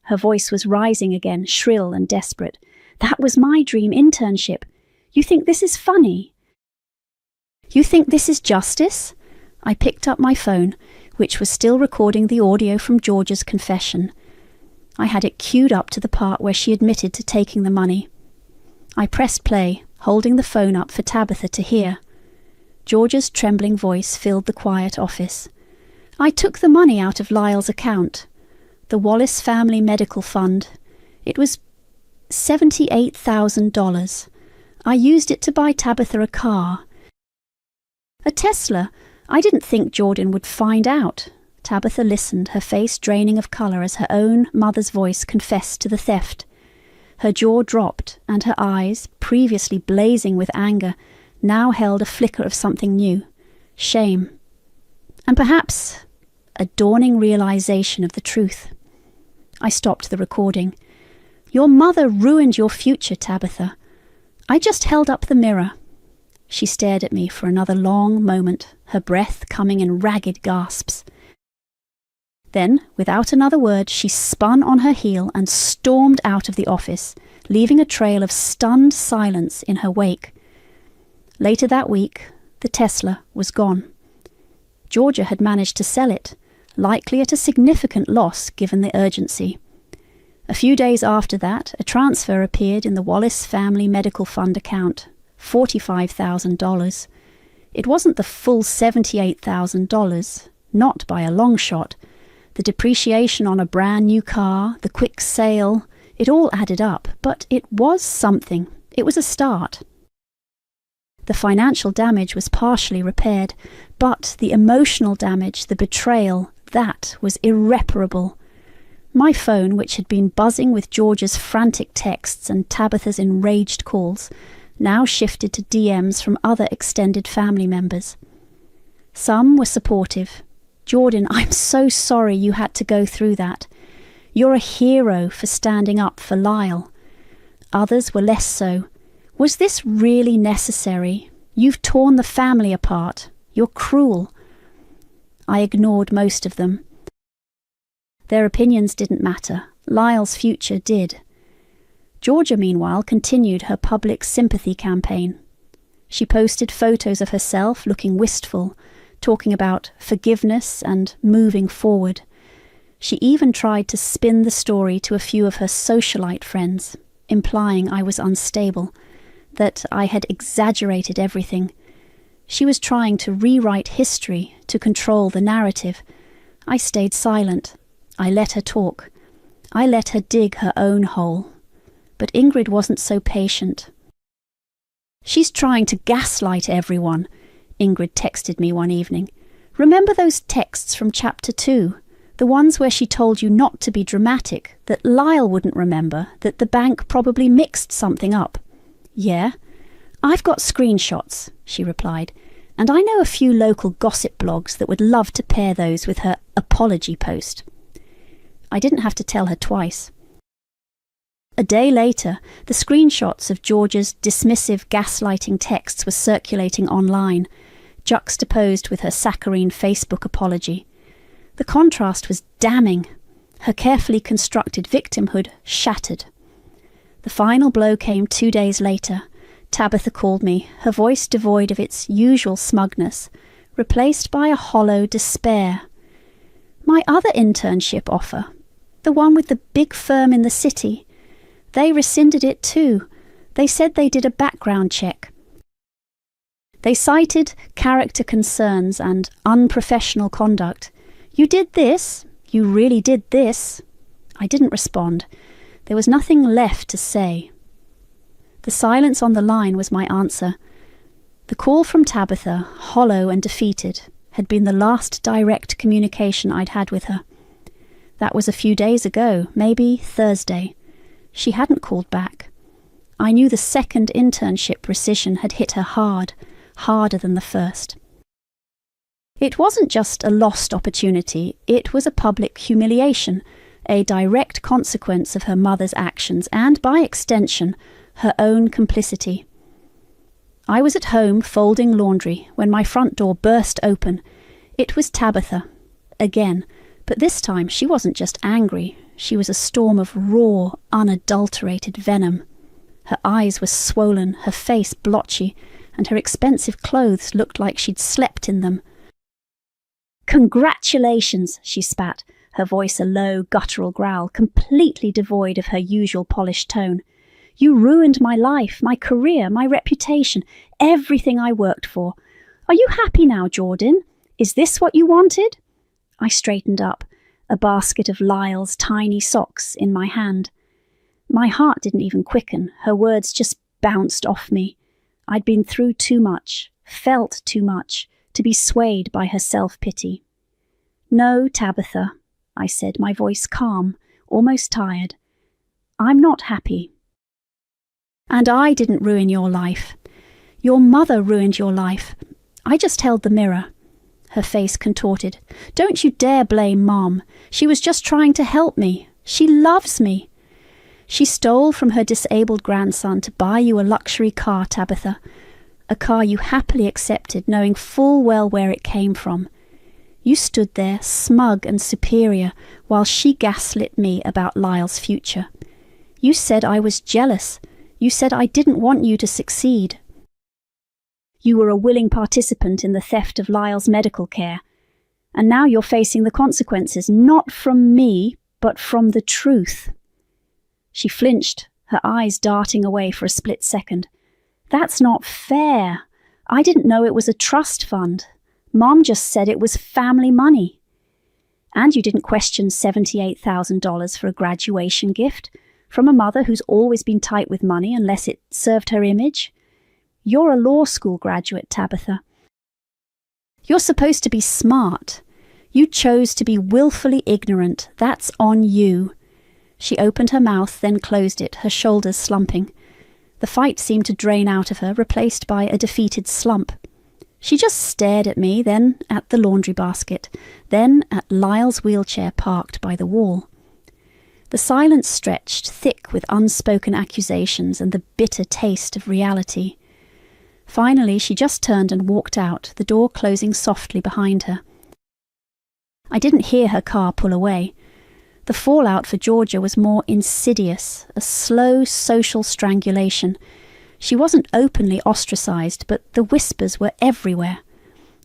Her voice was rising again, shrill and desperate. "That was my dream internship. You think this is funny? You think this is justice?" I picked up my phone, which was still recording the audio from Georgia's confession. I had it queued up to the part where she admitted to taking the money. I pressed play, holding the phone up for Tabitha to hear. Georgia's trembling voice filled the quiet office. "I took the money out of Lyle's account. The Wallace Family Medical Fund. It was $78,000. I used it to buy Tabitha a car. A Tesla. I didn't think Jordan would find out." Tabitha listened, her face draining of colour as her own mother's voice confessed to the theft. Her jaw dropped, and her eyes, previously blazing with anger, now held a flicker of something new, shame, and perhaps a dawning realization of the truth. I stopped the recording. "Your mother ruined your future, Tabitha. I just held up the mirror." She stared at me for another long moment, her breath coming in ragged gasps. Then, without another word, she spun on her heel and stormed out of the office, leaving a trail of stunned silence in her wake. Later that week, the Tesla was gone. Georgia had managed to sell it, likely at a significant loss given the urgency. A few days after that, a transfer appeared in the Wallace Family Medical Fund account, $45,000. It wasn't the full $78,000, not by a long shot. The depreciation on a brand new car, the quick sale, it all added up, but it was something. It was a start. The financial damage was partially repaired, but the emotional damage, the betrayal, that was irreparable. My phone, which had been buzzing with George's frantic texts and Tabitha's enraged calls, now shifted to DMs from other extended family members. Some were supportive. "Jordan, I'm so sorry you had to go through that. You're a hero for standing up for Lyle." Others were less so. "Was this really necessary? You've torn the family apart. You're cruel." I ignored most of them. Their opinions didn't matter. Lyle's future did. Georgia, meanwhile, continued her public sympathy campaign. She posted photos of herself looking wistful, talking about forgiveness and moving forward. She even tried to spin the story to a few of her socialite friends, implying I was unstable, that I had exaggerated everything. She was trying to rewrite history, to control the narrative. I stayed silent. I let her talk. I let her dig her own hole. But Ingrid wasn't so patient. "She's trying to gaslight everyone," Ingrid texted me one evening. "Remember those texts from chapter 2? The ones where she told you not to be dramatic, that Lyle wouldn't remember, that the bank probably mixed something up." "Yeah, I've got screenshots," she replied, "and I know a few local gossip blogs that would love to pair those with her apology post." I didn't have to tell her twice. A day later, the screenshots of Georgia's dismissive gaslighting texts were circulating online, juxtaposed with her saccharine Facebook apology. The contrast was damning. Her carefully constructed victimhood shattered. The final blow came 2 days later. Tabitha called me, her voice devoid of its usual smugness, replaced by a hollow despair. "My other internship offer, the one with the big firm in the city, they rescinded it too. They said they did a background check. They cited character concerns and unprofessional conduct. You did this? You really did this?" I didn't respond. There was nothing left to say. The silence on the line was my answer. The call from Tabitha, hollow and defeated, had been the last direct communication I'd had with her. That was a few days ago, maybe Thursday. She hadn't called back. I knew the second internship rescission had hit her hard, harder than the first. It wasn't just a lost opportunity, it was a public humiliation, a direct consequence of her mother's actions and, by extension, her own complicity. I was at home folding laundry when my front door burst open. It was Tabitha, again, but this time she wasn't just angry, she was a storm of raw, unadulterated venom. Her eyes were swollen, her face blotchy, and her expensive clothes looked like she'd slept in them. "Congratulations," she spat, her voice a low, guttural growl, completely devoid of her usual polished tone. "You ruined my life, my career, my reputation, everything I worked for. Are you happy now, Jordan? Is this what you wanted?" I straightened up, a basket of Lyle's tiny socks in my hand. My heart didn't even quicken, her words just bounced off me. I'd been through too much, felt too much, to be swayed by her self-pity. "No, Tabitha," I said, my voice calm, almost tired. "I'm not happy. And I didn't ruin your life. Your mother ruined your life. I just held the mirror." Her face contorted. "Don't you dare blame Mom. She was just trying to help me. She loves me. She stole from her disabled grandson to buy you a luxury car, Tabitha. A car you happily accepted, knowing full well where it came from. You stood there, smug and superior, while she gaslit me about Lyle's future. You said I was jealous. You said I didn't want you to succeed. You were a willing participant in the theft of Lyle's medical care. And now you're facing the consequences, not from me, but from the truth." She flinched, her eyes darting away for a split second. "That's not fair. I didn't know it was a trust fund. Mom just said it was family money." "And you didn't question $78,000 for a graduation gift from a mother who's always been tight with money unless it served her image? You're a law school graduate, Tabitha. You're supposed to be smart. You chose to be willfully ignorant. That's on you." She opened her mouth, then closed it, her shoulders slumping. The fight seemed to drain out of her, replaced by a defeated slump. She just stared at me, then at the laundry basket, then at Lyle's wheelchair parked by the wall. The silence stretched, thick with unspoken accusations and the bitter taste of reality. Finally, she just turned and walked out, the door closing softly behind her. I didn't hear her car pull away. The fallout for Georgia was more insidious, a slow social strangulation. She wasn't openly ostracized, but the whispers were everywhere.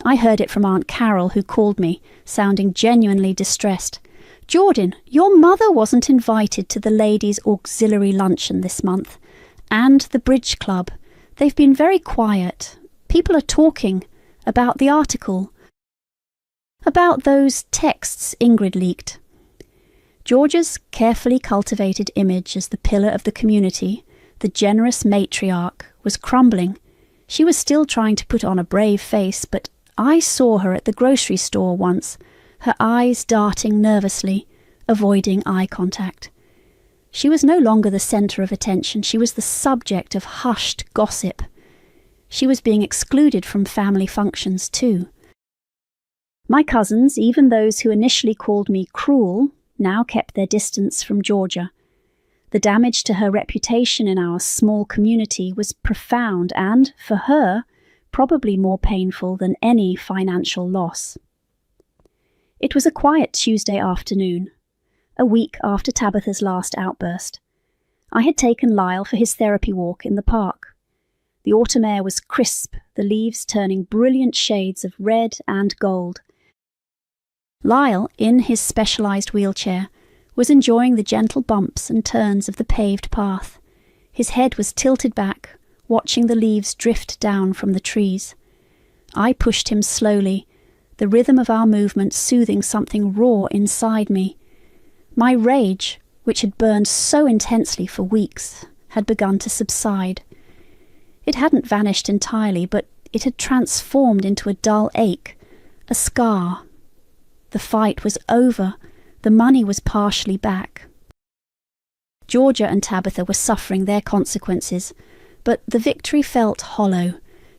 I heard it from Aunt Carol, who called me, sounding genuinely distressed. "Jordan, your mother wasn't invited to the ladies' auxiliary luncheon this month. And the bridge club. They've been very quiet. People are talking about the article. About those texts Ingrid leaked." Georgia's carefully cultivated image as the pillar of the community, the generous matriarch, was crumbling. She was still trying to put on a brave face, but I saw her at the grocery store once, her eyes darting nervously, avoiding eye contact. She was no longer the centre of attention. She was the subject of hushed gossip. She was being excluded from family functions too. My cousins, even those who initially called me cruel, now kept their distance from Georgia. The damage to her reputation in our small community was profound and, for her, probably more painful than any financial loss. It was a quiet Tuesday afternoon, a week after Tabitha's last outburst. I had taken Lyle for his therapy walk in the park. The autumn air was crisp, the leaves turning brilliant shades of red and gold. Lyle, in his specialized wheelchair, was enjoying the gentle bumps and turns of the paved path. His head was tilted back, watching the leaves drift down from the trees. I pushed him slowly, the rhythm of our movement soothing something raw inside me. My rage, which had burned so intensely for weeks, had begun to subside. It hadn't vanished entirely, but it had transformed into a dull ache, a scar. The fight was over. The money was partially back. Georgia and Tabitha were suffering their consequences, but the victory felt hollow,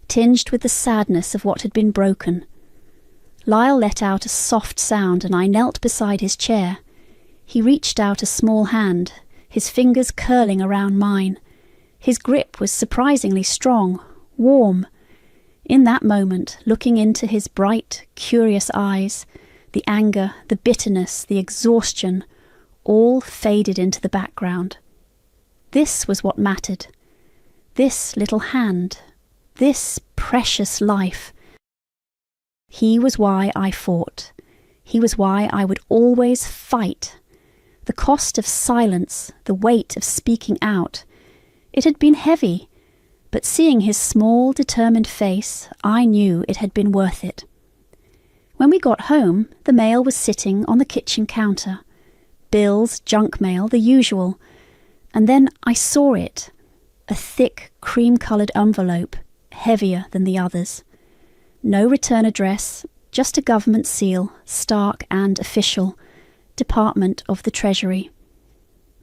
tinged with the sadness of what had been broken. Lyle let out a soft sound, and I knelt beside his chair. He reached out a small hand, his fingers curling around mine. His grip was surprisingly strong, warm. In that moment, looking into his bright, curious eyes, the anger, the bitterness, the exhaustion, all faded into the background. This was what mattered. This little hand, this precious life. He was why I fought. He was why I would always fight. The cost of silence, the weight of speaking out. It had been heavy, but seeing his small, determined face, I knew it had been worth it. When we got home, the mail was sitting on the kitchen counter. Bills, junk mail, the usual. And then I saw it. A thick, cream-coloured envelope, heavier than the others. No return address, just a government seal, stark and official. Department of the Treasury.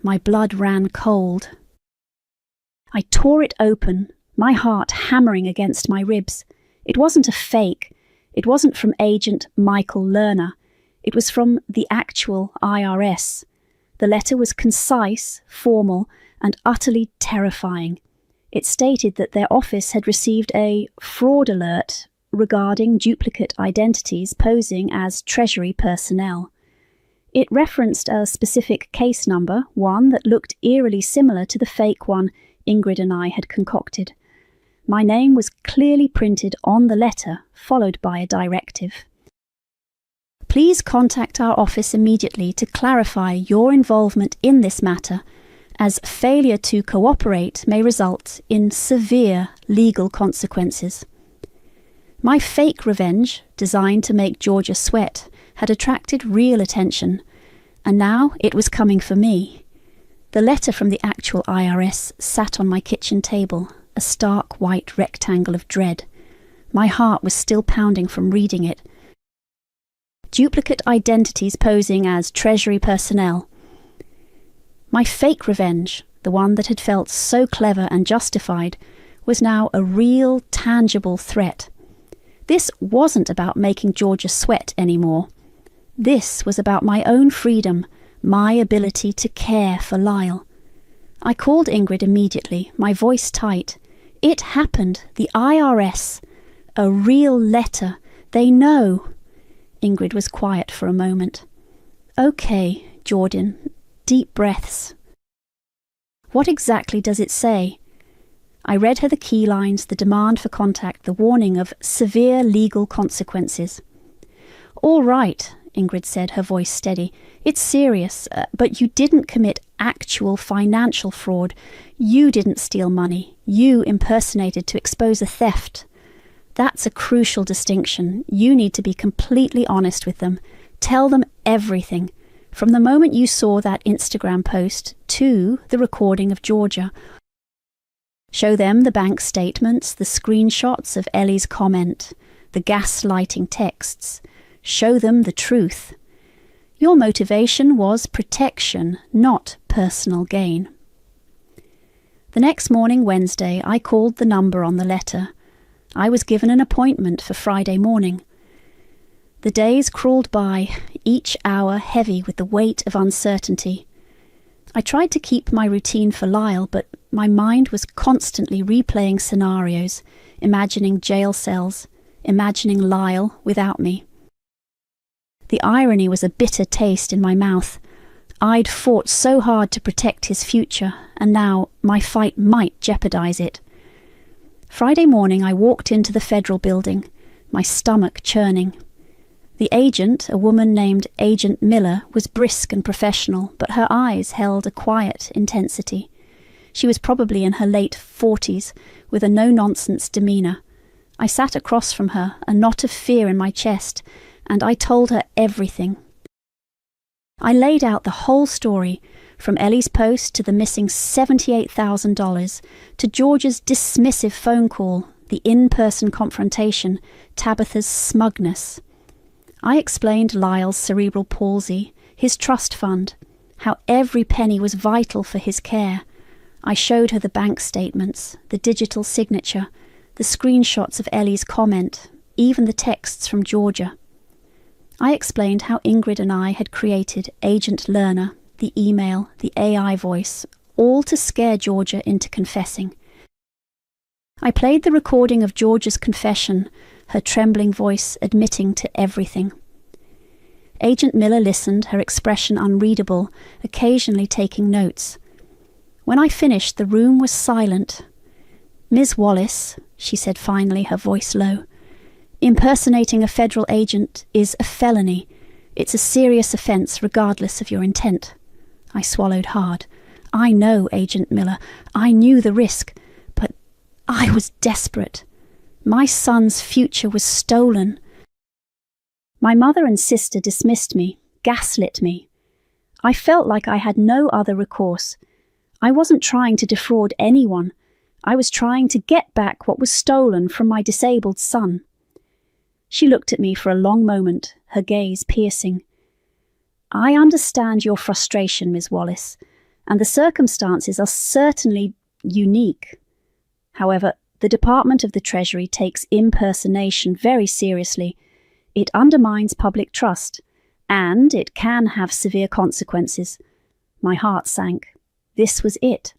My blood ran cold. I tore it open, my heart hammering against my ribs. It wasn't a fake. It wasn't from Agent Michael Lerner. It was from the actual IRS. The letter was concise, formal, and utterly terrifying. It stated that their office had received a fraud alert regarding duplicate identities posing as Treasury personnel. It referenced a specific case number, one that looked eerily similar to the fake one Ingrid and I had concocted. My name was clearly printed on the letter, followed by a directive. Please contact our office immediately to clarify your involvement in this matter, as failure to cooperate may result in severe legal consequences. My fake revenge, designed to make Georgia sweat, had attracted real attention, and now it was coming for me. The letter from the actual IRS sat on my kitchen table, a stark white rectangle of dread. My heart was still pounding from reading it. Duplicate identities posing as Treasury personnel. My fake revenge, the one that had felt so clever and justified, was now a real, tangible threat. This wasn't about making Georgia sweat anymore. This was about my own freedom, my ability to care for Lyle. I called Ingrid immediately, my voice tight. It happened. The IRS. A real letter. They know. Ingrid was quiet for a moment. Okay, Jordan. Deep breaths. What exactly does it say? I read her the key lines, the demand for contact, the warning of severe legal consequences. All right, Ingrid said, her voice steady. It's serious, but you didn't commit actual financial fraud. You didn't steal money. You impersonated to expose a theft. That's a crucial distinction. You need to be completely honest with them. Tell them everything. From the moment you saw that Instagram post to the recording of Georgia. Show them the bank statements, the screenshots of Ellie's comment, the gaslighting texts. Show them the truth. Your motivation was protection, not personal gain. The next morning, Wednesday, I called the number on the letter. I was given an appointment for Friday morning. The days crawled by, each hour heavy with the weight of uncertainty. I tried to keep my routine for Lyle, but my mind was constantly replaying scenarios, imagining jail cells, imagining Lyle without me. The irony was a bitter taste in my mouth. I'd fought so hard to protect his future, and now my fight might jeopardize it. Friday morning I walked into the federal building, my stomach churning. The agent, a woman named Agent Miller, was brisk and professional, but her eyes held a quiet intensity. She was probably in her late 40s, with a no-nonsense demeanour. I sat across from her, a knot of fear in my chest, and I told her everything. I laid out the whole story, from Ellie's post to the missing $78,000, to George's dismissive phone call, the in-person confrontation, Tabitha's smugness. I explained Lyle's cerebral palsy, his trust fund, how every penny was vital for his care. I showed her the bank statements, the digital signature, the screenshots of Ellie's comment, even the texts from Georgia. I explained how Ingrid and I had created Agent Learner, the email, the AI voice, all to scare Georgia into confessing. I played the recording of Georgia's confession, her trembling voice admitting to everything. Agent Miller listened, her expression unreadable, occasionally taking notes. When I finished, the room was silent. "Ms. Wallace," she said finally, her voice low, "impersonating a federal agent is a felony. It's a serious offence regardless of your intent." I swallowed hard. I know, Agent Miller. I knew the risk, but I was desperate. My son's future was stolen. My mother and sister dismissed me, gaslit me. I felt like I had no other recourse. I wasn't trying to defraud anyone. I was trying to get back what was stolen from my disabled son. She looked at me for a long moment, her gaze piercing. "I understand your frustration, Ms. Wallace, and the circumstances are certainly unique. However, the Department of the Treasury takes impersonation very seriously. It undermines public trust, and it can have severe consequences." My heart sank. This was it.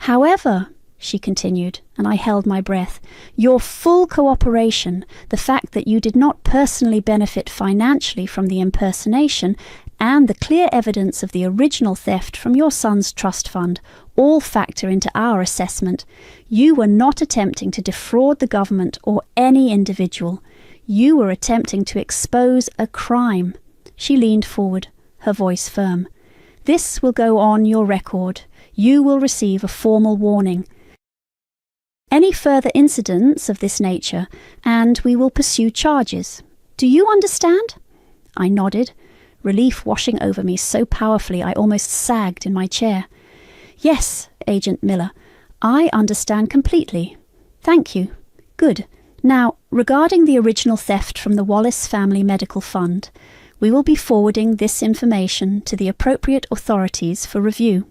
"However," she continued, and I held my breath, "your full cooperation, the fact that you did not personally benefit financially from the impersonation, and the clear evidence of the original theft from your son's trust fund all factor into our assessment. You were not attempting to defraud the government or any individual. You were attempting to expose a crime." She leaned forward, her voice firm. "This will go on your record. You will receive a formal warning. Any further incidents of this nature, and we will pursue charges. Do you understand?" I nodded, relief washing over me so powerfully I almost sagged in my chair. "Yes, Agent Miller, I understand completely. Thank you. Good. Now, regarding the original theft from the Wallace Family Medical Fund, we will be forwarding this information to the appropriate authorities for review.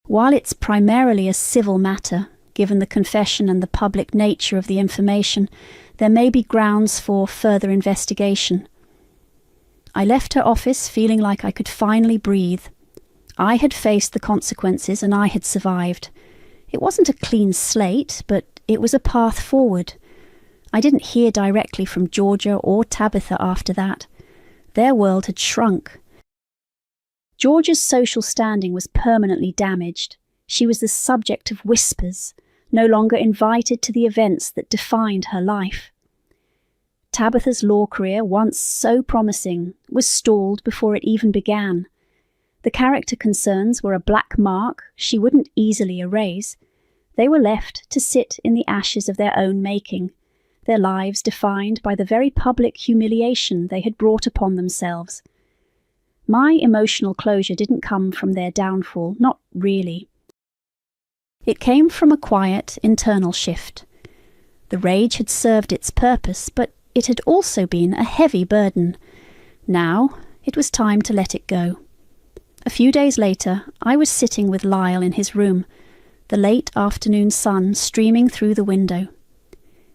While it's primarily a civil matter, given the confession and the public nature of the information, there may be grounds for further investigation." I left her office feeling like I could finally breathe. I had faced the consequences and I had survived. It wasn't a clean slate, but it was a path forward. I didn't hear directly from Georgia or Tabitha after that. Their world had shrunk. Georgia's social standing was permanently damaged. She was the subject of whispers, no longer invited to the events that defined her life. Tabitha's law career, once so promising, was stalled before it even began. The character concerns were a black mark she wouldn't easily erase. They were left to sit in the ashes of their own making, their lives defined by the very public humiliation they had brought upon themselves. My emotional closure didn't come from their downfall, not really. It came from a quiet, internal shift. The rage had served its purpose, but it had also been a heavy burden. Now it was time to let it go. A few days later, I was sitting with Lyle in his room, the late afternoon sun streaming through the window.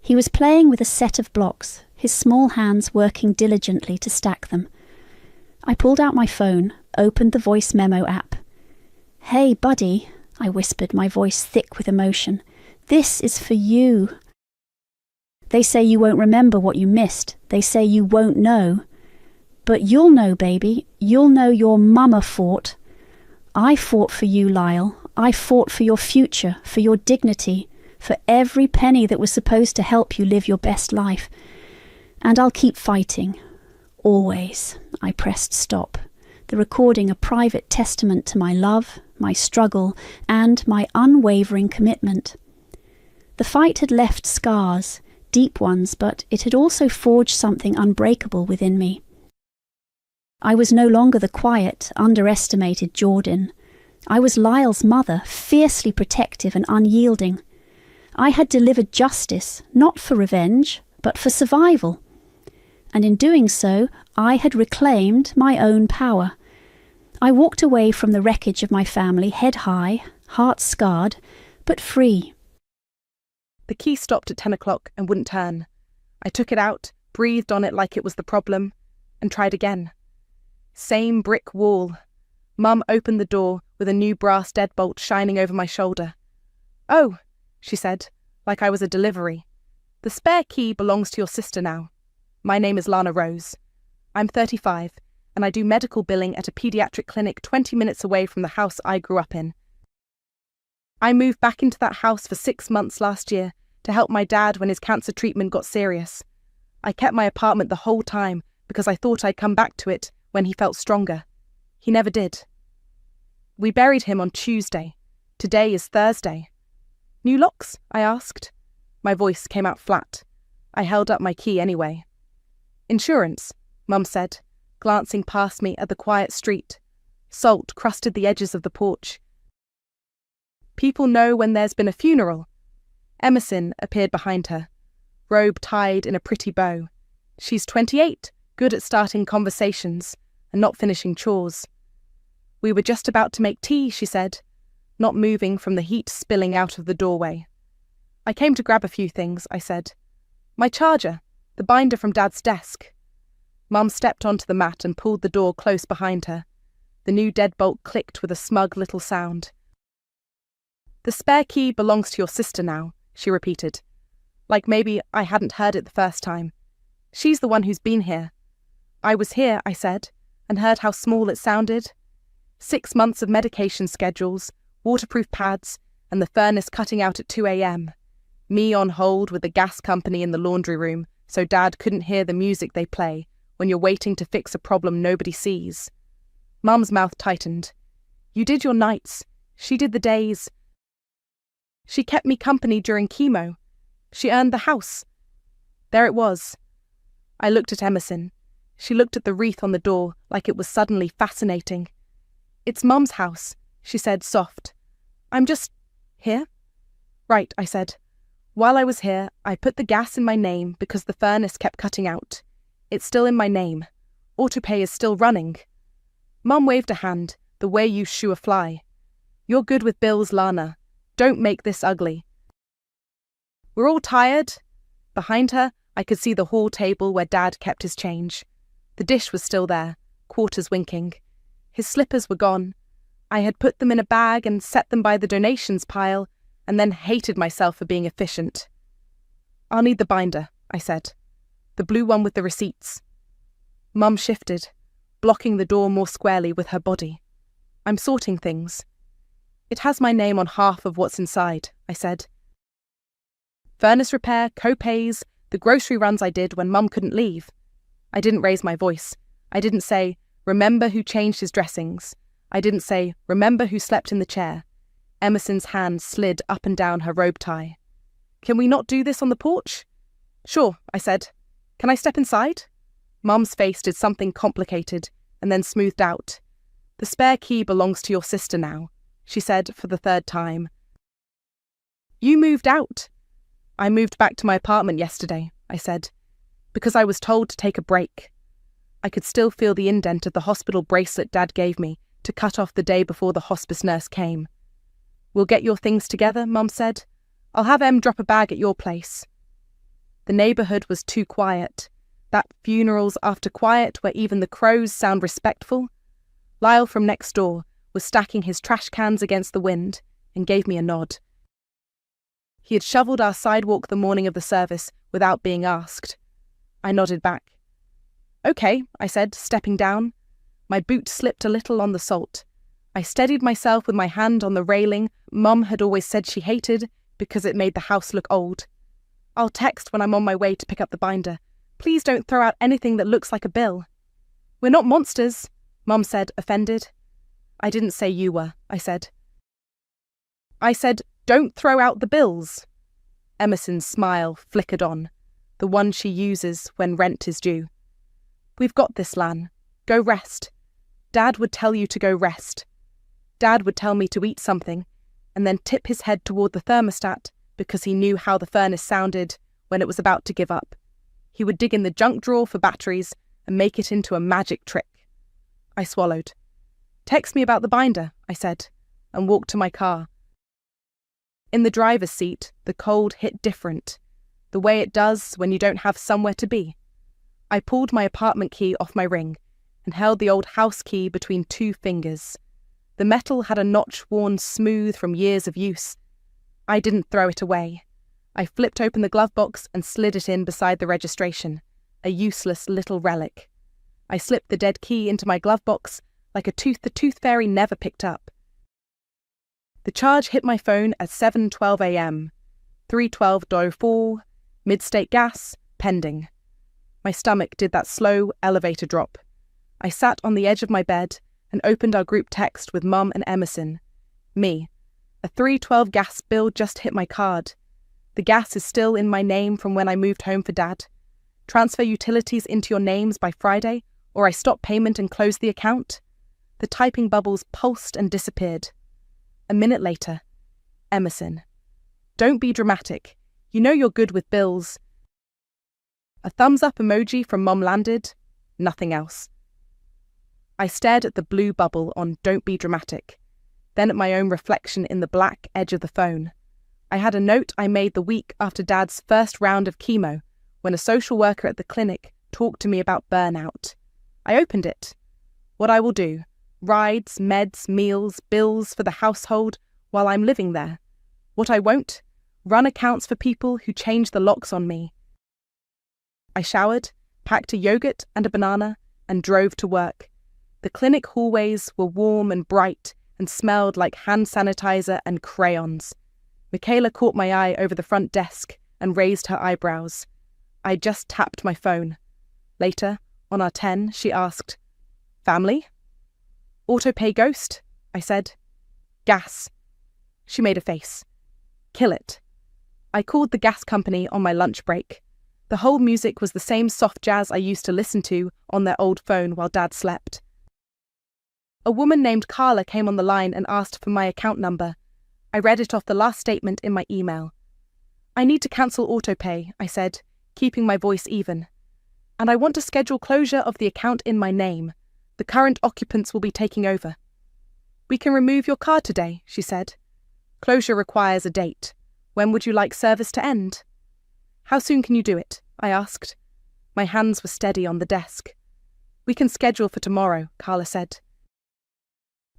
He was playing with a set of blocks, his small hands working diligently to stack them. I pulled out my phone, opened the voice memo app. "Hey, buddy," I whispered, my voice thick with emotion. "This is for you. They say you won't remember what you missed. They say you won't know. But you'll know, baby. You'll know your mama fought. I fought for you, Lyle. I fought for your future, for your dignity, for every penny that was supposed to help you live your best life. And I'll keep fighting. Always." I pressed stop, the recording a private testament to my love, my struggle, and my unwavering commitment. The fight had left scars, deep ones, but it had also forged something unbreakable within me. I was no longer the quiet, underestimated Jordan. I was Lyle's mother, fiercely protective and unyielding. I had delivered justice, not for revenge, but for survival. And in doing so, I had reclaimed my own power. I walked away from the wreckage of my family, head high, heart scarred, but free. The key stopped at 10 o'clock and wouldn't turn. I took it out, breathed on it like it was the problem, and tried again. Same brick wall. Mum opened the door with a new brass deadbolt shining over my shoulder. "Oh," she said, like I was a delivery. "The spare key belongs to your sister now. My name is Lana Rose. I'm 35, and I do medical billing at a paediatric clinic 20 minutes away from the house I grew up in. I moved back into that house for 6 months last year to help my dad when his cancer treatment got serious. I kept my apartment the whole time because I thought I'd come back to it when he felt stronger. He never did. We buried him on Tuesday. Today is Thursday." "New locks?" I asked. My voice came out flat. I held up my key anyway. "Insurance," Mum said, glancing past me at the quiet street. Salt crusted the edges of the porch. "People know when there's been a funeral." Emerson appeared behind her, robe tied in a pretty bow. She's 28, good at starting conversations and not finishing chores. "We were just about to make tea," she said, not moving from the heat spilling out of the doorway. "I came to grab a few things," I said. "My charger, the binder from Dad's desk." Mum stepped onto the mat and pulled the door close behind her. The new deadbolt clicked with a smug little sound. "The spare key belongs to your sister now," she repeated, like maybe I hadn't heard it the first time. "She's the one who's been here." "I was here," I said, and heard how small it sounded. 6 months of medication schedules, waterproof pads, and the furnace cutting out at 2 a.m. Me on hold with the gas company in the laundry room, so Dad couldn't hear the music they play when you're waiting to fix a problem nobody sees. Mum's mouth tightened. You did your nights. She did the days. She kept me company during chemo. She earned the house. There it was. I looked at Emerson. She looked at the wreath on the door like it was suddenly fascinating. It's Mum's house, she said, soft. I'm just here? Right, I said. While I was here, I put the gas in my name because the furnace kept cutting out. It's still in my name. Autopay is still running. Mum waved a hand, the way you shoo a fly. You're good with bills, Lana. Don't make this ugly. We're all tired. Behind her, I could see the hall table where Dad kept his change. The dish was still there, quarters winking. His slippers were gone. I had put them in a bag and set them by the donations pile, and then hated myself for being efficient. I'll need the binder, I said. The blue one with the receipts. Mum shifted, blocking the door more squarely with her body. I'm sorting things. It has my name on half of what's inside, I said. Furnace repair, co-pays, the grocery runs I did when Mum couldn't leave. I didn't raise my voice. I didn't say, remember who changed his dressings. I didn't say, remember who slept in the chair. Emerson's hand slid up and down her robe tie. Can we not do this on the porch? Sure, I said. Can I step inside? Mum's face did something complicated and then smoothed out. The spare key belongs to your sister now, she said for the third time. You moved out. I moved back to my apartment yesterday, I said, because I was told to take a break. I could still feel the indent of the hospital bracelet Dad gave me to cut off the day before the hospice nurse came. We'll get your things together, Mum said. I'll have Em drop a bag at your place. The neighbourhood was too quiet. That funerals after quiet where even the crows sound respectful. Lyle from next door was stacking his trash cans against the wind and gave me a nod. He had shovelled our sidewalk the morning of the service without being asked. I nodded back. Okay, I said, stepping down. My boot slipped a little on the salt. I steadied myself with my hand on the railing Mum had always said she hated because it made the house look old. I'll text when I'm on my way to pick up the binder. Please don't throw out anything that looks like a bill. We're not monsters, Mum said, offended. I didn't say you were, I said. I said, don't throw out the bills. Emerson's smile flickered on, the one she uses when rent is due. We've got this, Lan. Go rest. Dad would tell you to go rest. Dad would tell me to eat something, and then tip his head toward the thermostat because he knew how the furnace sounded when it was about to give up. He would dig in the junk drawer for batteries and make it into a magic trick. I swallowed. Text me about the binder, I said, and walked to my car. In the driver's seat, the cold hit different, the way it does when you don't have somewhere to be. I pulled my apartment key off my ring and held the old house key between 2 fingers. The metal had a notch worn smooth from years of use. I didn't throw it away. I flipped open the glove box and slid it in beside the registration, a useless little relic. I slipped the dead key into my glove box like a tooth the tooth fairy never picked up. The charge hit my phone at 7:12 a.m. 312.04, mid-state gas, pending. My stomach did that slow elevator drop. I sat on the edge of my bed and opened our group text with Mum and Emerson. Me. A 312 gas bill just hit my card. The gas is still in my name from when I moved home for Dad. Transfer utilities into your names by Friday, or I stop payment and close the account. The typing bubbles pulsed and disappeared. A minute later, Emerson. Don't be dramatic. You know you're good with bills. A thumbs up emoji from Mum landed. Nothing else. I stared at the blue bubble on Don't Be Dramatic, then at my own reflection in the black edge of the phone. I had a note I made the week after Dad's first round of chemo, when a social worker at the clinic talked to me about burnout. I opened it. What I will do. Rides, meds, meals, bills for the household while I'm living there. What I won't. Run accounts for people who change the locks on me. I showered, packed a yogurt and a banana, and drove to work. The clinic hallways were warm and bright and smelled like hand sanitizer and crayons. Michaela caught my eye over the front desk and raised her eyebrows. I just tapped my phone. Later, on our 10, she asked, "Family?" "Autopay ghost," I said. "Gas." She made a face. "Kill it." I called the gas company on my lunch break. The whole music was the same soft jazz I used to listen to on their old phone while Dad slept. A woman named Carla came on the line and asked for my account number. I read it off the last statement in my email. "I need to cancel autopay," I said, keeping my voice even. "And I want to schedule closure of the account in my name. The current occupants will be taking over." "We can remove your card today," she said. "Closure requires a date. When would you like service to end?" "How soon can you do it?" I asked. My hands were steady on the desk. "We can schedule for tomorrow," Carla said.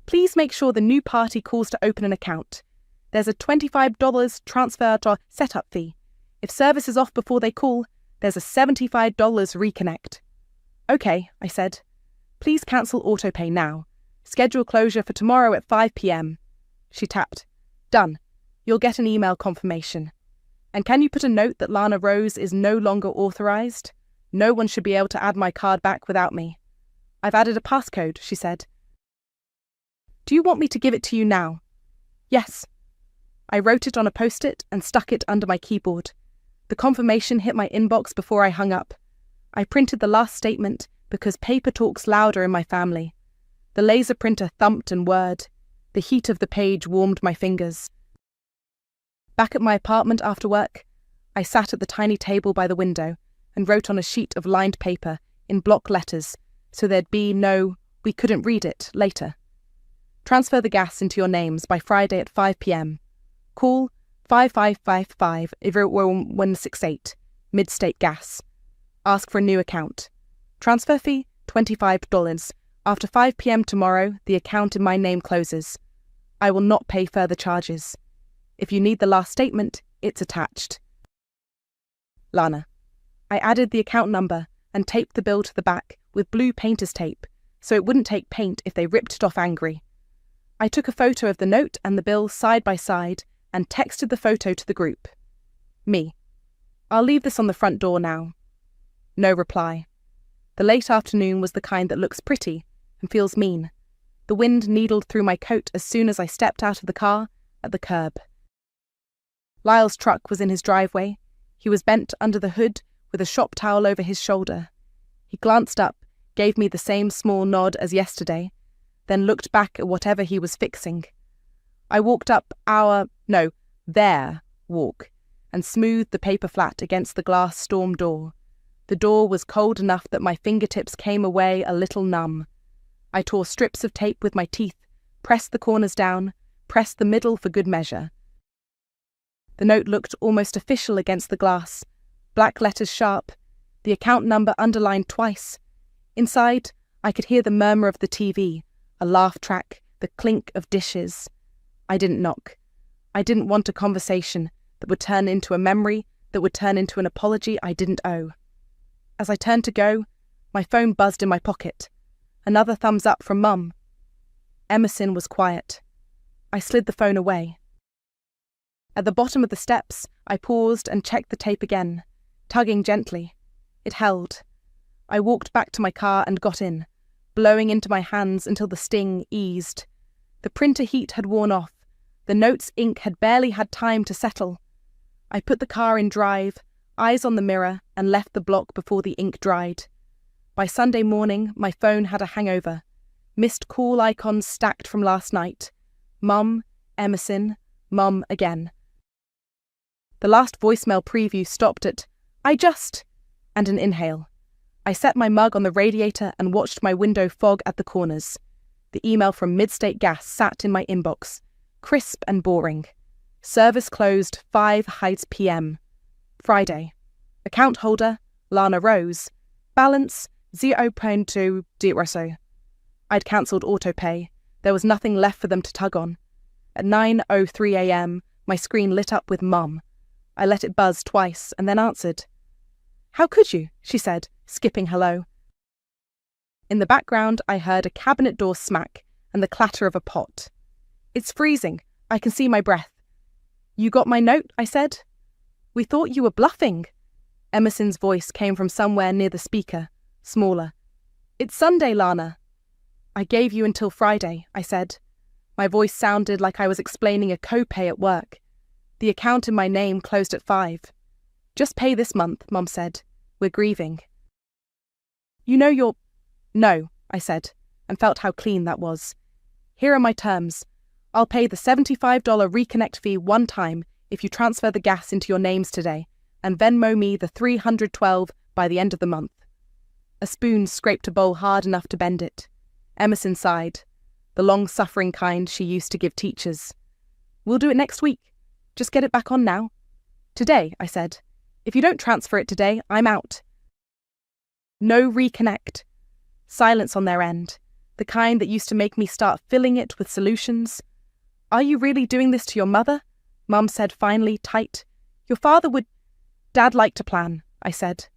"Please make sure the new party calls to open an account. There's a $25 transfer to setup fee. If service is off before they call, there's a $75 reconnect." "Okay," I said. "Please cancel autopay now. Schedule closure for tomorrow at 5 p.m. She tapped. "Done. You'll get an email confirmation. And can you put a note that Lana Rose is no longer authorized? No one should be able to add my card back without me." "I've added a passcode," she said. "Do you want me to give it to you now?" "Yes." I wrote it on a post-it and stuck it under my keyboard. The confirmation hit my inbox before I hung up. I printed the last statement because paper talks louder in my family. The laser printer thumped and whirred. The heat of the page warmed my fingers. Back at my apartment after work, I sat at the tiny table by the window and wrote on a sheet of lined paper in block letters so there'd be no "we couldn't read it" later. "Transfer the gas into your names by Friday at 5 p.m. Call 5555-0168, Midstate Gas. Ask for a new account. Transfer fee, $25. After 5 p.m. tomorrow, the account in my name closes. I will not pay further charges. If you need the last statement, it's attached. Lana." I added the account number and taped the bill to the back with blue painter's tape so it wouldn't take paint if they ripped it off angry. I took a photo of the note and the bill side by side and texted the photo to the group. Me. "I'll leave this on the front door now." No reply. The late afternoon was the kind that looks pretty and feels mean. The wind needled through my coat as soon as I stepped out of the car at the curb. Lyle's truck was in his driveway. He was bent under the hood with a shop towel over his shoulder. He glanced up, gave me the same small nod as yesterday, then looked back at whatever he was fixing. I walked up their walk and smoothed the paper flat against the glass storm door. The door was cold enough that my fingertips came away a little numb. I tore strips of tape with my teeth, pressed the corners down, pressed the middle for good measure. The note looked almost official against the glass, black letters sharp, the account number underlined twice. Inside, I could hear the murmur of the TV, a laugh track, the clink of dishes. I didn't knock. I didn't want a conversation that would turn into a memory, that would turn into an apology I didn't owe. As I turned to go, my phone buzzed in my pocket. Another thumbs up from Mum. Emerson was quiet. I slid the phone away. At the bottom of the steps, I paused and checked the tape again, tugging gently. It held. I walked back to my car and got in, blowing into my hands until the sting eased. The printer heat had worn off. The note's ink had barely had time to settle. I put the car in drive, eyes on the mirror, and left the block before the ink dried. By Sunday morning, my phone had a hangover. Missed call icons stacked from last night. Mum, Emerson, Mum again. The last voicemail preview stopped at, "I just," and an inhale. I set my mug on the radiator and watched my window fog at the corners. The email from Midstate Gas sat in my inbox, crisp and boring. Service closed 5 p.m. Friday. Account holder, Lana Rose. Balance, 0.20. I'd cancelled autopay. There was nothing left for them to tug on. At 9:03 a.m, my screen lit up with Mum. I let it buzz twice and then answered. "How could you?" she said, skipping hello. In the background, I heard a cabinet door smack and the clatter of a pot. "It's freezing. I can see my breath." "You got my note?" I said. "We thought you were bluffing." Emerson's voice came from somewhere near the speaker, smaller. "It's Sunday, Lana." "I gave you until Friday," I said. My voice sounded like I was explaining a copay at work. The account in my name closed at 5. "Just pay this month," Mum said. "We're grieving." "You know you're—" "No," I said, and felt how clean that was. "Here are my terms. I'll pay the $75 reconnect fee one time if you transfer the gas into your names today, and Venmo me the $312 by the end of the month." A spoon scraped a bowl hard enough to bend it. Emerson sighed, the long-suffering kind she used to give teachers. "We'll do it next week. Just get it back on now." "Today," I said. "If you don't transfer it today, I'm out." No reconnect. Silence on their end, the kind that used to make me start filling it with solutions. "Are you really doing this to your mother?" Mum said finally, tight. "Your father would—" "Dad liked to plan," I said.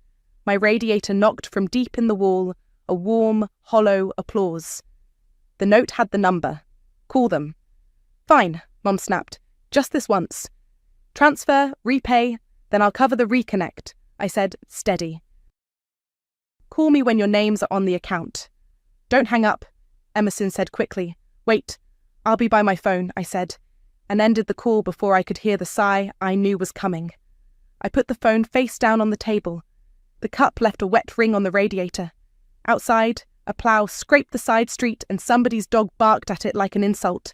My radiator knocked from deep in the wall, a warm, hollow applause. The note had the number. "Call them." "Fine," Mum snapped. "Just this once. Transfer, repay, then I'll cover the reconnect," I said, steady. "Call me when your names are on the account." "Don't hang up," Emerson said quickly. "Wait, I'll be by my phone," I said, and ended the call before I could hear the sigh I knew was coming. I put the phone face down on the table. The cup left a wet ring on the radiator. Outside, a plough scraped the side street and somebody's dog barked at it like an insult.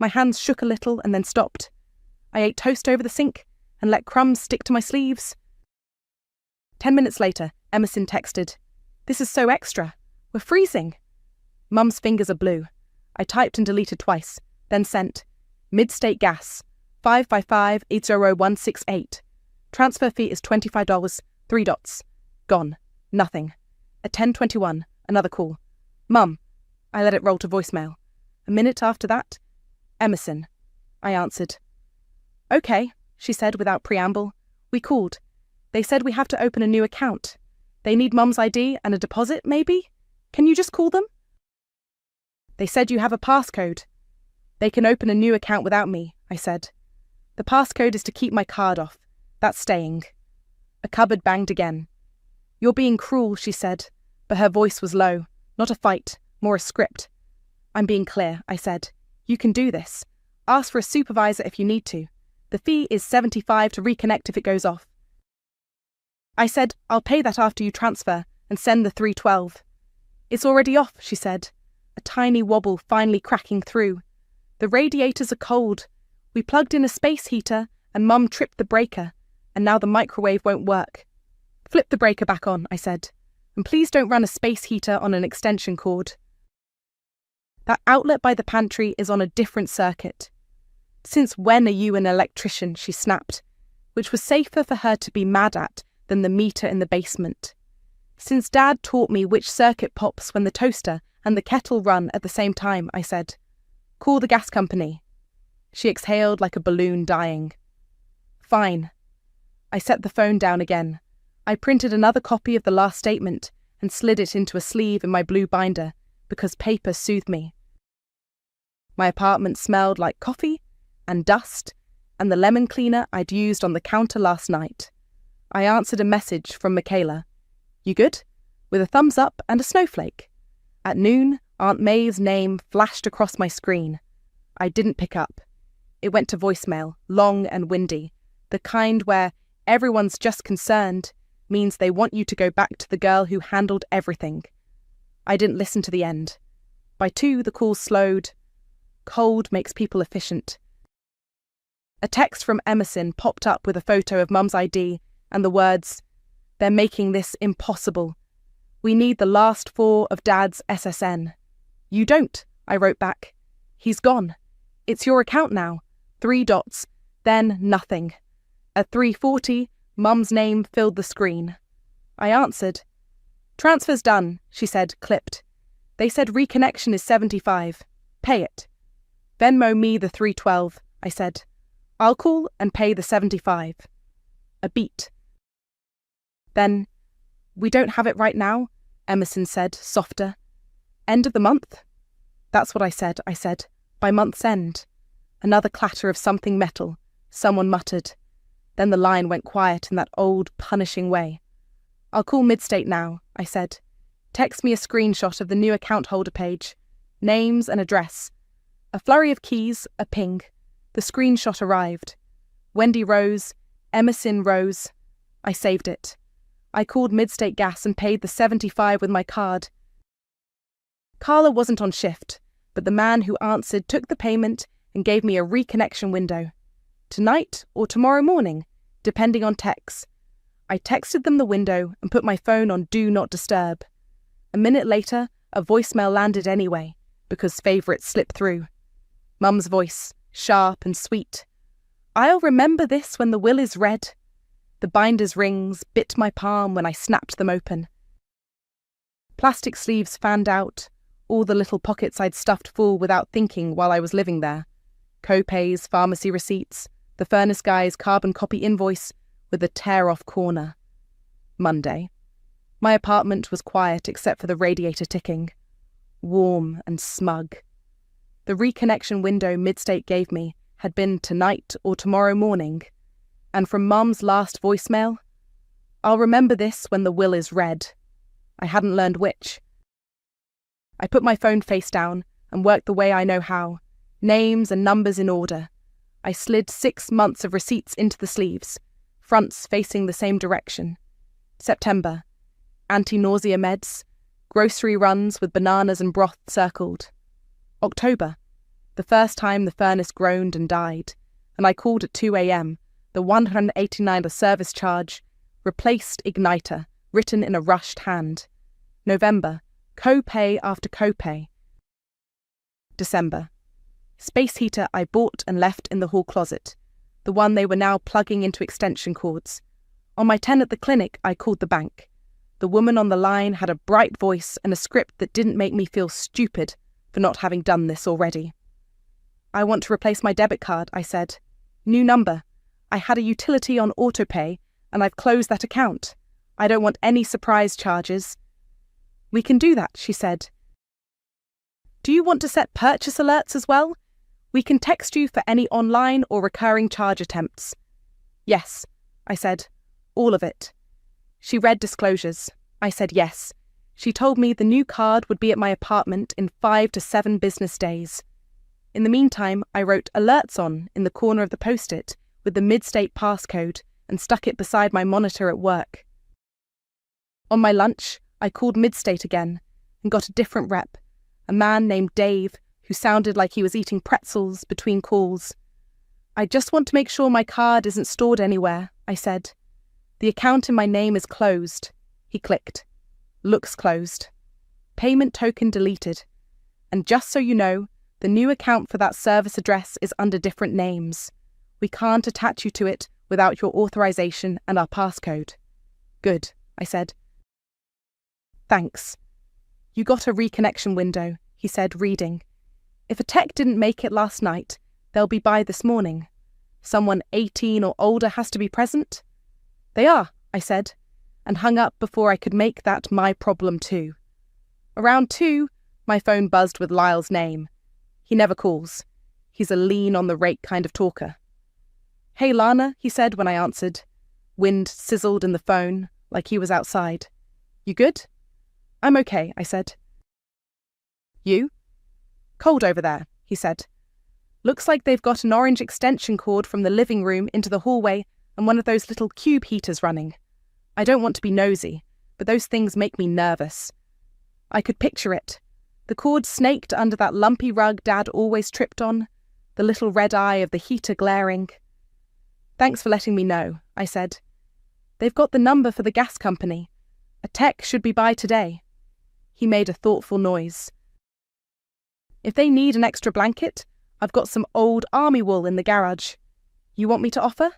My hands shook a little and then stopped. I ate toast over the sink and let crumbs stick to my sleeves. 10 minutes later, Emerson texted, "This is so extra. We're freezing." Mum's fingers are blue. I typed and deleted twice, then sent, "Mid-state gas, 555-80168. Transfer fee is $25, 3 dots. Gone. Nothing." At 10:21, another call. "Mum." I let it roll to voicemail. A minute after that, "Emerson." I answered. "Okay," she said without preamble. "We called. They said we have to open a new account. They need Mum's ID and a deposit, maybe? Can you just call them?" "They said you have a passcode." "They can open a new account without me," I said. "The passcode is to keep my card off. That's staying." A cupboard banged again. "You're being cruel," she said, but her voice was low. Not a fight, more a script. "I'm being clear," I said. "You can do this. Ask for a supervisor if you need to. The fee is $75 to reconnect if it goes off." I said, "I'll pay that after you transfer and send the $312. "It's already off," she said, a tiny wobble finally cracking through. "The radiators are cold. We plugged in a space heater and Mum tripped the breaker, and now the microwave won't work." "Flip the breaker back on," I said, "and please don't run a space heater on an extension cord." "That outlet by the pantry is on a different circuit." "Since when are you an electrician?" she snapped, which was safer for her to be mad at than the meter in the basement. "Since Dad taught me which circuit pops when the toaster and the kettle run at the same time," I said. "Call the gas company." She exhaled like a balloon dying. "Fine." I set the phone down again. I printed another copy of the last statement and slid it into a sleeve in my blue binder, because paper soothed me. My apartment smelled like coffee and dust and the lemon cleaner I'd used on the counter last night. I answered a message from Michaela. "You good?" with a thumbs up and a snowflake. At noon, Aunt May's name flashed across my screen. I didn't pick up. It went to voicemail, long and windy, the kind where everyone's just concerned means they want you to go back to the girl who handled everything. I didn't listen to the end. By 2, the call slowed. Cold makes people efficient. A text from Emerson popped up with a photo of Mum's ID and the words, "They're making this impossible. We need the last 4 of Dad's SSN." "You don't," I wrote back. "He's gone. It's your account now. 3 dots, then nothing." At 3:40, Mum's name filled the screen. I answered. "Transfer's done," she said, clipped. "They said reconnection is $75. Pay it." "Venmo me the $312, I said. "I'll call and pay the $75. A beat. Then, "We don't have it right now," Emerson said, softer. "End of the month?" "That's what I said. "By month's end." Another clatter of something metal. Someone muttered. Then the line went quiet in that old, punishing way. "I'll call Midstate now," I said. "Text me a screenshot of the new account holder page. Names and address." A flurry of keys, a ping. The screenshot arrived. Wendy Rose, Emerson Rose. I saved it. I called Midstate Gas and paid the $75 with my card. Carla wasn't on shift, but the man who answered took the payment and gave me a reconnection window. Tonight or tomorrow morning, depending on texts. I texted them the window and put my phone on Do Not Disturb. A minute later, a voicemail landed anyway, because favourites slipped through. Mum's voice, sharp and sweet. "I'll remember this when the will is read." The binder's rings bit my palm when I snapped them open. Plastic sleeves fanned out, all the little pockets I'd stuffed full without thinking while I was living there. Co-pays, pharmacy receipts, the furnace guy's carbon copy invoice with a tear-off corner. Monday. My apartment was quiet except for the radiator ticking. Warm and smug. The reconnection window Midstate gave me had been tonight or tomorrow morning. And from Mum's last voicemail, "I'll remember this when the will is read." I hadn't learned which. I put my phone face down and worked the way I know how, names and numbers in order. I slid 6 months of receipts into the sleeves, fronts facing the same direction. September. Anti-nausea meds, grocery runs with bananas and broth circled. October. The first time the furnace groaned and died, and I called at 2 a.m., the $189 service charge, replaced igniter, written in a rushed hand. November. Co-pay after co-pay. December. Space heater I bought and left in the hall closet, the one they were now plugging into extension cords. On my 10 at the clinic, I called the bank. The woman on the line had a bright voice and a script that didn't make me feel stupid for not having done this already. "I want to replace my debit card," I said. "New number. I had a utility on autopay and I've closed that account. I don't want any surprise charges." "We can do that," she said. "Do you want to set purchase alerts as well? We can text you for any online or recurring charge attempts." "Yes," I said. "All of it." She read disclosures. I said yes. She told me the new card would be at my apartment in 5 to 7 business days. In the meantime, I wrote alerts on in the corner of the post-it with the Midstate passcode and stuck it beside my monitor at work. On my lunch, I called Midstate again and got a different rep, a man named Dave who sounded like he was eating pretzels between calls. "I just want to make sure my card isn't stored anywhere," I said. "The account in my name is closed." He clicked. "Looks closed. Payment token deleted. And just so you know, the new account for that service address is under different names. We can't attach you to it without your authorization and our passcode." "Good," I said. "Thanks. You got a reconnection window," he said, reading. "If a tech didn't make it last night, they'll be by this morning. Someone 18 or older has to be present?" "They are," I said, and hung up before I could make that my problem too. Around 2, my phone buzzed with Lyle's name. He never calls. He's a lean-on-the-rake kind of talker. "Hey, Lana," he said when I answered. Wind sizzled in the phone, like he was outside. "You good?" "I'm okay," I said. "You?" "Cold over there," he said. "Looks like they've got an orange extension cord from the living room into the hallway and one of those little cube heaters running. I don't want to be nosy, but those things make me nervous." I could picture it. The cord snaked under that lumpy rug Dad always tripped on, the little red eye of the heater glaring. "Thanks for letting me know," I said. "They've got the number for the gas company. A tech should be by today." He made a thoughtful noise. "If they need an extra blanket, I've got some old army wool in the garage. You want me to offer?"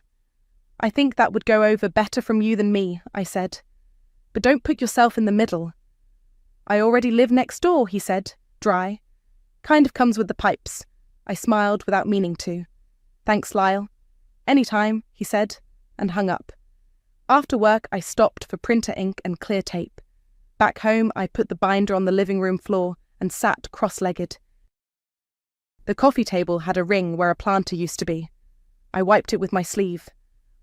"I think that would go over better from you than me," I said. "But don't put yourself in the middle." "I already live next door," he said, dry. "Kind of comes with the pipes." I smiled without meaning to. "Thanks, Lyle." "Anytime," he said, and hung up. After work, I stopped for printer ink and clear tape. Back home, I put the binder on the living room floor and sat cross-legged. The coffee table had a ring where a planter used to be. I wiped it with my sleeve.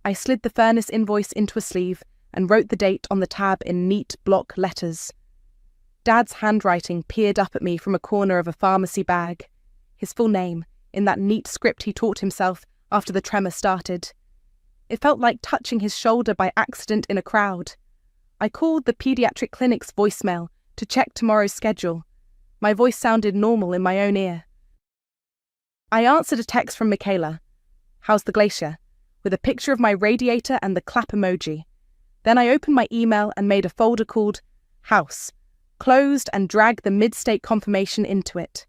I slid the furnace invoice into a sleeve and wrote the date on the tab in neat block letters. Dad's handwriting peered up at me from a corner of a pharmacy bag. His full name, in that neat script he taught himself after the tremor started. It felt like touching his shoulder by accident in a crowd. I called the pediatric clinic's voicemail to check tomorrow's schedule. My voice sounded normal in my own ear. I answered a text from Michaela. "How's the glacier?" with a picture of my radiator and the clap emoji. Then I opened my email and made a folder called House, closed and dragged the mid-state confirmation into it.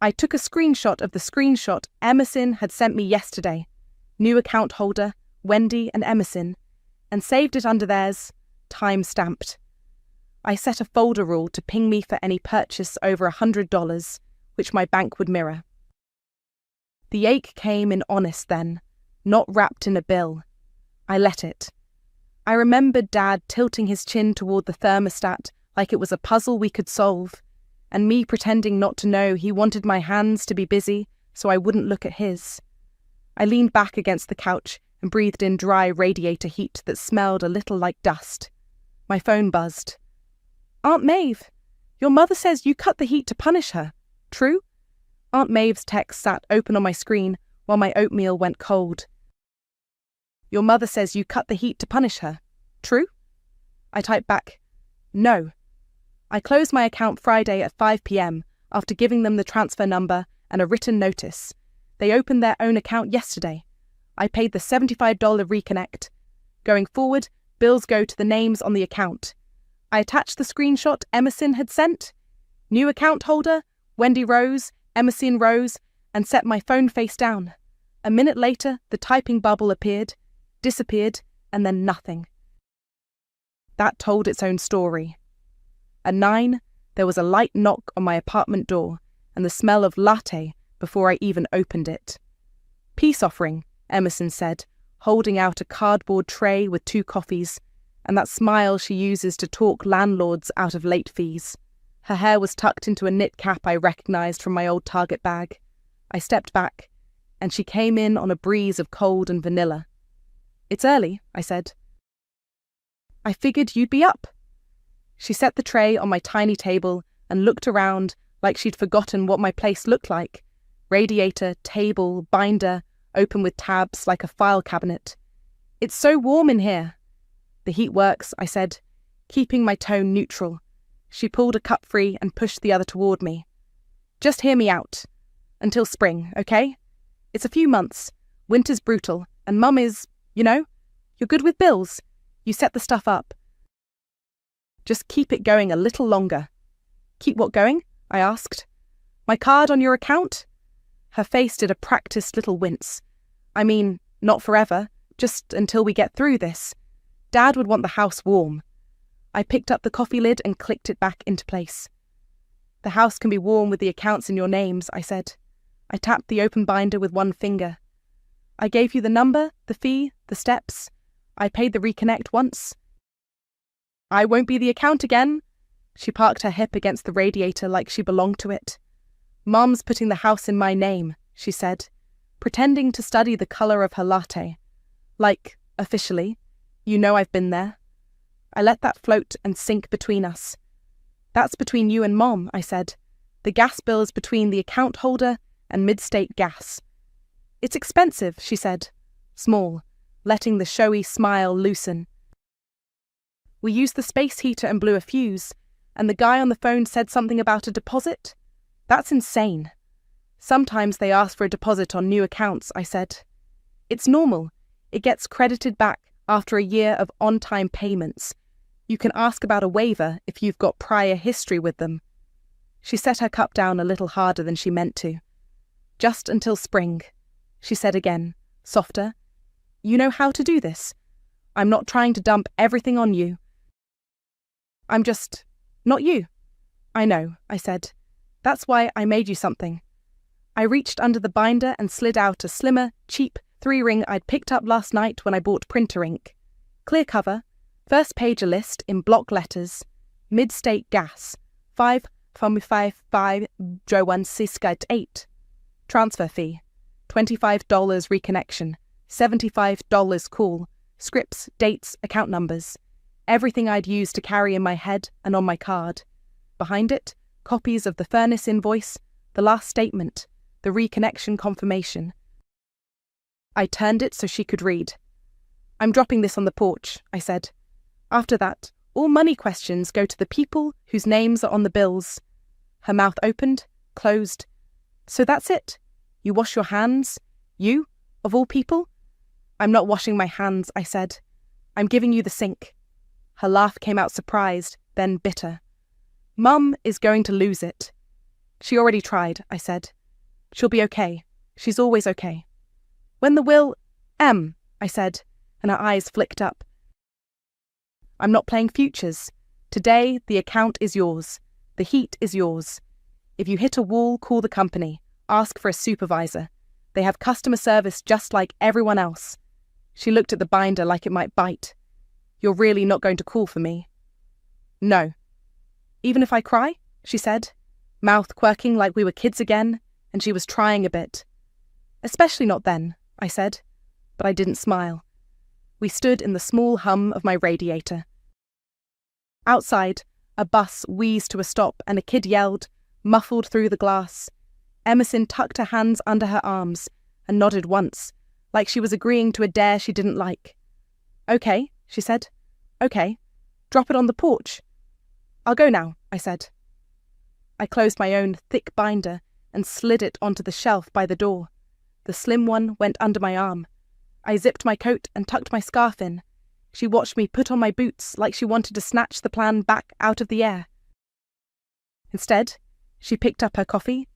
I took a screenshot of the screenshot Emerson had sent me yesterday, new account holder, Wendy and Emerson, and saved it under theirs, time-stamped. I set a folder rule to ping me for any purchase over $100, which my bank would mirror. The ache came in honest then, not wrapped in a bill. I let it. I remembered Dad tilting his chin toward the thermostat like it was a puzzle we could solve, and me pretending not to know he wanted my hands to be busy so I wouldn't look at his. I leaned back against the couch and breathed in dry radiator heat that smelled a little like dust. My phone buzzed. "Aunt Maeve, your mother says you cut the heat to punish her. True?" Aunt Maeve's text sat open on my screen while my oatmeal went cold. "Your mother says you cut the heat to punish her. True?" I typed back, "No." I closed my account Friday at 5 p.m. after giving them the transfer number and a written notice. They opened their own account yesterday. I paid the $75 reconnect. Going forward, bills go to the names on the account. I attached the screenshot Emerson had sent. New account holder, Wendy Rose, Emerson Rose, and set my phone face down. A minute later, the typing bubble appeared, disappeared, and then nothing. That told its own story. At 9, there was a light knock on my apartment door and the smell of latte before I even opened it. "Peace offering," Emerson said, holding out a cardboard tray with 2 coffees, and that smile she uses to talk landlords out of late fees. Her hair was tucked into a knit cap I recognized from my old Target bag. I stepped back, and she came in on a breeze of cold and vanilla. "It's early," I said. "I figured you'd be up." She set the tray on my tiny table and looked around like she'd forgotten what my place looked like. Radiator, table, binder, open with tabs like a file cabinet. "It's so warm in here." "The heat works," I said, keeping my tone neutral. She pulled a cup free and pushed the other toward me. "Just hear me out. Until spring, okay? It's a few months. Winter's brutal, and Mum is, you're good with bills. You set the stuff up. Just keep it going a little longer." "Keep what going?" I asked. "My card on your account?" Her face did a practiced little wince. "I mean, not forever, just until we get through this. Dad would want the house warm." I picked up the coffee lid and clicked it back into place. "The house can be warm with the accounts in your names," I said. I tapped the open binder with one finger. "I gave you the number, the fee, the steps. I paid the reconnect once." "I won't be the account again." She parked her hip against the radiator like she belonged to it. "Mum's putting the house in my name," she said, pretending to study the colour of her latte. "Like, officially. I've been there." I let that float and sink between us. "That's between you and Mom," I said. "The gas bill's between the account holder and Mid-State Gas." "It's expensive," she said, small, letting the showy smile loosen. "We used the space heater and blew a fuse, and the guy on the phone said something about a deposit. That's insane." "Sometimes they ask for a deposit on new accounts," I said. "It's normal. It gets credited back after a year of on-time payments. You can ask about a waiver if you've got prior history with them." She set her cup down a little harder than she meant to. "Just until spring," she said again, softer. "You know how to do this. I'm not trying to dump everything on you. I'm just not you." "I know," I said. "That's why I made you something." I reached under the binder and slid out a slimmer, cheap 3-ring I'd picked up last night when I bought printer ink. Clear cover, first page a list in block letters, Mid-State Gas, 5,555,168. Transfer fee, $25 reconnection, $75 call, Scripts, dates, account numbers. Everything I'd used to carry in my head and on my card. Behind it, copies of the furnace invoice, the last statement, the reconnection confirmation. I turned it so she could read. "I'm dropping this on the porch," I said. "After that, all money questions go to the people whose names are on the bills." Her mouth opened, closed. "So that's it? You wash your hands? You, of all people?" "I'm not washing my hands," I said. "I'm giving you the sink." Her laugh came out surprised, then bitter. "Mum is going to lose it." "She already tried," I said. "She'll be okay. She's always okay." "When the will, I said, and her eyes flicked up. "I'm not playing futures. Today, the account is yours. The heat is yours. If you hit a wall, call the company. Ask for a supervisor. They have customer service just like everyone else." She looked at the binder like it might bite. "You're really not going to call for me?" "No." "Even if I cry?" she said, mouth quirking like we were kids again, and she was trying a bit. "Especially not then," I said, but I didn't smile. We stood in the small hum of my radiator. Outside, a bus wheezed to a stop and a kid yelled, muffled through the glass. Emerson tucked her hands under her arms and nodded once, like she was agreeing to a dare she didn't like. "Okay," she said. "Okay. Drop it on the porch." "I'll go now," I said. I closed my own thick binder and slid it onto the shelf by the door. The slim one went under my arm. I zipped my coat and tucked my scarf in. She watched me put on my boots like she wanted to snatch the plan back out of the air. Instead, she picked up her coffee.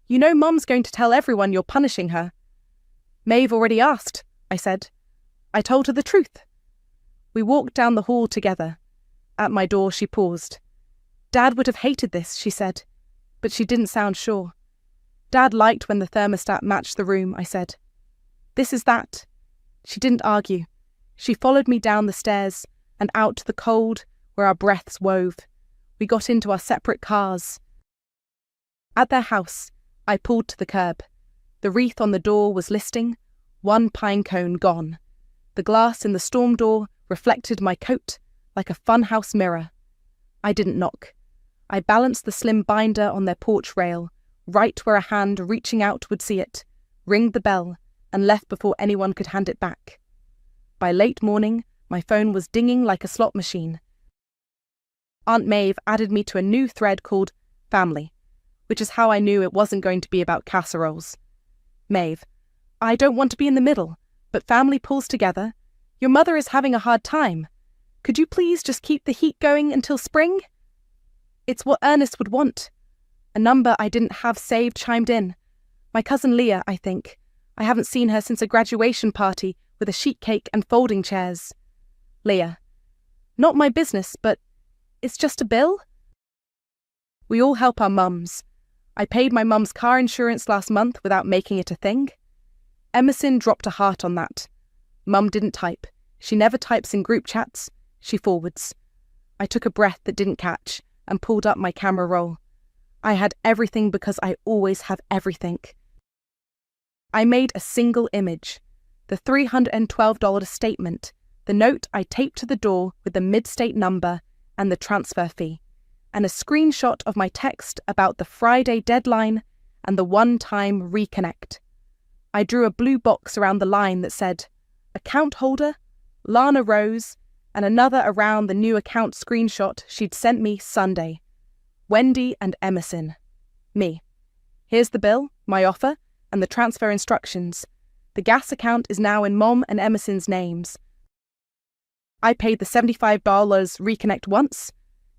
"You know Mum's going to tell everyone you're punishing her." "Maeve already asked," I said. "I told her the truth." We walked down the hall together. At my door, she paused. "Dad would have hated this," she said, but she didn't sound sure. "Dad liked when the thermostat matched the room," I said. "This is that." She didn't argue. She followed me down the stairs and out to the cold where our breaths wove. We got into our separate cars. At their house, I pulled to the curb. The wreath on the door was listing, one pine cone gone. The glass in the storm door reflected my coat like a funhouse mirror. I didn't knock. I balanced the slim binder on their porch rail, right where a hand reaching out would see it, ringed the bell, and left before anyone could hand it back. By late morning, my phone was dinging like a slot machine. Aunt Maeve added me to a new thread called Family, which is how I knew it wasn't going to be about casseroles. "Maeve, I don't want to be in the middle, but family pulls together. Your mother is having a hard time. Could you please just keep the heat going until spring?" "It's what Ernest would want." A number I didn't have saved chimed in. "My cousin Leah, I think. I haven't seen her since a graduation party with a sheet cake and folding chairs." "Leah, not my business, but it's just a bill." We all help our mums. I paid my mum's car insurance last month without making it a thing. Emerson dropped a heart on that. Mum didn't type. She never types in group chats. She forwards. I took a breath that didn't catch and pulled up my camera roll. I had everything because I always have everything. I made a single image. The $312 statement, the note I taped to the door with the mid-state number and the transfer fee, and a screenshot of my text about the Friday deadline and the one-time reconnect. I drew a blue box around the line that said, "Account holder, Lana Rose," and another around the new account screenshot she'd sent me Sunday. Wendy and Emerson. Me. Here's the bill, my offer, and the transfer instructions. The gas account is now in Mom and Emerson's names. I paid the $75 reconnect once.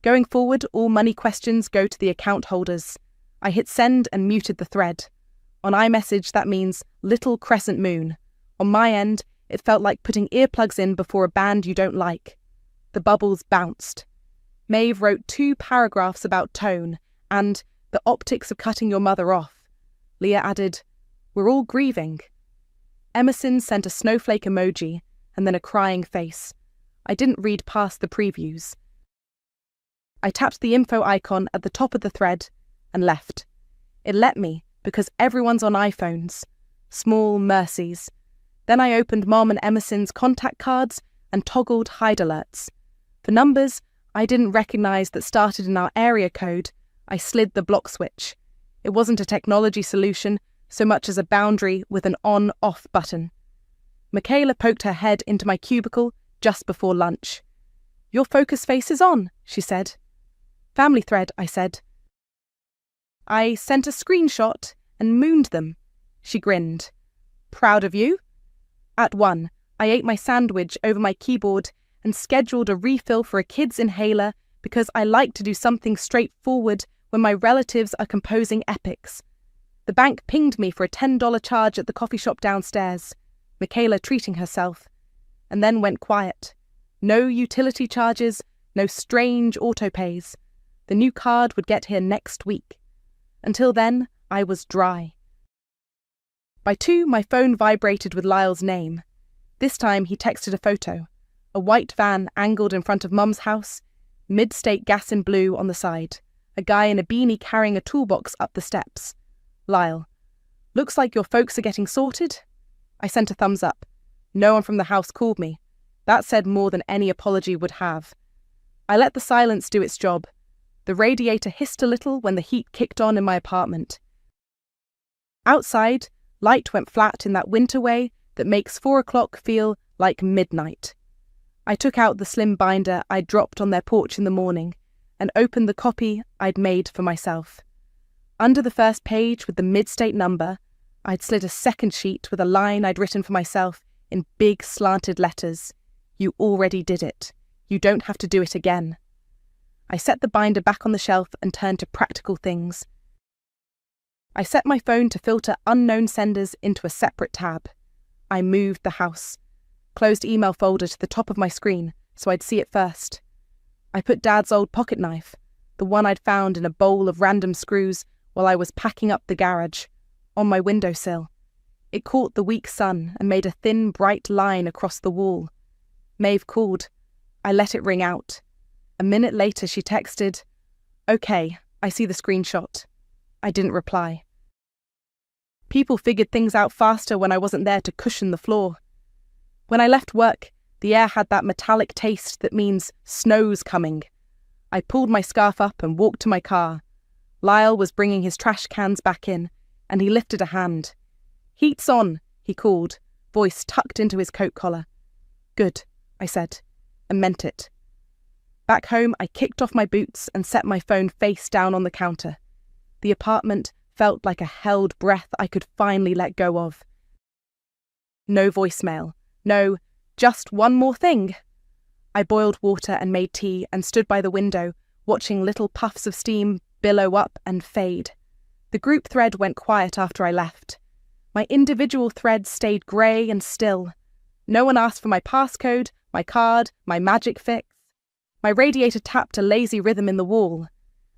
Going forward, all money questions go to the account holders. I hit send and muted the thread. On iMessage, that means little crescent moon. On my end, it felt like putting earplugs in before a band you don't like. The bubbles bounced. Maeve wrote 2 paragraphs about tone and the optics of cutting your mother off. Leah added, "We're all grieving." Emerson sent a snowflake emoji and then a crying face. I didn't read past the previews. I tapped the info icon at the top of the thread and left. It let me because everyone's on iPhones. Small mercies. Then I opened Mom and Emerson's contact cards and toggled hide alerts. For numbers I didn't recognize that started in our area code, I slid the block switch. It wasn't a technology solution so much as a boundary with an on-off button. Michaela poked her head into my cubicle just before lunch. "Your focus face is on," she said. "Family thread," I said. "I sent a screenshot and mooned them." She grinned. "Proud of you?" At 1, I ate my sandwich over my keyboard and scheduled a refill for a kid's inhaler because I like to do something straightforward when my relatives are composing epics. The bank pinged me for a $10 charge at the coffee shop downstairs, Michaela treating herself, and then went quiet. No utility charges, no strange autopays. The new card would get here next week. Until then, I was dry. By 2, my phone vibrated with Lyle's name. This time he texted a photo. A white van angled in front of Mum's house, mid-state gas in blue on the side. A guy in a beanie carrying a toolbox up the steps. Lyle: "Looks like your folks are getting sorted?" I sent a thumbs up. No one from the house called me. That said more than any apology would have. I let the silence do its job. The radiator hissed a little when the heat kicked on in my apartment. Outside, light went flat in that winter way that makes 4 o'clock feel like midnight. I took out the slim binder I'd dropped on their porch in the morning and opened the copy I'd made for myself. Under the first page with the mid-state number, I'd slid a second sheet with a line I'd written for myself in big slanted letters. "You already did it. You don't have to do it again." I set the binder back on the shelf and turned to practical things. I set my phone to filter unknown senders into a separate tab. I moved the house, closed email folder to the top of my screen so I'd see it first. I put Dad's old pocket knife, the one I'd found in a bowl of random screws while I was packing up the garage, on my windowsill. It caught the weak sun and made a thin, bright line across the wall. Maeve called. I let it ring out. A minute later she texted, "Okay, I see the screenshot." I didn't reply. People figured things out faster when I wasn't there to cushion the floor. When I left work, the air had that metallic taste that means snow's coming. I pulled my scarf up and walked to my car. Lyle was bringing his trash cans back in, and he lifted a hand. "Heat's on," he called, voice tucked into his coat collar. "Good," I said, and meant it. Back home, I kicked off my boots and set my phone face down on the counter. The apartment felt like a held breath I could finally let go of. No voicemail. No, just one more thing. I boiled water and made tea and stood by the window, watching little puffs of steam billow up and fade. The group thread went quiet after I left. My individual threads stayed grey and still. No one asked for my passcode, my card, my magic fix. My radiator tapped a lazy rhythm in the wall.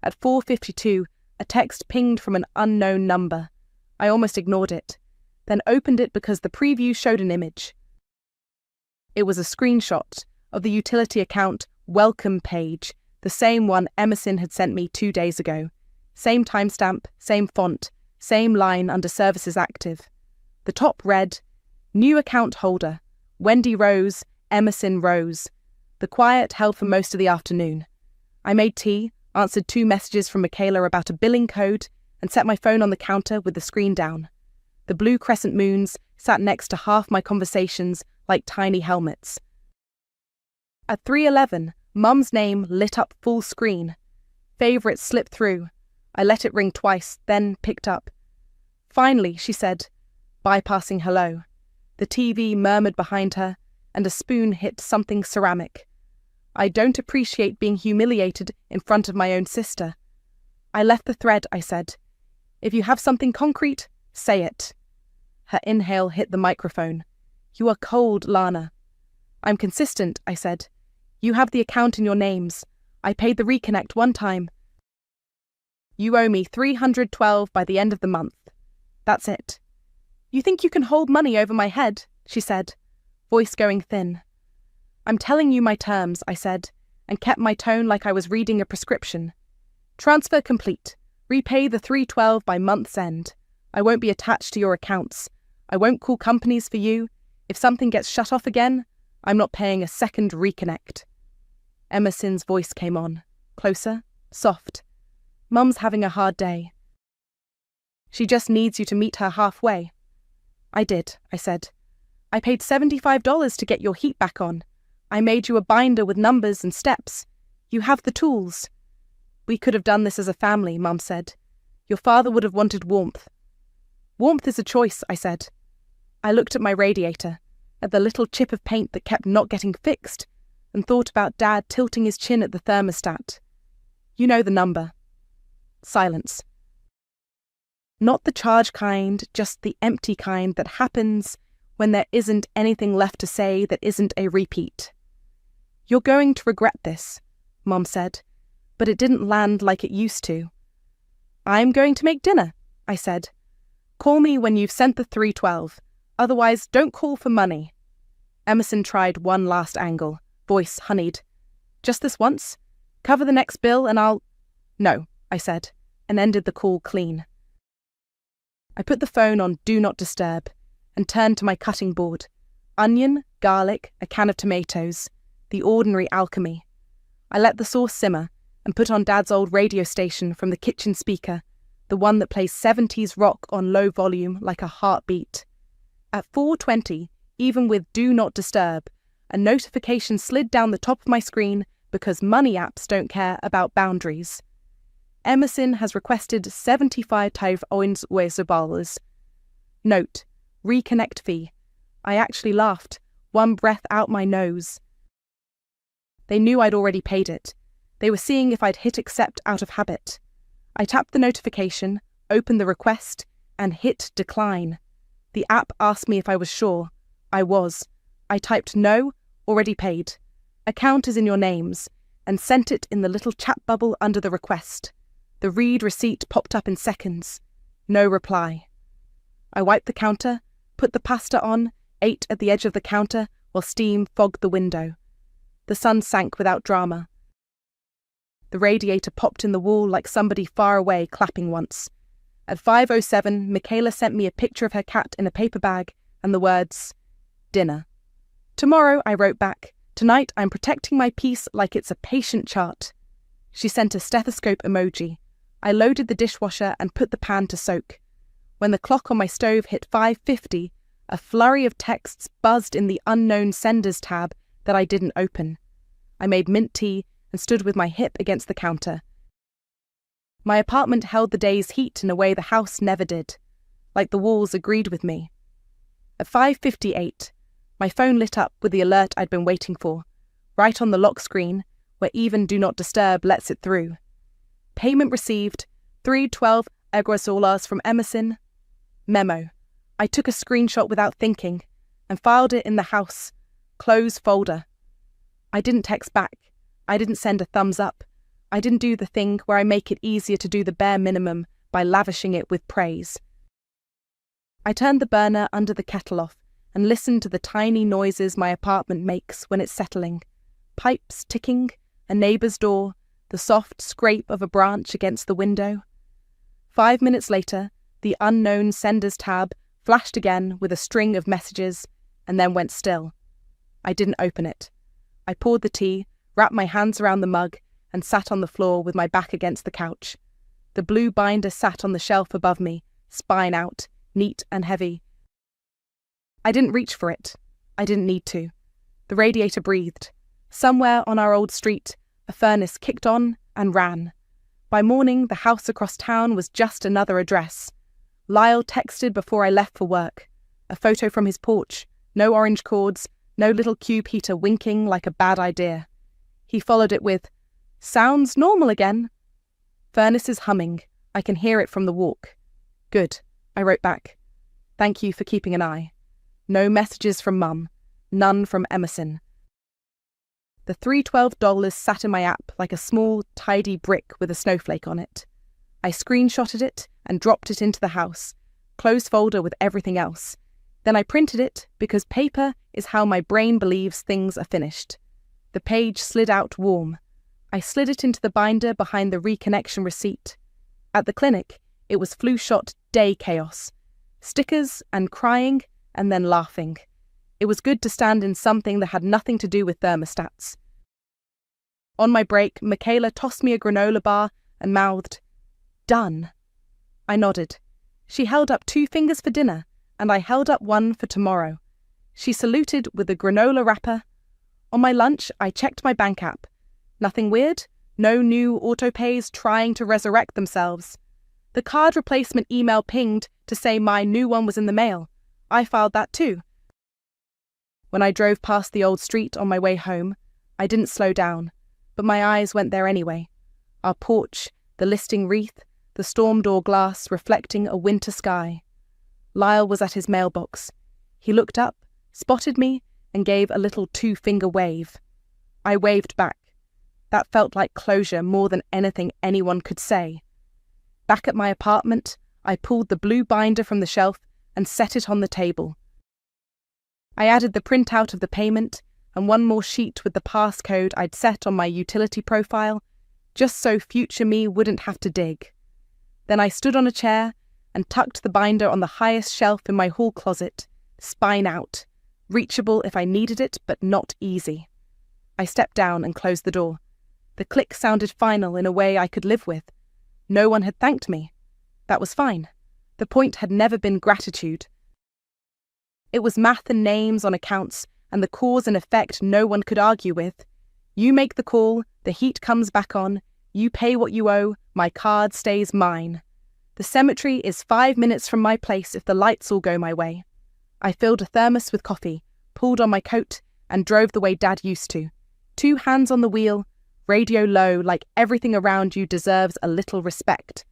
At 4:52, a text pinged from an unknown number. I almost ignored it, then opened it because the preview showed an image. It was a screenshot of the utility account welcome page, the same one Emerson had sent me 2 days ago. Same timestamp, same font, same line under services active. The top read, "New account holder, Wendy Rose, Emerson Rose." The quiet held for most of the afternoon. I made tea, answered 2 messages from Michaela about a billing code, and set my phone on the counter with the screen down. The blue crescent moons sat next to half my conversations like tiny helmets. At 3:11, Mum's name lit up full screen. Favourites slipped through. I let it ring twice, then picked up. "Finally," she said, bypassing hello. The TV murmured behind her, and a spoon hit something ceramic. I don't appreciate being humiliated in front of my own sister. I left the thread, I said. "If you have something concrete, say it." Her inhale hit the microphone. "You are cold, Lana." "I'm consistent," I said. "You have the account in your names. I paid the reconnect one time. You owe me $312 by the end of the month. That's it." "You think you can hold money over my head?" she said, voice going thin. "I'm telling you my terms," I said, and kept my tone like I was reading a prescription. "Transfer complete. Repay the $312 by month's end. I won't be attached to your accounts. I won't call companies for you. If something gets shut off again, I'm not paying a second reconnect. Emerson's voice came on, closer, soft. Mum's having a hard day. She just needs you to meet her halfway. I did, I said. I paid $75 to get your heat back on. I made you a binder with numbers and steps. You have the tools. We could have done this as a family, Mum said. Your father would have wanted warmth. Warmth is a choice, I said. I looked at my radiator, at the little chip of paint that kept not getting fixed, and thought about Dad tilting his chin at the thermostat. You know the number. Silence. Not the charge kind, just the empty kind that happens when there isn't anything left to say that isn't a repeat. You're going to regret this, Mum said, but it didn't land like it used to. I'm going to make dinner, I said. Call me when you've sent the 312. Otherwise, don't call for money. Emerson tried one last angle, voice honeyed. Just this once? Cover the next bill and I'll... No, I said, and ended the call clean. I put the phone on Do Not Disturb and turned to my cutting board. Onion, garlic, a can of tomatoes. The ordinary alchemy. I let the sauce simmer and put on Dad's old radio station from the kitchen speaker, the one that plays 70s rock on low volume like a heartbeat. At 4:20, even with Do Not Disturb, a notification slid down the top of my screen because money apps don't care about boundaries. Emerson has requested 75 $75. Note, reconnect fee. I actually laughed, one breath out my nose. They knew I'd already paid it. They were seeing if I'd hit accept out of habit. I tapped the notification, opened the request, and hit decline. The app asked me if I was sure. I was. I typed no, already paid. Account is in your names, and sent it in the little chat bubble under the request. The read receipt popped up in seconds. No reply. I wiped the counter, put the pasta on, ate at the edge of the counter while steam fogged the window. The sun sank without drama. The radiator popped in the wall like somebody far away clapping once. At 5:07, Michaela sent me a picture of her cat in a paper bag and the words, dinner. Tomorrow, I wrote back, tonight I'm protecting my peace like it's a patient chart. She sent a stethoscope emoji. I loaded the dishwasher and put the pan to soak. When the clock on my stove hit 5:50, a flurry of texts buzzed in the unknown senders tab that I didn't open. I made mint tea and stood with my hip against the counter. My apartment held the day's heat in a way the house never did, like the walls agreed with me. At 5:58, my phone lit up with the alert I'd been waiting for, right on the lock screen, where even Do Not Disturb lets it through. Payment received, $312 from Emerson. Memo. I took a screenshot without thinking and filed it in the house. Close folder. I didn't text back. I didn't send a thumbs up. I didn't do the thing where I make it easier to do the bare minimum by lavishing it with praise. I turned the burner under the kettle off and listened to the tiny noises my apartment makes when it's settling. Pipes ticking, a neighbour's door, the soft scrape of a branch against the window. 5 minutes later, the unknown senders tab flashed again with a string of messages and then went still. I didn't open it. I poured the tea, wrapped my hands around the mug, and sat on the floor with my back against the couch. The blue binder sat on the shelf above me, spine out, neat and heavy. I didn't reach for it. I didn't need to. The radiator breathed. Somewhere on our old street, a furnace kicked on and ran. By morning, the house across town was just another address. Lyle texted before I left for work. A photo from his porch, no orange cords, no little cube heater winking like a bad idea. He followed it with, sounds normal again. Furnace is humming. I can hear it from the walk. Good, I wrote back. Thank you for keeping an eye. No messages from Mum. None from Emerson. The $312 sat in my app like a small, tidy brick with a snowflake on it. I screenshotted it and dropped it into the house, closed folder with everything else. Then I printed it because paper is how my brain believes things are finished. The page slid out warm. I slid it into the binder behind the reconnection receipt. At the clinic, it was flu shot day chaos. Stickers and crying and then laughing. It was good to stand in something that had nothing to do with thermostats. On my break, Michaela tossed me a granola bar and mouthed, "Done." I nodded. She held up 2 fingers for dinner, and I held up 1 for tomorrow. She saluted with a granola wrapper. On my lunch, I checked my bank app. Nothing weird, no new autopays trying to resurrect themselves. The card replacement email pinged to say my new one was in the mail. I filed that too. When I drove past the old street on my way home, I didn't slow down, but my eyes went there anyway. Our porch, the listing wreath, the storm door glass reflecting a winter sky. Lyle was at his mailbox. He looked up, spotted me, and gave a little 2-finger wave. I waved back. That felt like closure more than anything anyone could say. Back at my apartment, I pulled the blue binder from the shelf and set it on the table. I added the printout of the payment and 1 more sheet with the passcode I'd set on my utility profile, just so future me wouldn't have to dig. Then I stood on a chair and tucked the binder on the highest shelf in my hall closet, spine out, reachable if I needed it, but not easy. I stepped down and closed the door. The click sounded final in a way I could live with. No one had thanked me. That was fine. The point had never been gratitude. It was math and names on accounts, and the cause and effect no one could argue with. You make the call, the heat comes back on, you pay what you owe, my card stays mine. The cemetery is 5 minutes from my place if the lights all go my way. I filled a thermos with coffee, pulled on my coat, and drove the way Dad used to. 2 hands on the wheel, radio low like everything around you deserves a little respect.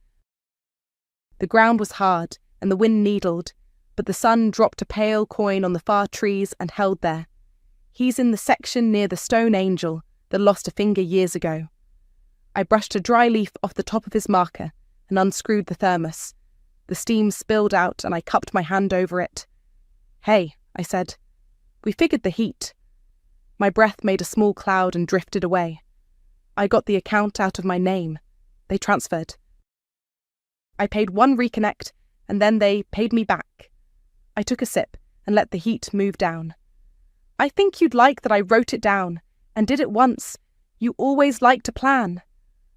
The ground was hard, and the wind needled, but the sun dropped a pale coin on the far trees and held there. He's in the section near the stone angel that lost a finger years ago. I brushed a dry leaf off the top of his marker and unscrewed the thermos. The steam spilled out and I cupped my hand over it. "Hey," I said. "We figured the heat." My breath made a small cloud and drifted away. I got the account out of my name. They transferred. I paid 1 reconnect, and then they paid me back. I took a sip and let the heat move down. "I think you'd like that I wrote it down, and did it once. You always like to plan."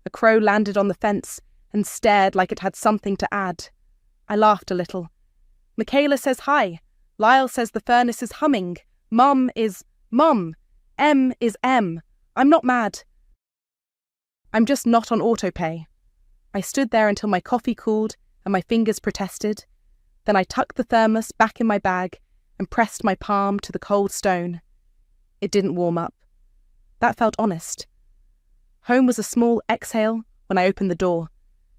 A crow landed on the fence and stared like it had something to add. I laughed a little. "Michaela says hi. Lyle says the furnace is humming. Mum is Mum. M is M. I'm not mad. I'm just not on autopay." I stood there until my coffee cooled and my fingers protested. Then I tucked the thermos back in my bag and pressed my palm to the cold stone. It didn't warm up. That felt honest. Home was a small exhale when I opened the door.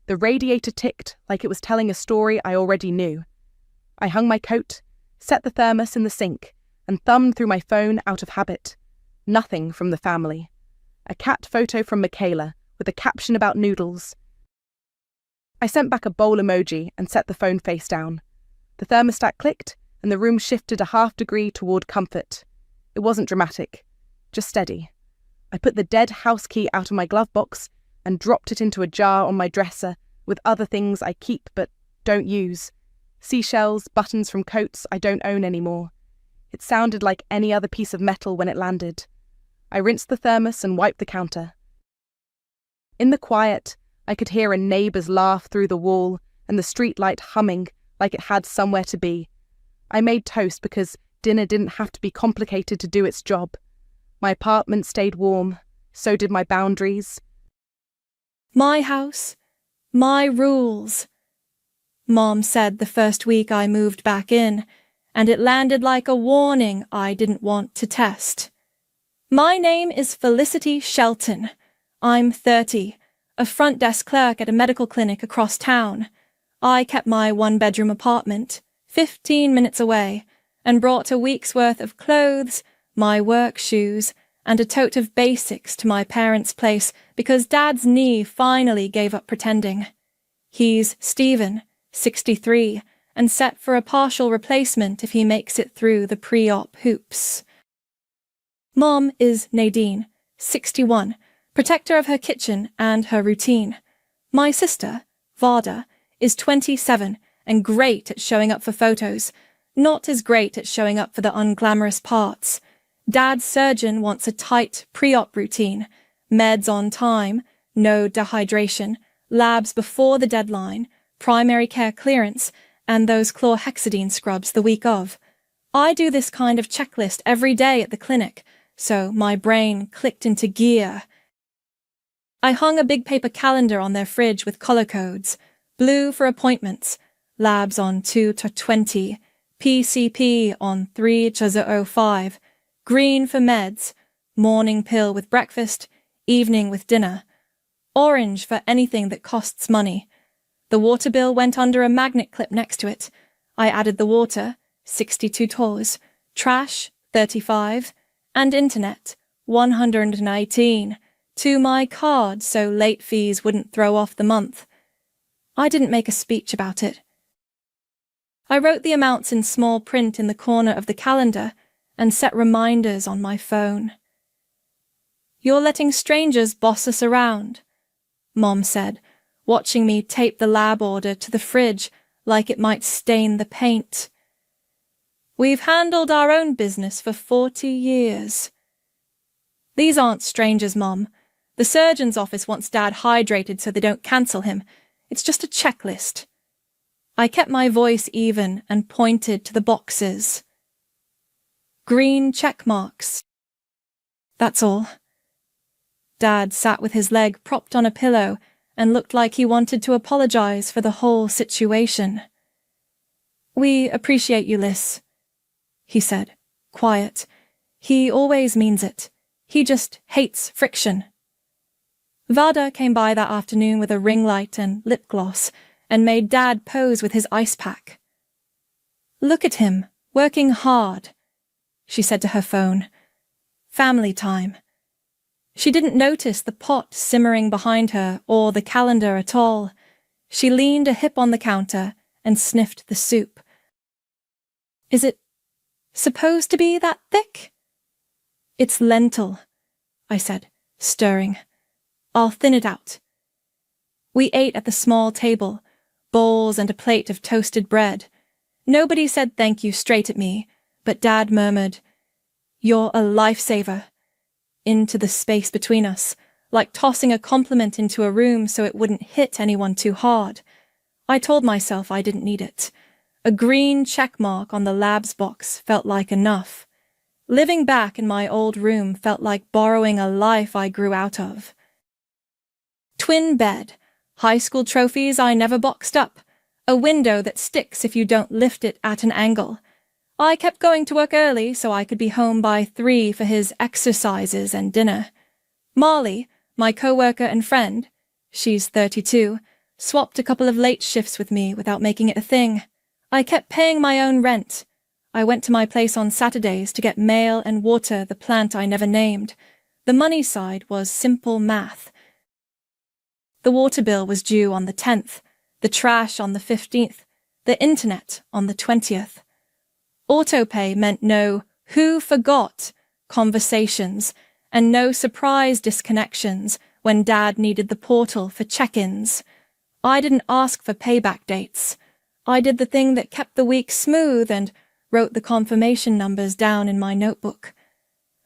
The radiator ticked like it was telling a story I already knew. I hung my coat, set the thermos in the sink, and thumbed through my phone out of habit. Nothing from the family. A cat photo from Michaela with a caption about noodles. I sent back a bowl emoji and set the phone face down. The thermostat clicked and the room shifted a half-degree toward comfort. It wasn't dramatic, just steady. I put the dead house key out of my glove box and dropped it into a jar on my dresser with other things I keep but don't use. Seashells, buttons from coats I don't own anymore. It sounded like any other piece of metal when it landed. I rinsed the thermos and wiped the counter. In the quiet, I could hear a neighbour's laugh through the wall and the streetlight humming like it had somewhere to be. I made toast because dinner didn't have to be complicated to do its job. My apartment stayed warm, so did my boundaries. "My house, my rules," Mom said the first week I moved back in, and it landed like a warning I didn't want to test. "My name is Felicity Shelton. I'm 30, a front desk clerk at a medical clinic across town. I kept my 1-bedroom apartment, 15 minutes away, and brought a week's worth of clothes, my work shoes, and a tote of basics to my parents' place because Dad's knee finally gave up pretending. He's Stephen, 63, and set for a partial replacement if he makes it through the pre-op hoops. Mom is Nadine, 61, protector of her kitchen and her routine. My sister, Varda, is 27 and great at showing up for photos, Not as great at showing up for the unglamorous parts. Dad's surgeon wants a tight pre-op routine, meds on time, no dehydration, labs before the deadline, primary care clearance, and those chlorhexidine scrubs the week of. I do this kind of checklist every day at the clinic, so my brain clicked into gear. I hung a big paper calendar on their fridge with color codes: blue for appointments, labs on 2/20, PCP on 3/05, green for meds, morning pill with breakfast, evening with dinner, orange for anything that costs money. The water bill went under a magnet clip next to it. I added the water, 62 tours, trash, 35, and internet, 118, to my card so late fees wouldn't throw off the month. I didn't make a speech about it. I wrote the amounts in small print in the corner of the calendar and set reminders on my phone. "You're letting strangers boss us around," Mom said, watching me tape the lab order to the fridge like it might stain the paint. "We've handled our own business for 40 years. "These aren't strangers, Mom. The surgeon's office wants Dad hydrated so they don't cancel him. It's just a checklist." I kept my voice even and pointed to the boxes. Green check marks. That's all. Dad sat with his leg propped on a pillow and looked like he wanted to apologize for the whole situation. "We appreciate you, Liz," he said, quiet. He always means it. He just hates friction. Vada came by that afternoon with a ring light and lip gloss and made Dad pose with his ice pack. "Look at him, working hard," she said to her phone. "Family time." She didn't notice the pot simmering behind her or the calendar at all. She leaned a hip on the counter and sniffed the soup. "Is it supposed to be that thick?" "It's lentil," I said, stirring. "I'll thin it out." We ate at the small table, bowls and a plate of toasted bread. Nobody said thank you straight at me, but Dad murmured, "You're a lifesaver," into the space between us, like tossing a compliment into a room so it wouldn't hit anyone too hard. I told myself I didn't need it. A green check mark on the labs box felt like enough. Living back in my old room felt like borrowing a life I grew out of. Twin bed, high school trophies I never boxed up, a window that sticks if you don't lift it at an angle. I kept going to work early so I could be home by 3 for his exercises and dinner. Molly, my co-worker and friend, she's 32, swapped a couple of late shifts with me without making it a thing. I kept paying my own rent. I went to my place on Saturdays to get mail and water the plant I never named. The money side was simple math. The water bill was due on the 10th, the trash on the 15th, the internet on the 20th. Autopay meant no "who forgot" conversations and no surprise disconnections when Dad needed the portal for check-ins. I didn't ask for payback dates. I did the thing that kept the week smooth and wrote the confirmation numbers down in my notebook.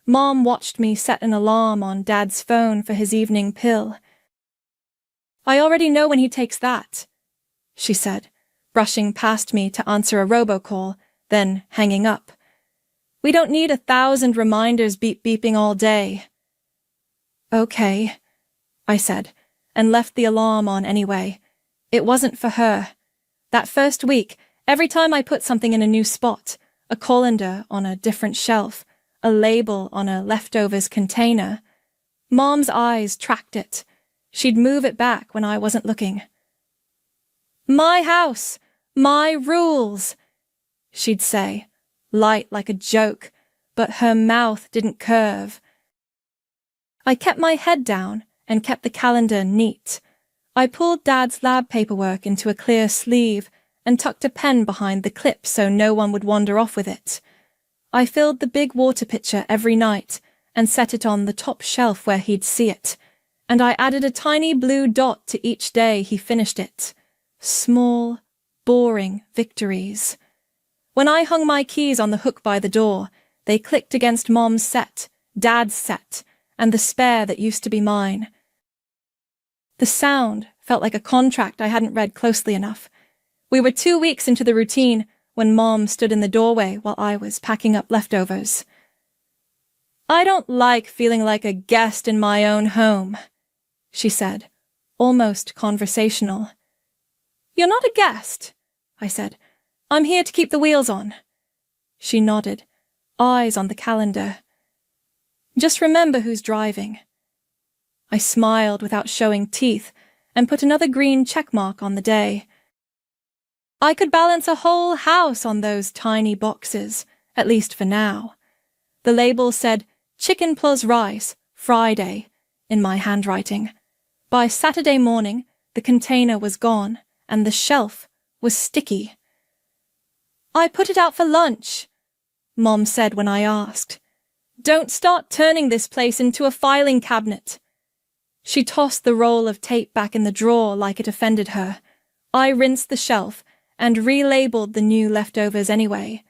Mom watched me set an alarm on Dad's phone for his evening pill. "I already know when he takes that," she said, brushing past me to answer a robocall, then hanging up. "We don't need 1,000 reminders beeping all day." "Okay," I said, and left the alarm on anyway. It wasn't for her. That first week, every time I put something in a new spot, a colander on a different shelf, a label on a leftovers container, Mom's eyes tracked it. She'd move it back when I wasn't looking. "My house, my rules," she'd say, light like a joke, but her mouth didn't curve. I kept my head down and kept the calendar neat. I pulled Dad's lab paperwork into a clear sleeve and tucked a pen behind the clip so no one would wander off with it. I filled the big water pitcher every night and set it on the top shelf where he'd see it, and I added a tiny blue dot to each day he finished it. Small, boring victories. When I hung my keys on the hook by the door, they clicked against Mom's set, Dad's set, and the spare that used to be mine. The sound felt like a contract I hadn't read closely enough. We were 2 weeks into the routine when Mom stood in the doorway while I was packing up leftovers. "I don't like feeling like a guest in my own home," she said, almost conversational. "You're not a guest," I said. "I'm here to keep the wheels on." She nodded, eyes on the calendar. "Just remember who's driving." I smiled without showing teeth and put another green checkmark on the day. I could balance a whole house on those tiny boxes, at least for now. The label said chicken plus rice, Friday, in my handwriting. By Saturday morning, the container was gone and the shelf was sticky. "I put it out for lunch," Mom said when I asked. "Don't start turning this place into a filing cabinet." She tossed the roll of tape back in the drawer like it offended her. I rinsed the shelf and relabeled the new leftovers anyway.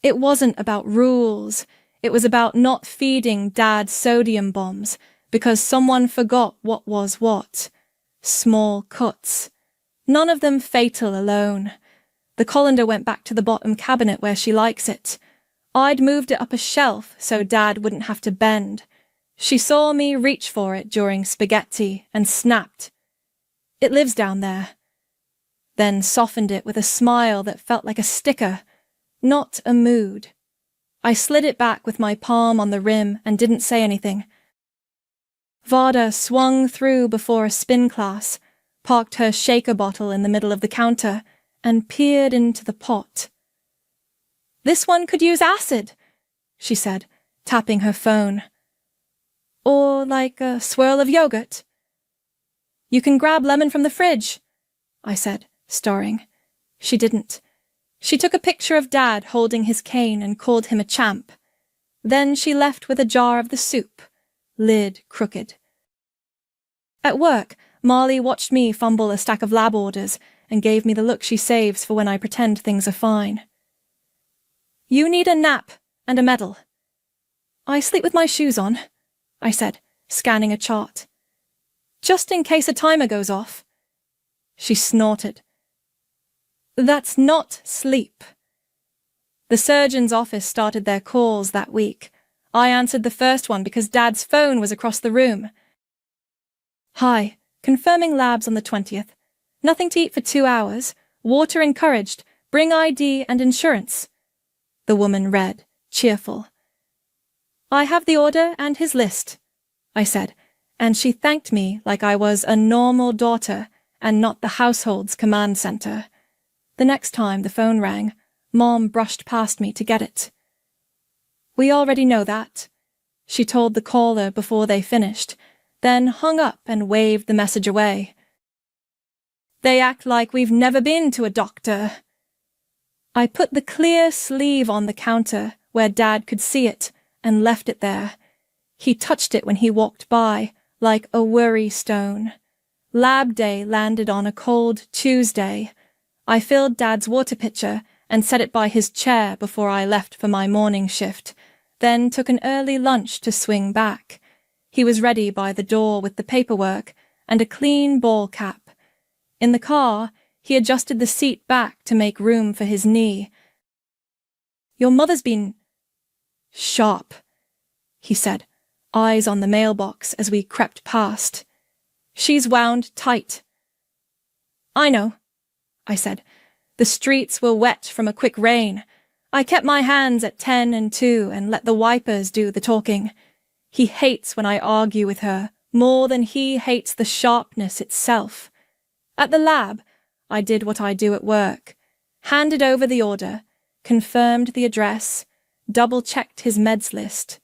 It wasn't about rules. It was about not feeding Dad sodium bombs because someone forgot what was what. Small cuts. None of them fatal alone. The colander went back to the bottom cabinet where she likes it. I'd moved it up a shelf so Dad wouldn't have to bend. She saw me reach for it during spaghetti and snapped. "It lives down there." Then softened it with a smile that felt like a sticker, not a mood. I slid it back with my palm on the rim and didn't say anything. Vada swung through before a spin class, parked her shaker bottle in the middle of the counter, and peered into the pot. "This one could use acid," she said, tapping her phone. "Or like a swirl of yogurt." "You can grab lemon from the fridge," I said, stirring. She didn't. She took a picture of Dad holding his cane and called him a champ. Then she left with a jar of the soup, lid crooked. At work, Marley watched me fumble a stack of lab orders and gave me the look she saves for when I pretend things are fine. "You need a nap and a medal." "I sleep with my shoes on," I said, scanning a chart. "Just in case a timer goes off." She snorted. "That's not sleep." The surgeon's office started their calls that week. I answered the first one because Dad's phone was across the room. "Hi, confirming labs on the 20th. Nothing to eat for 2 hours. Water encouraged. Bring ID and insurance." The woman read, cheerful. "I have the order and his list," I said, and she thanked me like I was a normal daughter and not the household's command center. The next time the phone rang, Mom brushed past me to get it. "We already know that," she told the caller before they finished, then hung up and waved the message away. "They act like we've never been to a doctor." I put the clear sleeve on the counter where Dad could see it and left it there. He touched it when he walked by, like a worry stone. Lab day landed on a cold Tuesday. I filled Dad's water pitcher and set it by his chair before I left for my morning shift, then took an early lunch to swing back. He was ready by the door with the paperwork and a clean ball cap. In the car, he adjusted the seat back to make room for his knee. "Your mother's been sharp," he said, eyes on the mailbox as we crept past. "She's wound tight." "I know," I said. "The streets were wet from a quick rain. I kept my hands at 10 and 2 and let the wipers do the talking. He hates when I argue with her more than he hates the sharpness itself. At the lab, I did what I do at work. Handed over the order, confirmed the address, double-checked his meds list.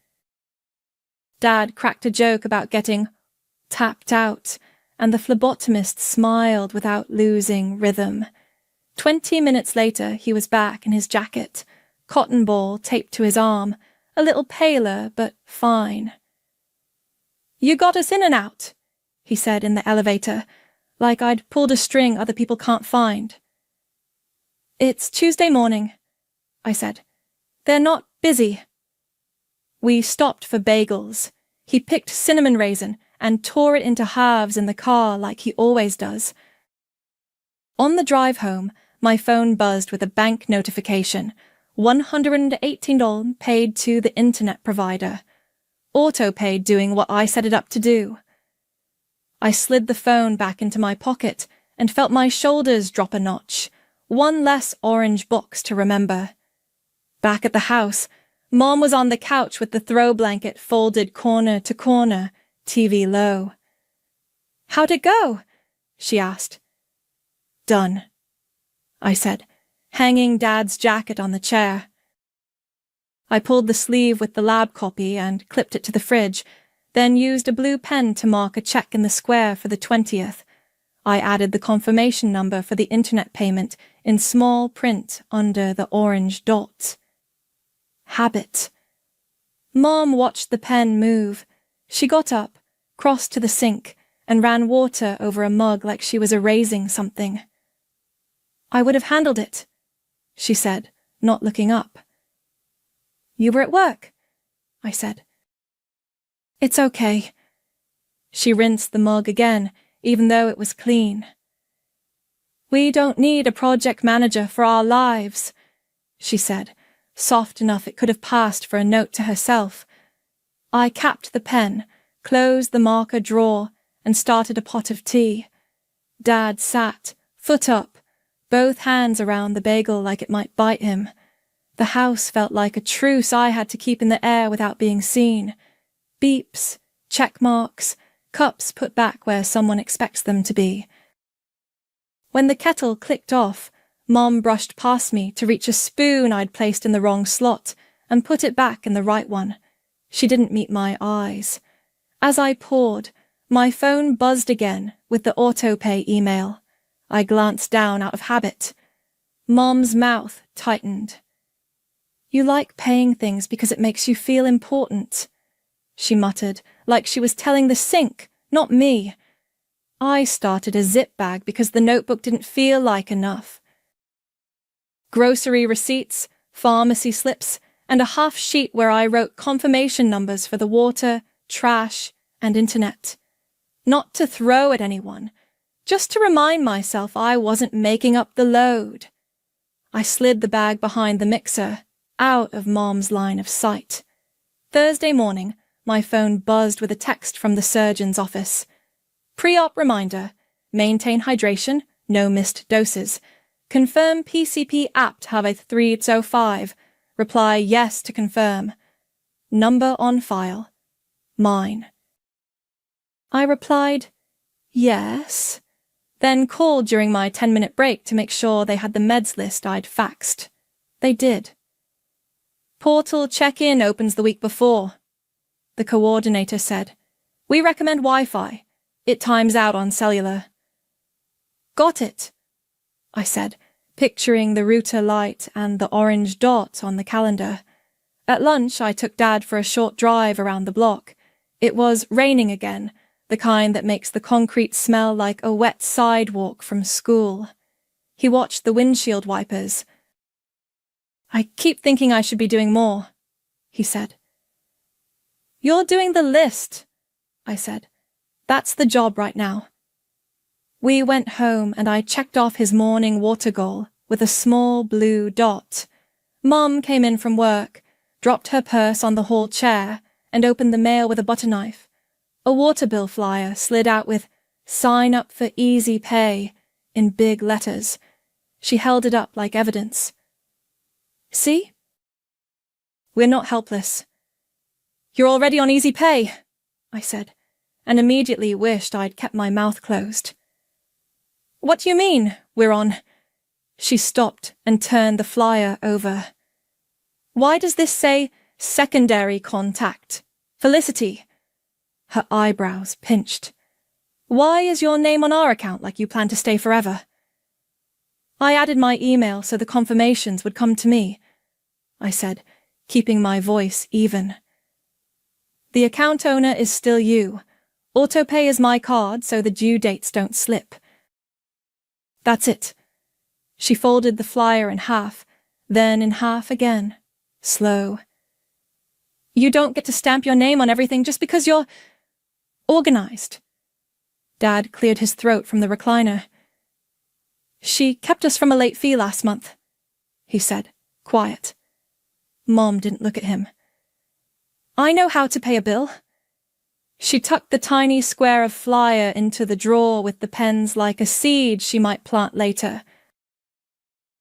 Dad cracked a joke about getting tapped out, and the phlebotomist smiled without losing rhythm. 20 minutes later, he was back in his jacket, cotton ball taped to his arm, a little paler, but fine. "You got us in and out," he said in the elevator, like I'd pulled a string other people can't find. It's Tuesday morning, I said. They're not busy. We stopped for bagels. He picked cinnamon raisin and tore it into halves in the car like he always does. On the drive home, my phone buzzed with a bank notification. $118 paid to the internet provider. Auto-paid doing what I set it up to do. I slid the phone back into my pocket and felt my shoulders drop a notch. One less orange box to remember. Back at the house, Mom was on the couch with the throw blanket folded corner to corner, TV low. "How'd it go?" she asked. "Done," I said, hanging Dad's jacket on the chair. I pulled the sleeve with the lab copy and clipped it to the fridge, then used a blue pen to mark a check in the square for the 20th. I added the confirmation number for the internet payment in small print under the orange dot. Habit. Mom watched the pen move. She got up, crossed to the sink, and ran water over a mug like she was erasing something. "I would have handled it," she said, not looking up. "You were at work," I said. "It's okay." She rinsed the mug again, even though it was clean. "We don't need a project manager for our lives," she said, soft enough it could have passed for a note to herself. I capped the pen, closed the marker drawer, and started a pot of tea. Dad sat, foot up, both hands around the bagel like it might bite him. The house felt like a truce I had to keep in the air without being seen. Beeps, check marks, cups put back where someone expects them to be. When the kettle clicked off, Mom brushed past me to reach a spoon I'd placed in the wrong slot and put it back in the right one. She didn't meet my eyes. As I poured, my phone buzzed again with the auto-pay email. I glanced down out of habit. Mom's mouth tightened. "You like paying things because it makes you feel important," she muttered, like she was telling the sink, not me. I started a zip bag because the notebook didn't feel like enough. Grocery receipts, pharmacy slips, and a half sheet where I wrote confirmation numbers for the water, trash, and internet. Not to throw at anyone, just to remind myself I wasn't making up the load. I slid the bag behind the mixer, out of Mom's line of sight. Thursday morning, my phone buzzed with a text from the surgeon's office. "Pre-op reminder. Maintain hydration, no missed doses. Confirm PCP apt have a 305. Reply yes to confirm. Number on file. Mine." I replied, yes, then called during my 10-minute break to make sure they had the meds list I'd faxed. They did. "Portal check-in opens the week before," the coordinator said. "We recommend Wi-Fi. It times out on cellular." "Got it," I said, picturing the router light and the orange dot on the calendar. At lunch, I took Dad for a short drive around the block. It was raining again, the kind that makes the concrete smell like a wet sidewalk from school. He watched the windshield wipers. "I keep thinking I should be doing more," he said. "You're doing the list," I said. "That's the job right now." We went home and I checked off his morning water goal with a small blue dot. Mom came in from work, dropped her purse on the hall chair, and opened the mail with a butter knife. A water bill flyer slid out with "Sign up for easy pay" in big letters. She held it up like evidence. "See? We're not helpless." "You're already on easy pay," I said, and immediately wished I'd kept my mouth closed. "What do you mean, we're on?" She stopped and turned the flyer over. "Why does this say secondary contact? Felicity?" Her eyebrows pinched. "Why is your name on our account like you plan to stay forever?" "I added my email so the confirmations would come to me," I said, keeping my voice even. "The account owner is still you. Autopay is my card so the due dates don't slip." "That's it." She folded the flyer in half, then in half again, slow. You don't get to stamp your name on everything just because you're organized. Dad cleared his throat from the recliner. She kept us from a late fee last month, he said, quiet. Mom didn't look at him. I know how to pay a bill. She tucked the tiny square of flyer into the drawer with the pens like a seed she might plant later.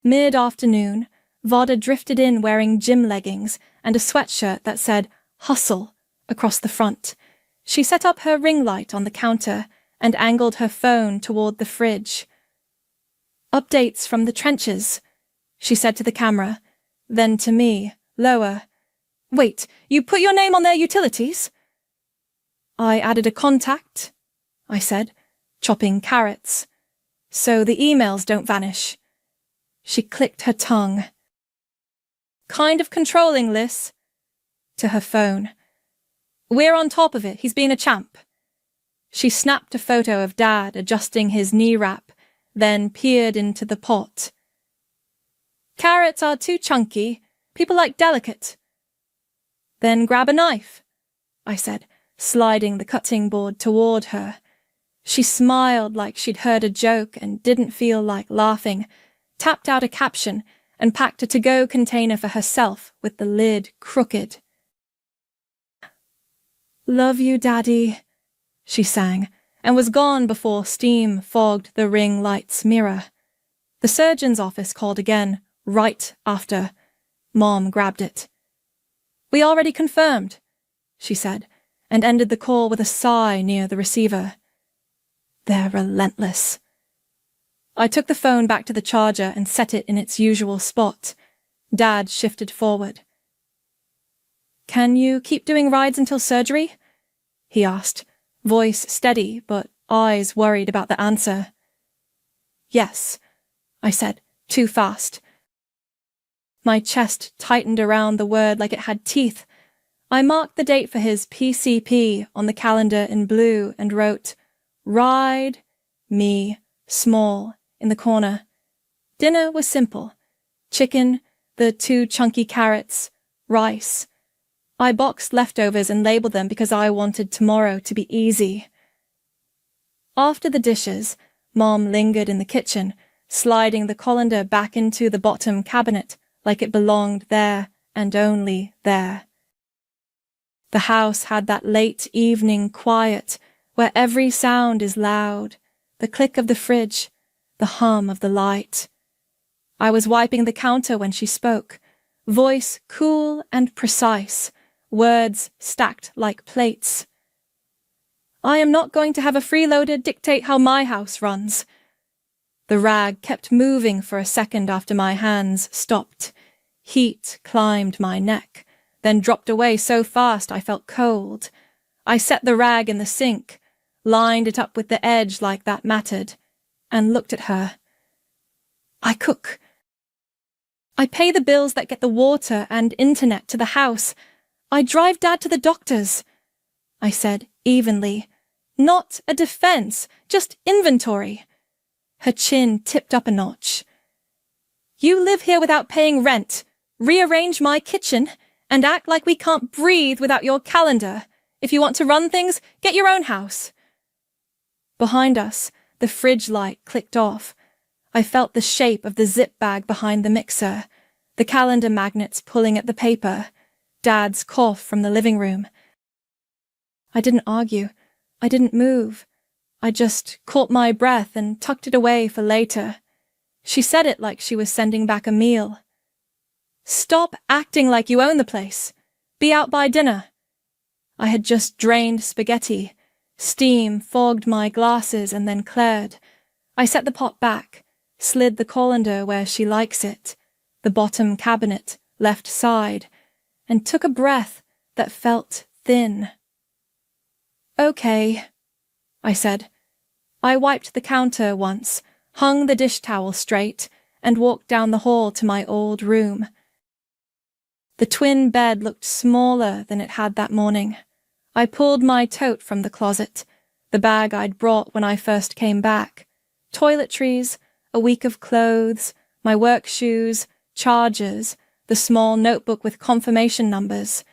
Mid-afternoon, Vada drifted in wearing gym leggings and a sweatshirt that said "Hustle" across the front. She set up her ring light on the counter and angled her phone toward the fridge. Updates from the trenches, she said to the camera, then to me, lower. Wait, you put your name on their utilities? I added a contact, I said, chopping carrots. So the emails don't vanish. She clicked her tongue. Kind of controlling, Liz. To her phone. We're on top of it, he's been a champ. She snapped a photo of Dad adjusting his knee wrap, then peered into the pot. Carrots are too chunky. People like delicate. Then grab a knife, I said, sliding the cutting board toward her. She smiled like she'd heard a joke and didn't feel like laughing, tapped out a caption, and packed a to-go container for herself with the lid crooked. Love you, Daddy, she sang, and was gone before steam fogged the ring light's mirror. The surgeon's office called again, right after. Mom grabbed it. We already confirmed, she said, and ended the call with a sigh near the receiver. They're relentless. I took the phone back to the charger and set it in its usual spot. Dad shifted forward. Can you keep doing rides until surgery? He asked, voice steady but eyes worried about the answer. Yes, I said, too fast. My chest tightened around the word like it had teeth. I marked the date for his PCP on the calendar in blue and wrote, Ride, me, small, in the corner. Dinner was simple. Chicken, the 2 chunky carrots, rice. I boxed leftovers and labeled them because I wanted tomorrow to be easy. After the dishes, Mom lingered in the kitchen, sliding the colander back into the bottom cabinet like it belonged there and only there. The house had that late evening quiet where every sound is loud, the click of the fridge, the hum of the light. I was wiping the counter when she spoke, voice cool and precise, words stacked like plates. I am not going to have a freeloader dictate how my house runs. The rag kept moving for a second after my hands stopped. Heat climbed my neck, then dropped away so fast I felt cold. I set the rag in the sink, lined it up with the edge like that mattered, and looked at her. I cook. I pay the bills that get the water and internet to the house. I drive Dad to the doctors, I said evenly. Not a defense, just inventory. Her chin tipped up a notch. You live here without paying rent, rearrange my kitchen, and act like we can't breathe without your calendar. If you want to run things, get your own house. Behind us, the fridge light clicked off. I felt the shape of the zip bag behind the mixer, the calendar magnets pulling at the paper, Dad's cough from the living room. I didn't argue. I didn't move. I just caught my breath and tucked it away for later. She said it like she was sending back a meal. Stop acting like you own the place. Be out by dinner. I had just drained spaghetti. Steam fogged my glasses and then cleared. I set the pot back, slid the colander where she likes it, the bottom cabinet, left side, and took a breath that felt thin. Okay, I said. I wiped the counter once, hung the dish towel straight, and walked down the hall to my old room. The twin bed looked smaller than it had that morning. I pulled my tote from the closet, the bag I'd brought when I first came back. Toiletries, a week of clothes, My work shoes, chargers, the small notebook with confirmation numbers.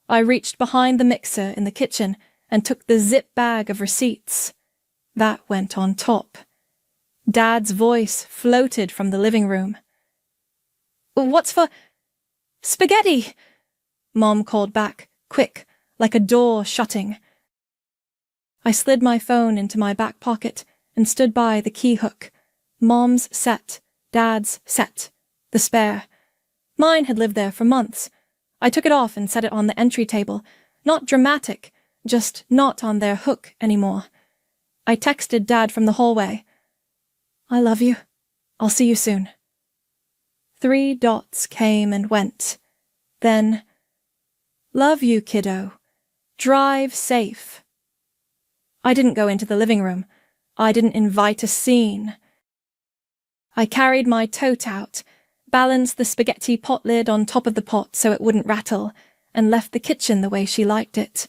I reached behind the mixer in the kitchen and took the zip bag of receipts. That went on top. Dad's voice floated from the living room. "What's for—" "Spaghetti!" Mom called back, quick, like a door shutting. I slid my phone into my back pocket and stood by the key hook. Mom's set, Dad's set, the spare. Mine had lived there for months. I took it off and set it on the entry table. Not dramatic, just not on their hook anymore. I texted Dad from the hallway. "I love you. I'll see you soon." 3 dots came and went. Then, "Love you, kiddo. Drive safe." I didn't go into the living room. I didn't invite a scene. I carried my tote out, balanced the spaghetti pot lid on top of the pot so it wouldn't rattle, and left the kitchen the way she liked it.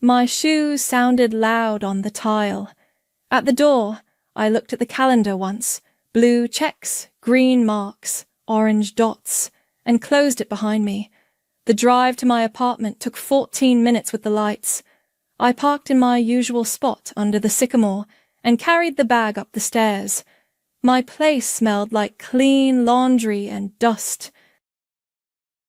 My shoes sounded loud on the tile. At the door, I looked at the calendar once, blue checks, green marks, orange dots, and closed it behind me. The drive to my apartment took 14 minutes with the lights. I parked in my usual spot under the sycamore and carried the bag up the stairs. My place smelled like clean laundry and dust.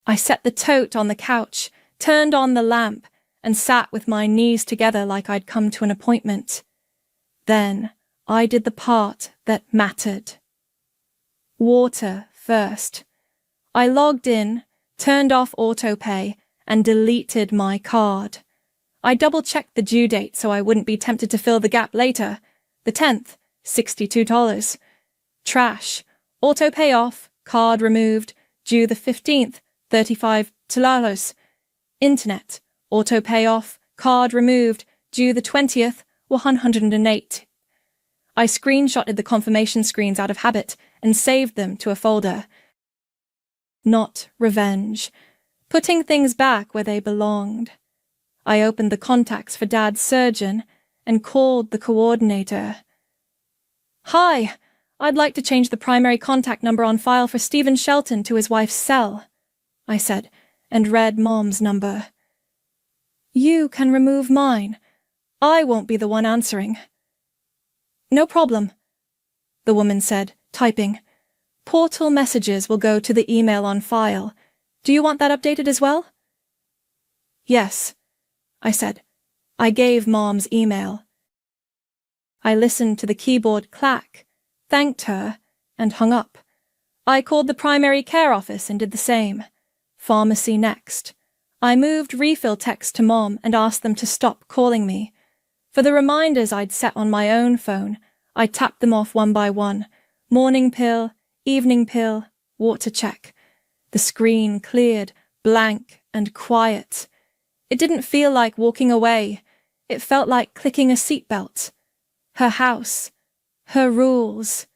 I set the tote on the couch, turned on the lamp, and sat with my knees together like I'd come to an appointment. Then I did the part that mattered. Water first. I logged in, turned off autopay, and deleted my card. I double-checked the due date so I wouldn't be tempted to fill the gap later. The 10th, $62. Trash. Autopay off, card removed, due the 15th, $35. Internet. Autopay off, card removed, due the 20th, $108. I screenshotted the confirmation screens out of habit and saved them to a folder. Not revenge. Putting things back where they belonged. I opened the contacts for Dad's surgeon and called the coordinator. "Hi, I'd like to change the primary contact number on file for Stephen Shelton to his wife's cell," I said, and read Mom's number. "You can remove mine. I won't be the one answering." "No problem," the woman said, typing. "Portal messages will go to the email on file. Do you want that updated as well?" "Yes," I said. I gave Mom's email. I listened to the keyboard clack, thanked her, and hung up. I called the primary care office and did the same. Pharmacy next. I moved refill text to Mom and asked them to stop calling me. For the reminders I'd set on my own phone, I tapped them off one by one. Morning pill, evening pill, water check. The screen cleared, blank and quiet. It didn't feel like walking away. It felt like clicking a seatbelt. Her house. Her rules.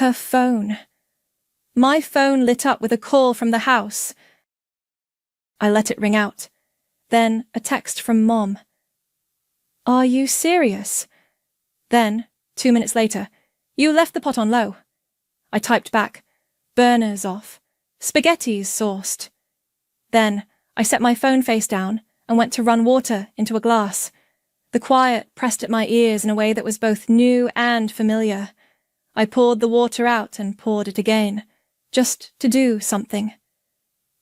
Her phone. My phone lit up with a call from the house. I let it ring out. Then a text from Mom. "Are you serious?" Then, 2 minutes later, "You left the pot on low." I typed back, "Burners off. Spaghetti's sauced." Then I set my phone face down and went to run water into a glass. The quiet pressed at my ears in a way that was both new and familiar. I poured the water out and poured it again, just to do something.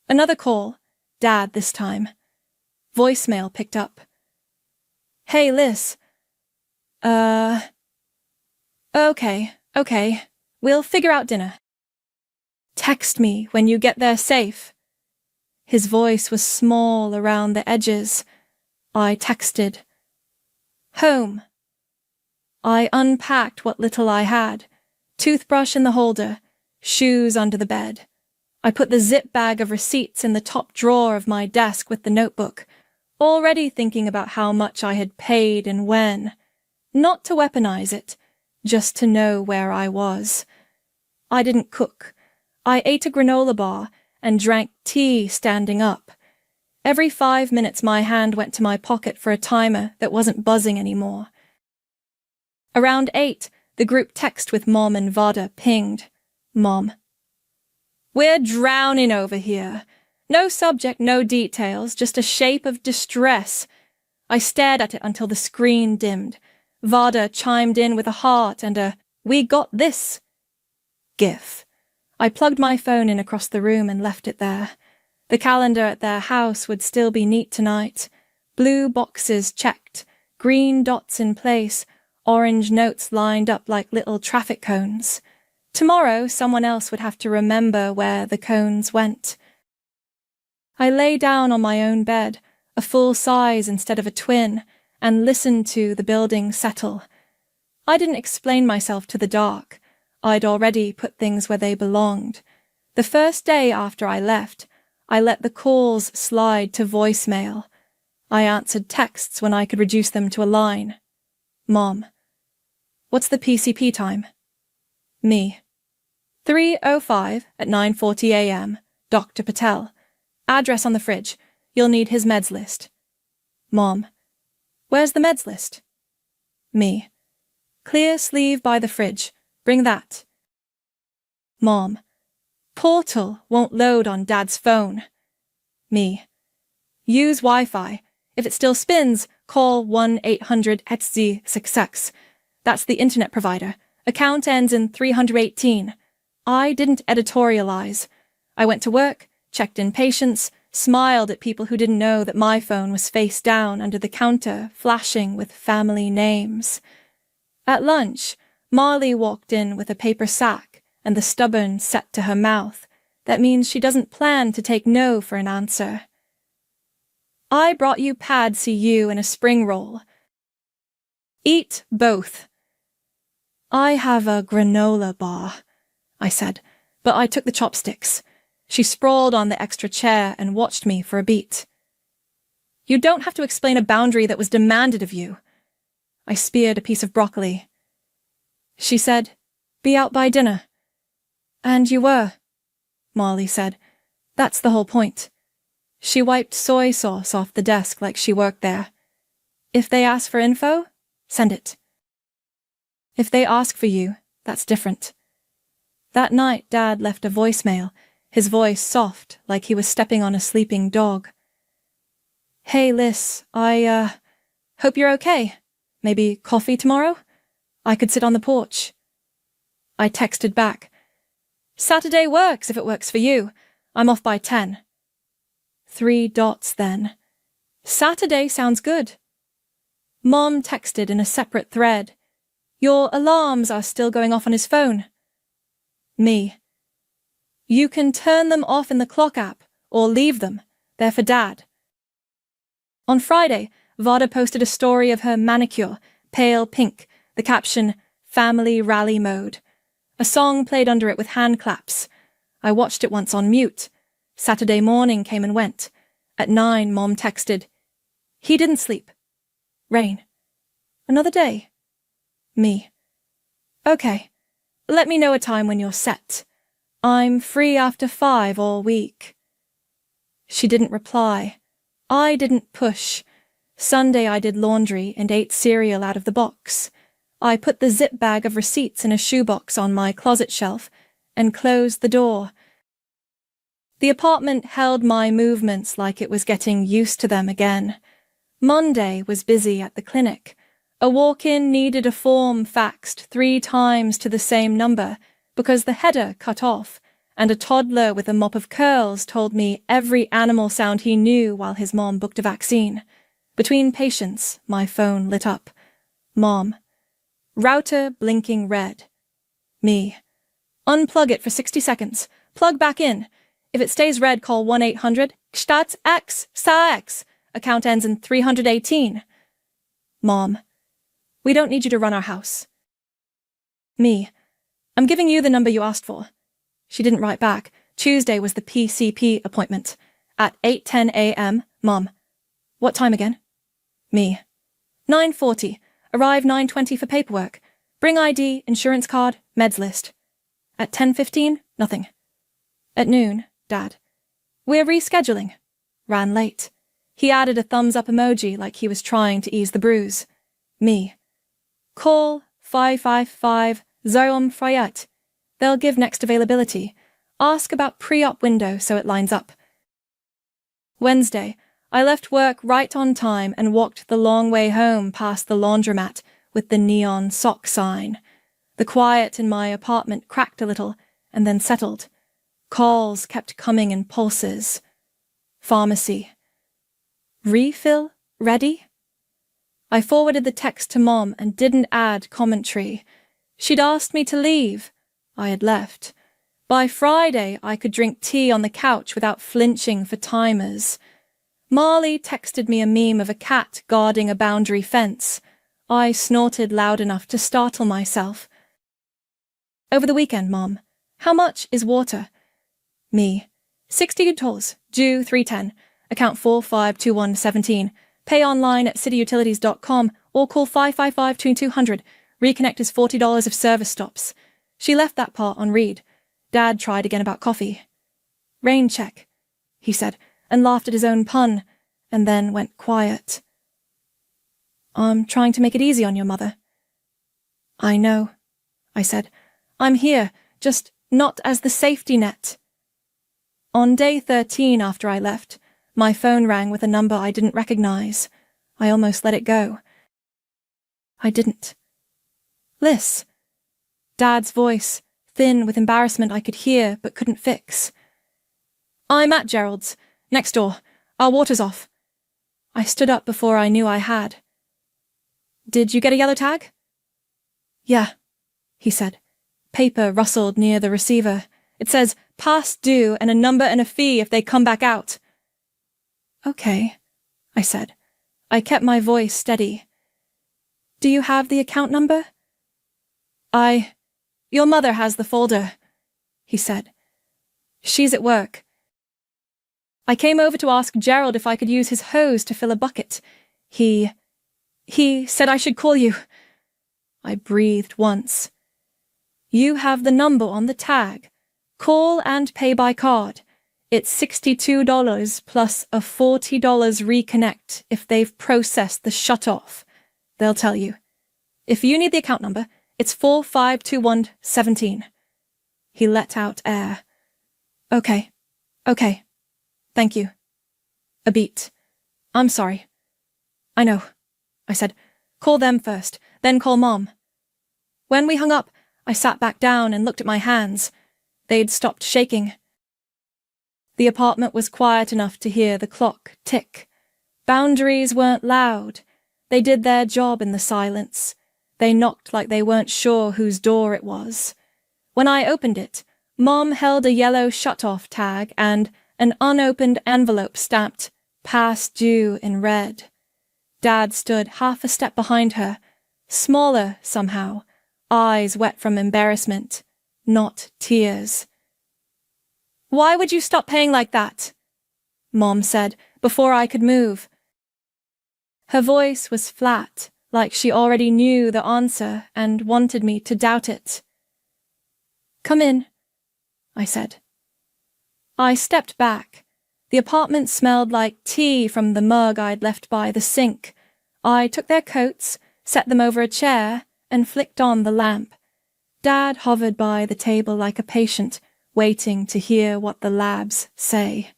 Another call, Dad this time. Voicemail picked up. "Hey, Liz. Okay. We'll figure out dinner. Text me when you get there safe." His voice was small around the edges. I texted. "Home." I unpacked what little I had. Toothbrush in the holder, shoes under the bed. I put the zip bag of receipts in the top drawer of my desk with the notebook, already thinking about how much I had paid and when. Not to weaponize it, just to know where I was. I didn't cook. I ate a granola bar and drank tea standing up. Every 5 minutes my hand went to my pocket for a timer that wasn't buzzing anymore. Around 8, the group text with Mom and Vada pinged. Mom, We're drowning over here. No subject, no details, just a shape of distress. I stared at it until the screen dimmed. Vada chimed in with a heart and a "We got this" gif. I plugged my phone in across the room and left it there. The calendar at their house would still be neat tonight. Blue boxes checked, green dots in place, orange notes lined up like little traffic cones. Tomorrow, someone else would have to remember where the cones went. I lay down on my own bed, a full size instead of a twin, and listened to the building settle. I didn't explain myself to the dark. I'd already put things where they belonged. The first day after I left, I let the calls slide to voicemail. I answered texts when I could reduce them to a line. Mom. What's the PCP time? Me. 3:05 at 9:40 a.m. Dr. Patel. Address on the fridge. You'll need his meds list. Mom. Where's the meds list? Me. Clear sleeve by the fridge. Bring that. Mom. Portal won't load on Dad's phone. Me. Use Wi-Fi. If it still spins, call 1-800-ETSI-6X. That's the internet provider. Account ends in 318. I didn't editorialize. I went to work, checked in patients, smiled at people who didn't know that my phone was face down under the counter, flashing with family names. At lunch, Marley walked in with a paper sack and the stubborn set to her mouth. That means she doesn't plan to take no for an answer. I brought you Pad CU and a spring roll. Eat both. I have a granola bar, I said, but I took the chopsticks. She sprawled on the extra chair and watched me for a beat. You don't have to explain a boundary that was demanded of you. I speared a piece of broccoli. She said, be out by dinner. And you were, Marley said. That's the whole point. She wiped soy sauce off the desk like she worked there. If they ask for info, send it. If they ask for you, that's different. That night, Dad left a voicemail, his voice soft, like he was stepping on a sleeping dog. Hey, Liz, I hope you're okay. Maybe coffee tomorrow? I could sit on the porch. I texted back. Saturday works if it works for you. I'm off by 10. 3 dots then. Saturday sounds good. Mom texted in a separate thread. Your alarms are still going off on his phone. Me. You can turn them off in the clock app, or leave them. They're for Dad. On Friday, Vada posted a story of her manicure, pale pink, the caption, Family Rally Mode. A song played under it with hand claps. I watched it once on mute. Saturday morning came and went. At 9, Mom texted, he didn't sleep. Rain. Another day. Me. Okay. Let me know a time when you're set. I'm free after 5 all week. She didn't reply. I didn't push. Sunday I did laundry and ate cereal out of the box. I put the zip bag of receipts in a shoebox on my closet shelf and closed the door. The apartment held my movements like it was getting used to them again. Monday was busy at the clinic. A walk-in needed a form faxed 3 times to the same number because the header cut off, and a toddler with a mop of curls told me every animal sound he knew while his mom booked a vaccine. Between patients, my phone lit up. Mom. Router blinking red. Me. Unplug it for 60 seconds. Plug back in. If it stays red, call 1-800-XTATS-X. Account ends in 318. Mom. We don't need you to run our house. Me. I'm giving you the number you asked for. She didn't write back. Tuesday was the PCP appointment. At 8:10 a.m. Mom. What time again? Me. 9:40. Arrive 9:20 for paperwork. Bring ID, insurance card, meds list. At 10:15, nothing. At noon, Dad. We're rescheduling. Ran late. He added a thumbs-up emoji like he was trying to ease the bruise. Me. Call 555 Zoom Fayette. They'll give next availability. Ask about pre-op window so it lines up. Wednesday, I left work right on time and walked the long way home past the laundromat with the neon sock sign. The quiet in my apartment cracked a little and then settled. Calls kept coming in pulses. Pharmacy. Refill ready? I forwarded the text to Mom and didn't add commentary. She'd asked me to leave. I had left. By Friday, I could drink tea on the couch without flinching for timers. Marley texted me a meme of a cat guarding a boundary fence. I snorted loud enough to startle myself. Over the weekend, Mom. How much is water? Me. $60, due 310, account 452117. Pay online at cityutilities.com or call 555-2200. Reconnect is $40 of service stops. She left that part on read. Dad tried again about coffee. Rain check, he said, and laughed at his own pun, and then went quiet. I'm trying to make it easy on your mother. I know, I said. I'm here, just not as the safety net. On day 13 after I left, my phone rang with a number I didn't recognize. I almost let it go. I didn't. Liz. Dad's voice, thin with embarrassment I could hear but couldn't fix. I'm at Gerald's, next door. Our water's off. I stood up before I knew I had. Did you get a yellow tag? Yeah, he said. Paper rustled near the receiver. It says, past due and a number and a fee if they come back out. Okay, I said. I kept my voice steady. Do you have the account number? Your mother has the folder, he said. She's at work. I came over to ask Gerald if I could use his hose to fill a bucket. He said I should call you. I breathed once. You have the number on the tag. Call and pay by card. It's $62 plus a $40 reconnect if they've processed the shut-off. They'll tell you. If you need the account number, it's 452117. He let out air. Okay. Thank you. A beat. I'm sorry. I know, I said. Call them first, then call Mom. When we hung up, I sat back down and looked at my hands. They'd stopped shaking. The apartment was quiet enough to hear the clock tick. Boundaries weren't loud. They did their job in the silence. They knocked like they weren't sure whose door it was. When I opened it, Mom held a yellow shut-off tag and an unopened envelope stamped past due in red. Dad stood half a step behind her, smaller somehow, eyes wet from embarrassment, not tears. Why would you stop paying like that? Mom said, before I could move. Her voice was flat, like she already knew the answer and wanted me to doubt it. Come in, I said. I stepped back. The apartment smelled like tea from the mug I'd left by the sink. I took their coats, set them over a chair, and flicked on the lamp. Dad hovered by the table like a patient, waiting to hear what the labs say.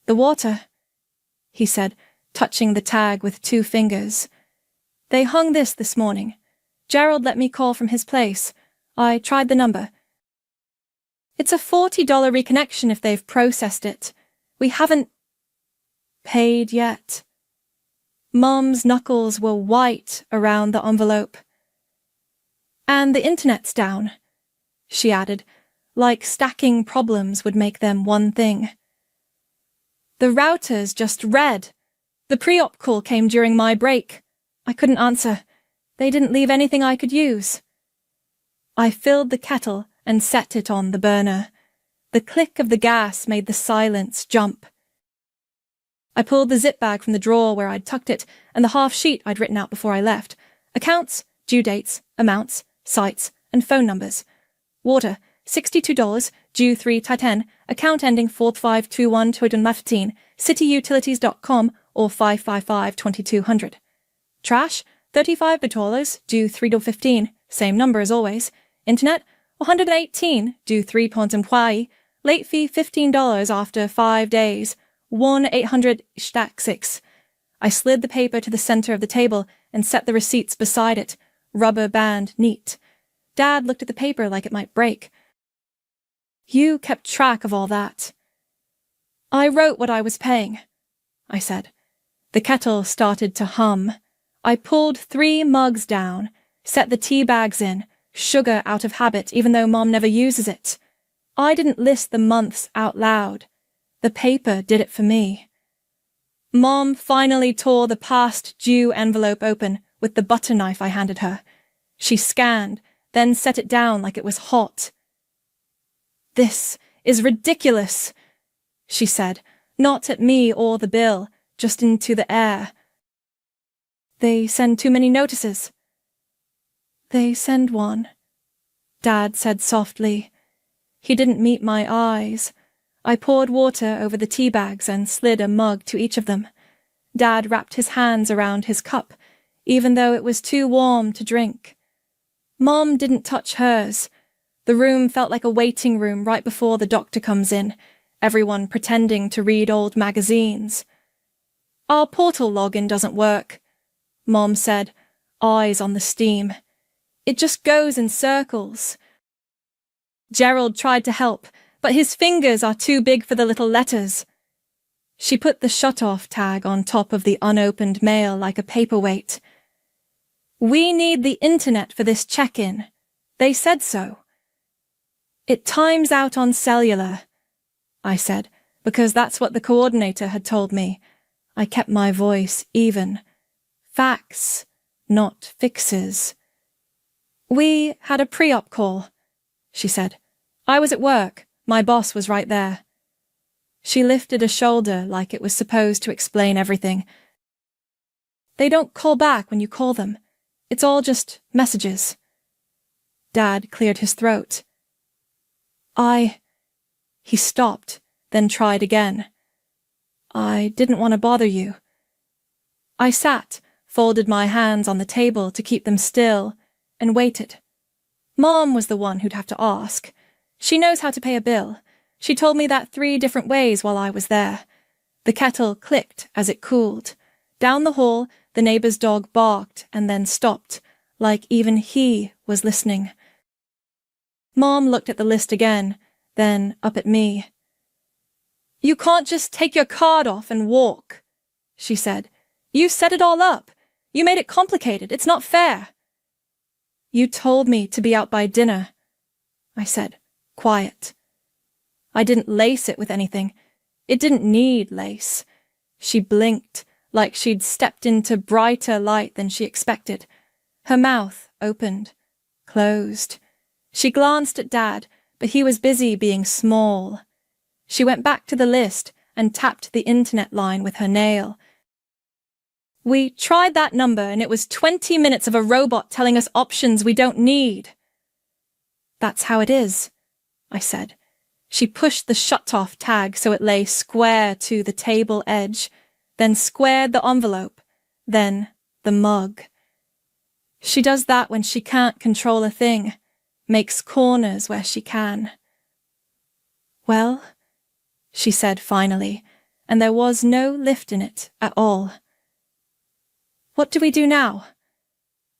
The water, he said, touching the tag with 2 fingers. They hung this morning. Gerald let me call from his place. I tried the number. It's a $40 reconnection if they've processed it. We haven't paid yet. Mum's knuckles were white around the envelope. And the internet's down, she added, like stacking problems would make them one thing. The router's just red. The pre-op call came during my break. I couldn't answer. They didn't leave anything I could use. I filled the kettle and set it on the burner. The click of the gas made the silence jump. I pulled the zip bag from the drawer where I'd tucked it and the half sheet I'd written out before I left. Accounts, due dates, amounts, sites, and phone numbers. Water, $62, due 3/10, account ending 4521-215, cityutilities.com or 555-2200. Trash, $35, due 3/15, same number as always. Internet, 118, due 3.5, Late fee $15 after 5 days. 1-800-6. I slid the paper to the center of the table and set the receipts beside it, rubber band neat. Dad looked at the paper like it might break. You kept track of all that. I wrote what I was paying, I said. The kettle started to hum. I pulled 3 mugs down, set the tea bags in, sugar out of habit even though Mom never uses it. I didn't list the months out loud. The paper did it for me. Mom finally tore the past due envelope open with the butter knife I handed her. She scanned, then set it down like it was hot. This is ridiculous, she said, not at me or the bill, just into the air. They send too many notices. They send one, Dad said softly. He didn't meet my eyes. I poured water over the tea bags and slid a mug to each of them. Dad wrapped his hands around his cup, even though it was too warm to drink. Mom didn't touch hers. The room felt like a waiting room right before the doctor comes in, everyone pretending to read old magazines. Our portal login doesn't work, Mom said, eyes on the steam. It just goes in circles. Gerald tried to help, but his fingers are too big for the little letters. She put the shut-off tag on top of the unopened mail like a paperweight. We need the internet for this check-in. They said so. It times out on cellular, I said, because that's what the coordinator had told me. I kept my voice even. Facts, not fixes. We had a pre-op call, she said. I was at work. My boss was right there. She lifted a shoulder like it was supposed to explain everything. They don't call back when you call them. It's all just messages. Dad cleared his throat. He stopped, then tried again. I didn't want to bother you. I sat, folded my hands on the table to keep them still, and waited. Mom was the one who'd have to ask. She knows how to pay a bill. She told me that 3 different ways while I was there. The kettle clicked as it cooled. Down the hall, the neighbor's dog barked and then stopped, like even he was listening. Mom looked at the list again, then up at me. You can't just take your card off and walk, she said. You set it all up. You made it complicated. It's not fair. You told me to be out by dinner, I said, quiet. I didn't lace it with anything. It didn't need lace. She blinked, like she'd stepped into brighter light than she expected. Her mouth opened, closed. She glanced at Dad, but he was busy being small. She went back to the list and tapped the internet line with her nail. We tried that number and it was 20 minutes of a robot telling us options we don't need. That's how it is, I said. She pushed the shut-off tag so it lay square to the table edge, then squared the envelope, then the mug. She does that when she can't control a thing, makes corners where she can. Well, she said finally, and there was no lift in it at all. What do we do now?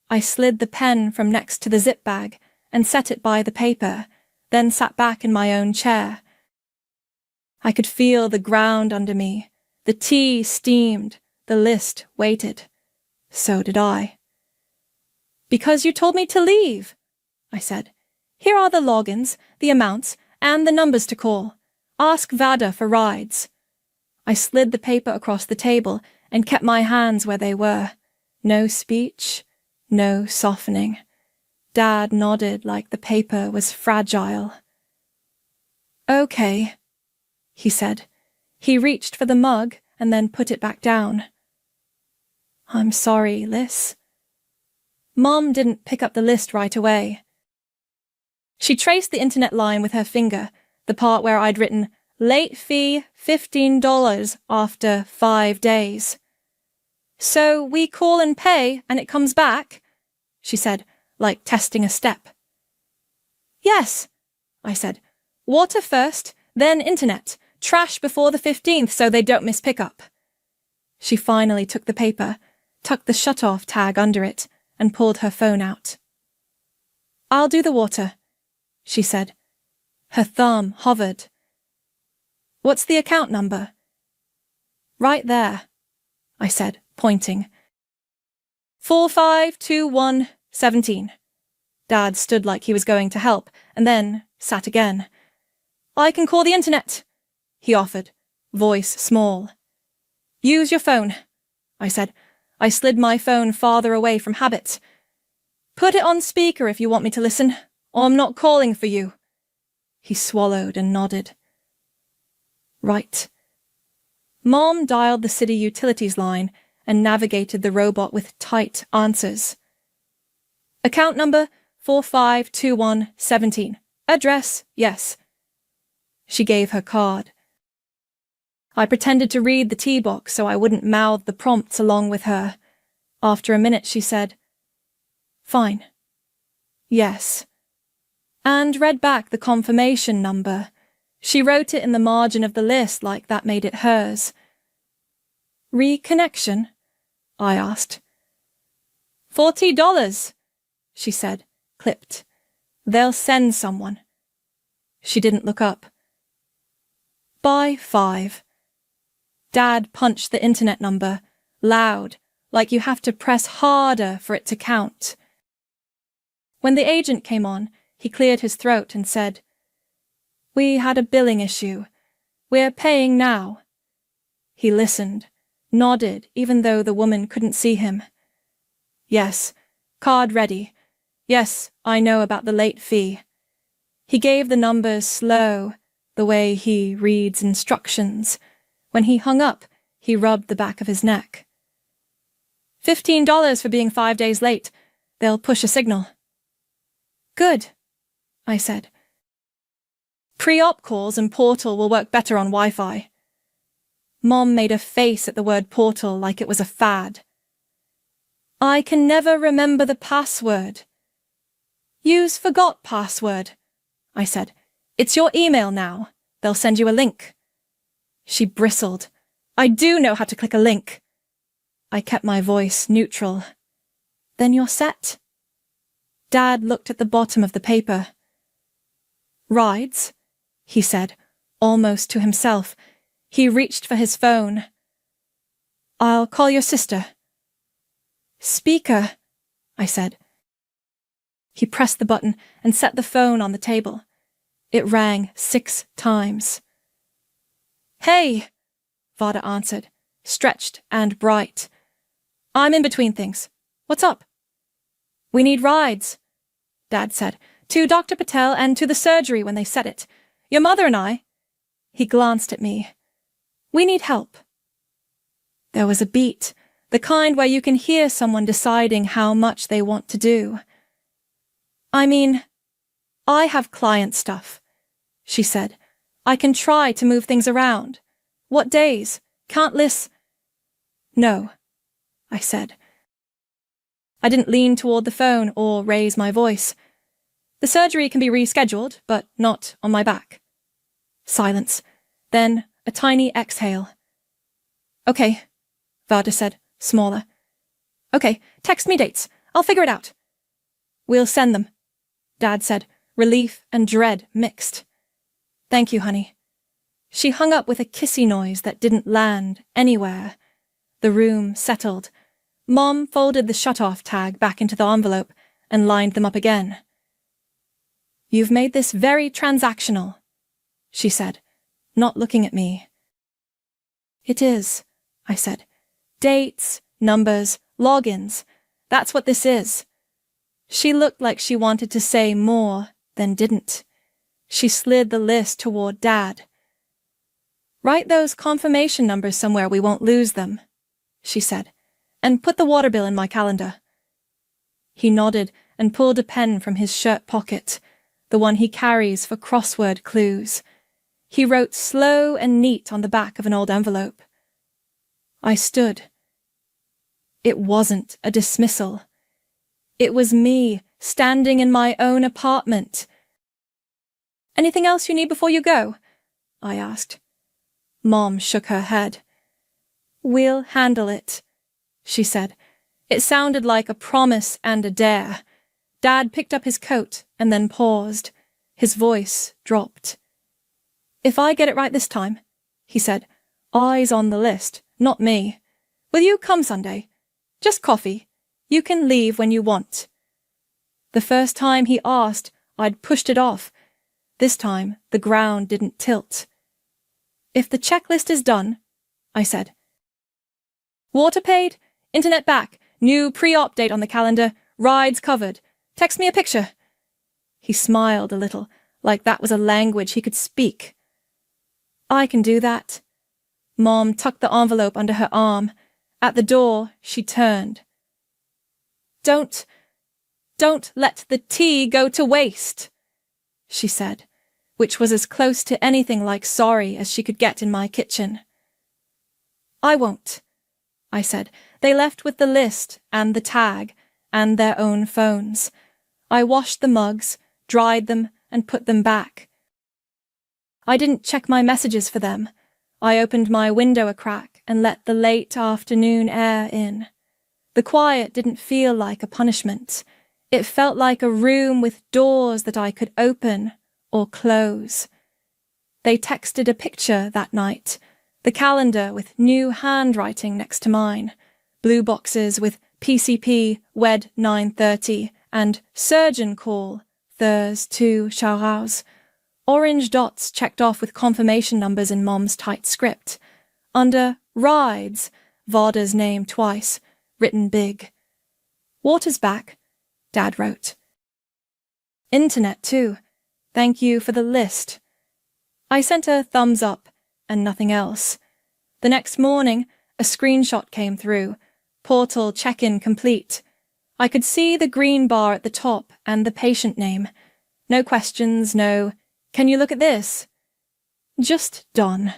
I slid the pen from next to the zip bag and set it by the paper, then sat back in my own chair. I could feel the ground under me. The tea steamed. The list waited. So did I. Because you told me to leave, I said. Here are the logins, the amounts, and the numbers to call. Ask Vada for rides. I slid the paper across the table and kept my hands where they were. No speech, no softening. Dad nodded like the paper was fragile. Okay, he said. He reached for the mug and then put it back down. I'm sorry, Liz. Mom didn't pick up the list right away. She traced the internet line with her finger, the part where I'd written, late fee $15 after 5 days. So we call and pay and it comes back, she said, like testing a step. Yes, I said. Water first, then internet, trash before the 15th so they don't miss pickup. She finally took the paper, tucked the shut-off tag under it, and pulled her phone out. "I'll do the water," she said. Her thumb hovered. "What's the account number?" "Right there," I said, pointing. 452117. Dad stood like he was going to help, and then sat again. "I can call the internet," he offered, voice small. "Use your phone," I said. I slid my phone farther away from habit. "Put it on speaker if you want me to listen, or I'm not calling for you." He swallowed and nodded. Right. Mom dialed the city utilities line and navigated the robot with tight answers. "Account number 452117. Address, yes." She gave her card. I pretended to read the tea box so I wouldn't mouth the prompts along with her. After a minute she said, "Fine. Yes." And read back the confirmation number. She wrote it in the margin of the list like that made it hers. "Reconnection?" I asked. $40, she said, clipped. "They'll send someone." She didn't look up. By 5. Dad punched the internet number, loud, like you have to press harder for it to count. When the agent came on, he cleared his throat and said, "We had a billing issue. We're paying now." He listened, nodded even though the woman couldn't see him. "Yes, card ready. Yes, I know about the late fee." He gave the numbers slow, the way he reads instructions. When he hung up, he rubbed the back of his neck. $15 for being 5 days late. They'll push a signal." "Good," I said. "Pre-op calls and portal will work better on Wi-Fi." Mom made a face at the word portal like it was a fad. "I can never remember the password." "Use forgot password," I said. "It's your email now. They'll send you a link." She bristled. "I do know how to click a link." I kept my voice neutral. "Then you're set?" Dad looked at the bottom of the paper. "Rides?" he said, almost to himself. He reached for his phone. "I'll call your sister." "Speaker," I said. He pressed the button and set the phone on the table. It rang 6 times. "Hey," Vada answered, stretched and bright. "I'm in between things. What's up?" "We need rides," Dad said, "to Dr. Patel and to the surgery when they set it. Your mother and I—" He glanced at me. "We need help." There was a beat, the kind where you can hear someone deciding how much they want to do. "I mean, I have client stuff," she said. "I can try to move things around. What days? Can't list—" "No," I said. I didn't lean toward the phone or raise my voice. "The surgery can be rescheduled, but not on my back." Silence. Then a tiny exhale. "Okay," Vada said, smaller. "Okay, text me dates. I'll figure it out." "We'll send them," Dad said, relief and dread mixed. "Thank you, honey." She hung up with a kissy noise that didn't land anywhere. The room settled. Mom folded the shut-off tag back into the envelope and lined them up again. "You've made this very transactional," she said, not looking at me. "It is," I said. "Dates, numbers, logins. That's what this is." She looked like she wanted to say more, then didn't. She slid the list toward Dad. "Write those confirmation numbers somewhere we won't lose them," she said, "and put the water bill in my calendar." He nodded and pulled a pen from his shirt pocket, the one he carries for crossword clues. He wrote slow and neat on the back of an old envelope. I stood. It wasn't a dismissal. It was me, standing in my own apartment. "Anything else you need before you go?" I asked. Mom shook her head. We'll handle it, she said. It sounded like a promise and a dare. Dad picked up his coat and then paused. His voice dropped. If I get it right this time, he said, eyes on the list, not me. Will you come Sunday? Just coffee. You can leave when you want. The first time he asked, I'd pushed it off. This time, the ground didn't tilt. If the checklist is done, I said. Water paid, internet back, new pre-op date on the calendar, rides covered. Text me a picture. He smiled a little, like that was a language he could speak. I can do that. Mom tucked the envelope under her arm. At the door, she turned. Don't let the tea go to waste, she said, which was as close to anything like sorry as she could get in my kitchen. I won't, I said. They left with the list and the tag and their own phones. I washed the mugs, dried them, and put them back. I didn't check my messages for them. I opened my window a crack and let the late afternoon air in. The quiet didn't feel like a punishment. It felt like a room with doors that I could open or close. They texted a picture that night, the calendar with new handwriting next to mine, blue boxes with PCP, wed 9:30, and surgeon call, Thurs 2 Charles. Orange dots checked off with confirmation numbers in Mom's tight script. Under rides, Varda's name twice, written big. Water's back, Dad wrote. Internet too. Thank you for the list. I sent a thumbs up and nothing else. The next morning, a screenshot came through. Portal check-in complete. I could see the green bar at the top and the patient name. No questions, no, can you look at this? Just done.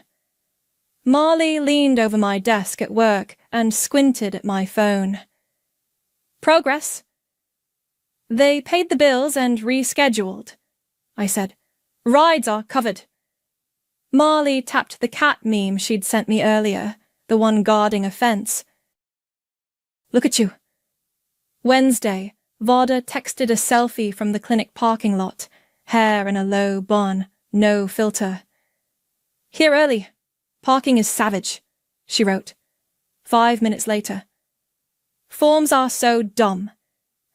Marley leaned over my desk at work and squinted at my phone. Progress. They paid the bills and rescheduled, I said. Rides are covered. Marley tapped the cat meme she'd sent me earlier, the one guarding a fence. Look at you. Wednesday, Varda texted a selfie from the clinic parking lot, hair in a low bun, no filter. Here early. Parking is savage, she wrote. 5 minutes later. Forms are so dumb.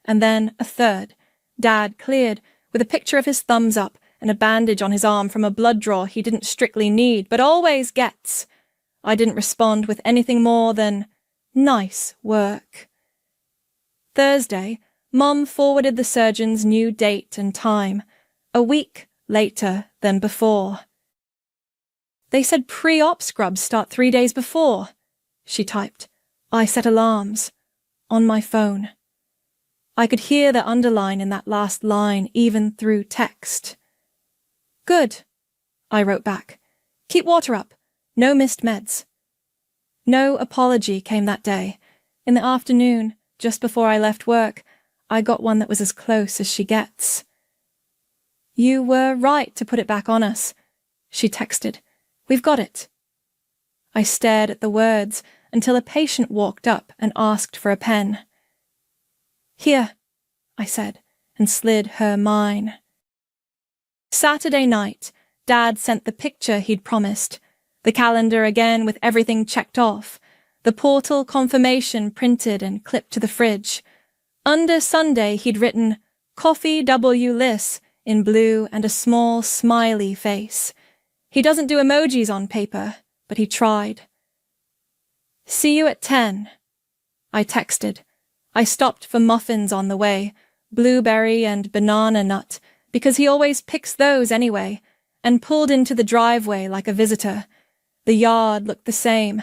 And then a third, Dad cleared, with a picture of his thumbs up and a bandage on his arm from a blood draw he didn't strictly need, but always gets. I didn't respond with anything more than, nice work. Thursday, Mom forwarded the surgeon's new date and time, a week later than before. They said pre-op scrubs start 3 days before, she typed. I set alarms. On my phone. I could hear the underline in that last line even through text. Good, I wrote back. Keep water up. No missed meds. No apology came that day. In the afternoon, just before I left work, I got one that was as close as she gets. You were right to put it back on us, she texted. We've got it. I stared at the words until a patient walked up and asked for a pen. Here, I said, and slid her mine. Saturday night, Dad sent the picture he'd promised, the calendar again with everything checked off, the portal confirmation printed and clipped to the fridge. Under Sunday, he'd written, Coffee W. Liss, in blue and a small smiley face. He doesn't do emojis on paper, but he tried. See you at 10, I texted. I stopped for muffins on the way, blueberry and banana nut, because he always picks those anyway, and pulled into the driveway like a visitor. The yard looked the same.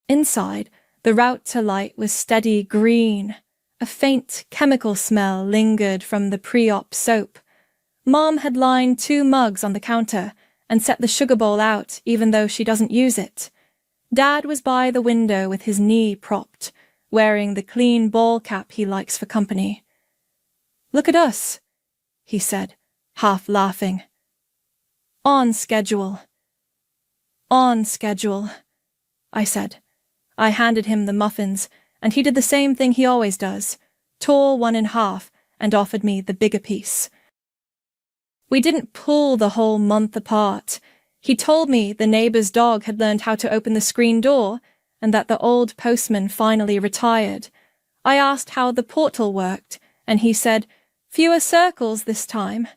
Inside, the route to light was steady green. A faint chemical smell lingered from the pre-op soap. Mom had lined 2 mugs on the counter and set the sugar bowl out even though she doesn't use it. Dad was by the window with his knee propped, wearing the clean ball cap he likes for company. Look at us, he said, half laughing. On schedule. On schedule, I said. I handed him the muffins, and he did the same thing he always does, tore one in half and offered me the bigger piece. We didn't pull the whole month apart. He told me the neighbour's dog had learned how to open the screen door and that the old postman finally retired. I asked how the portal worked, and he said, "Fewer circles this time."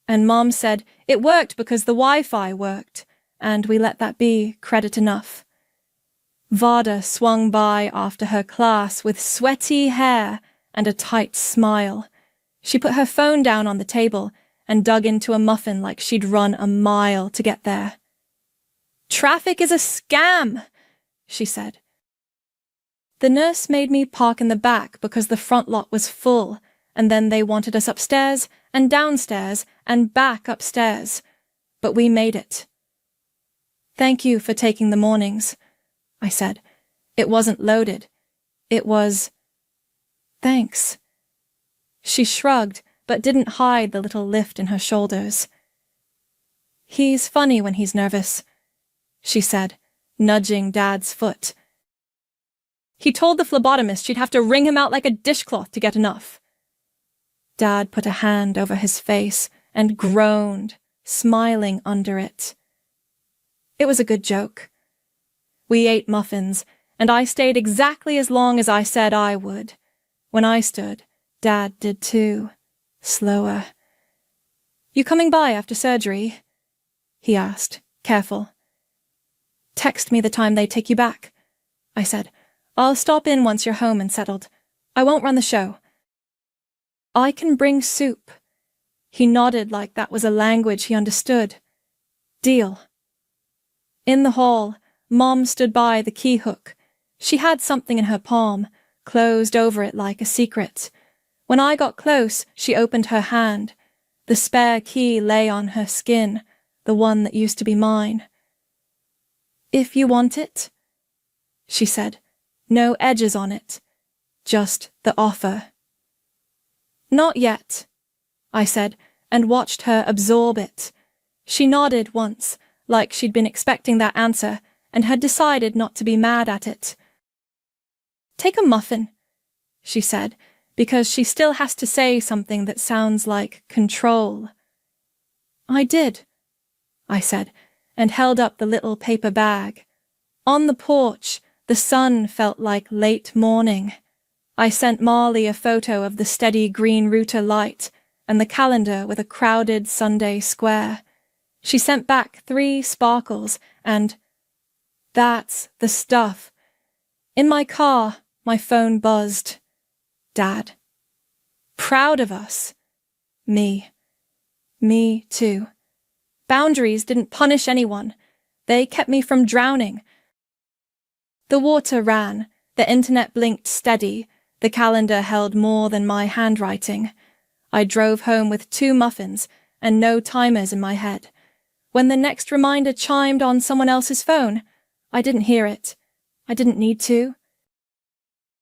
And Mom said it worked because the Wi-Fi worked, and we let that be credit enough. Vada swung by after her class with sweaty hair and a tight smile. She put her phone down on the table and dug into a muffin like she'd run a mile to get there. "Traffic is a scam," she said. The nurse made me park in the back because the front lot was full, and then they wanted us upstairs and downstairs and back upstairs. But we made it. "Thank you for taking the mornings," I said. It wasn't loaded. It was, "Thanks." She shrugged, but didn't hide the little lift in her shoulders. "He's funny when he's nervous," she said, nudging Dad's foot. "He told the phlebotomist she'd have to wring him out like a dishcloth to get enough." Dad put a hand over his face and groaned, smiling under it. It was a good joke. We ate muffins, and I stayed exactly as long as I said I would. When I stood, Dad did too, slower. "You coming by after surgery?" he asked, careful. "Text me the time they take you back," I said. "I'll stop in once you're home and settled. I won't run the show." "I can bring soup." He nodded like that was a language he understood. "Deal." In the hall, Mom stood by the key hook. She had something in her palm, closed over it like a secret. When I got close, she opened her hand. The spare key lay on her skin, the one that used to be mine. "If you want it," she said. No edges on it, just the offer. "Not yet," I said, and watched her absorb it. She nodded once, like she'd been expecting that answer, and had decided not to be mad at it. "Take a muffin," she said, because she still has to say something that sounds like control. "I did," I said, and held up the little paper bag. On the porch, the sun felt like late morning. I sent Marley a photo of the steady green router light and the calendar with a crowded Sunday square. She sent back 3 sparkles and, "That's the stuff." In my car, my phone buzzed. Dad. Proud of us. Me. Me too. Boundaries didn't punish anyone. They kept me from drowning. The water ran, the internet blinked steady, the calendar held more than my handwriting. I drove home with 2 muffins and no timers in my head. When the next reminder chimed on someone else's phone, I didn't hear it. I didn't need to.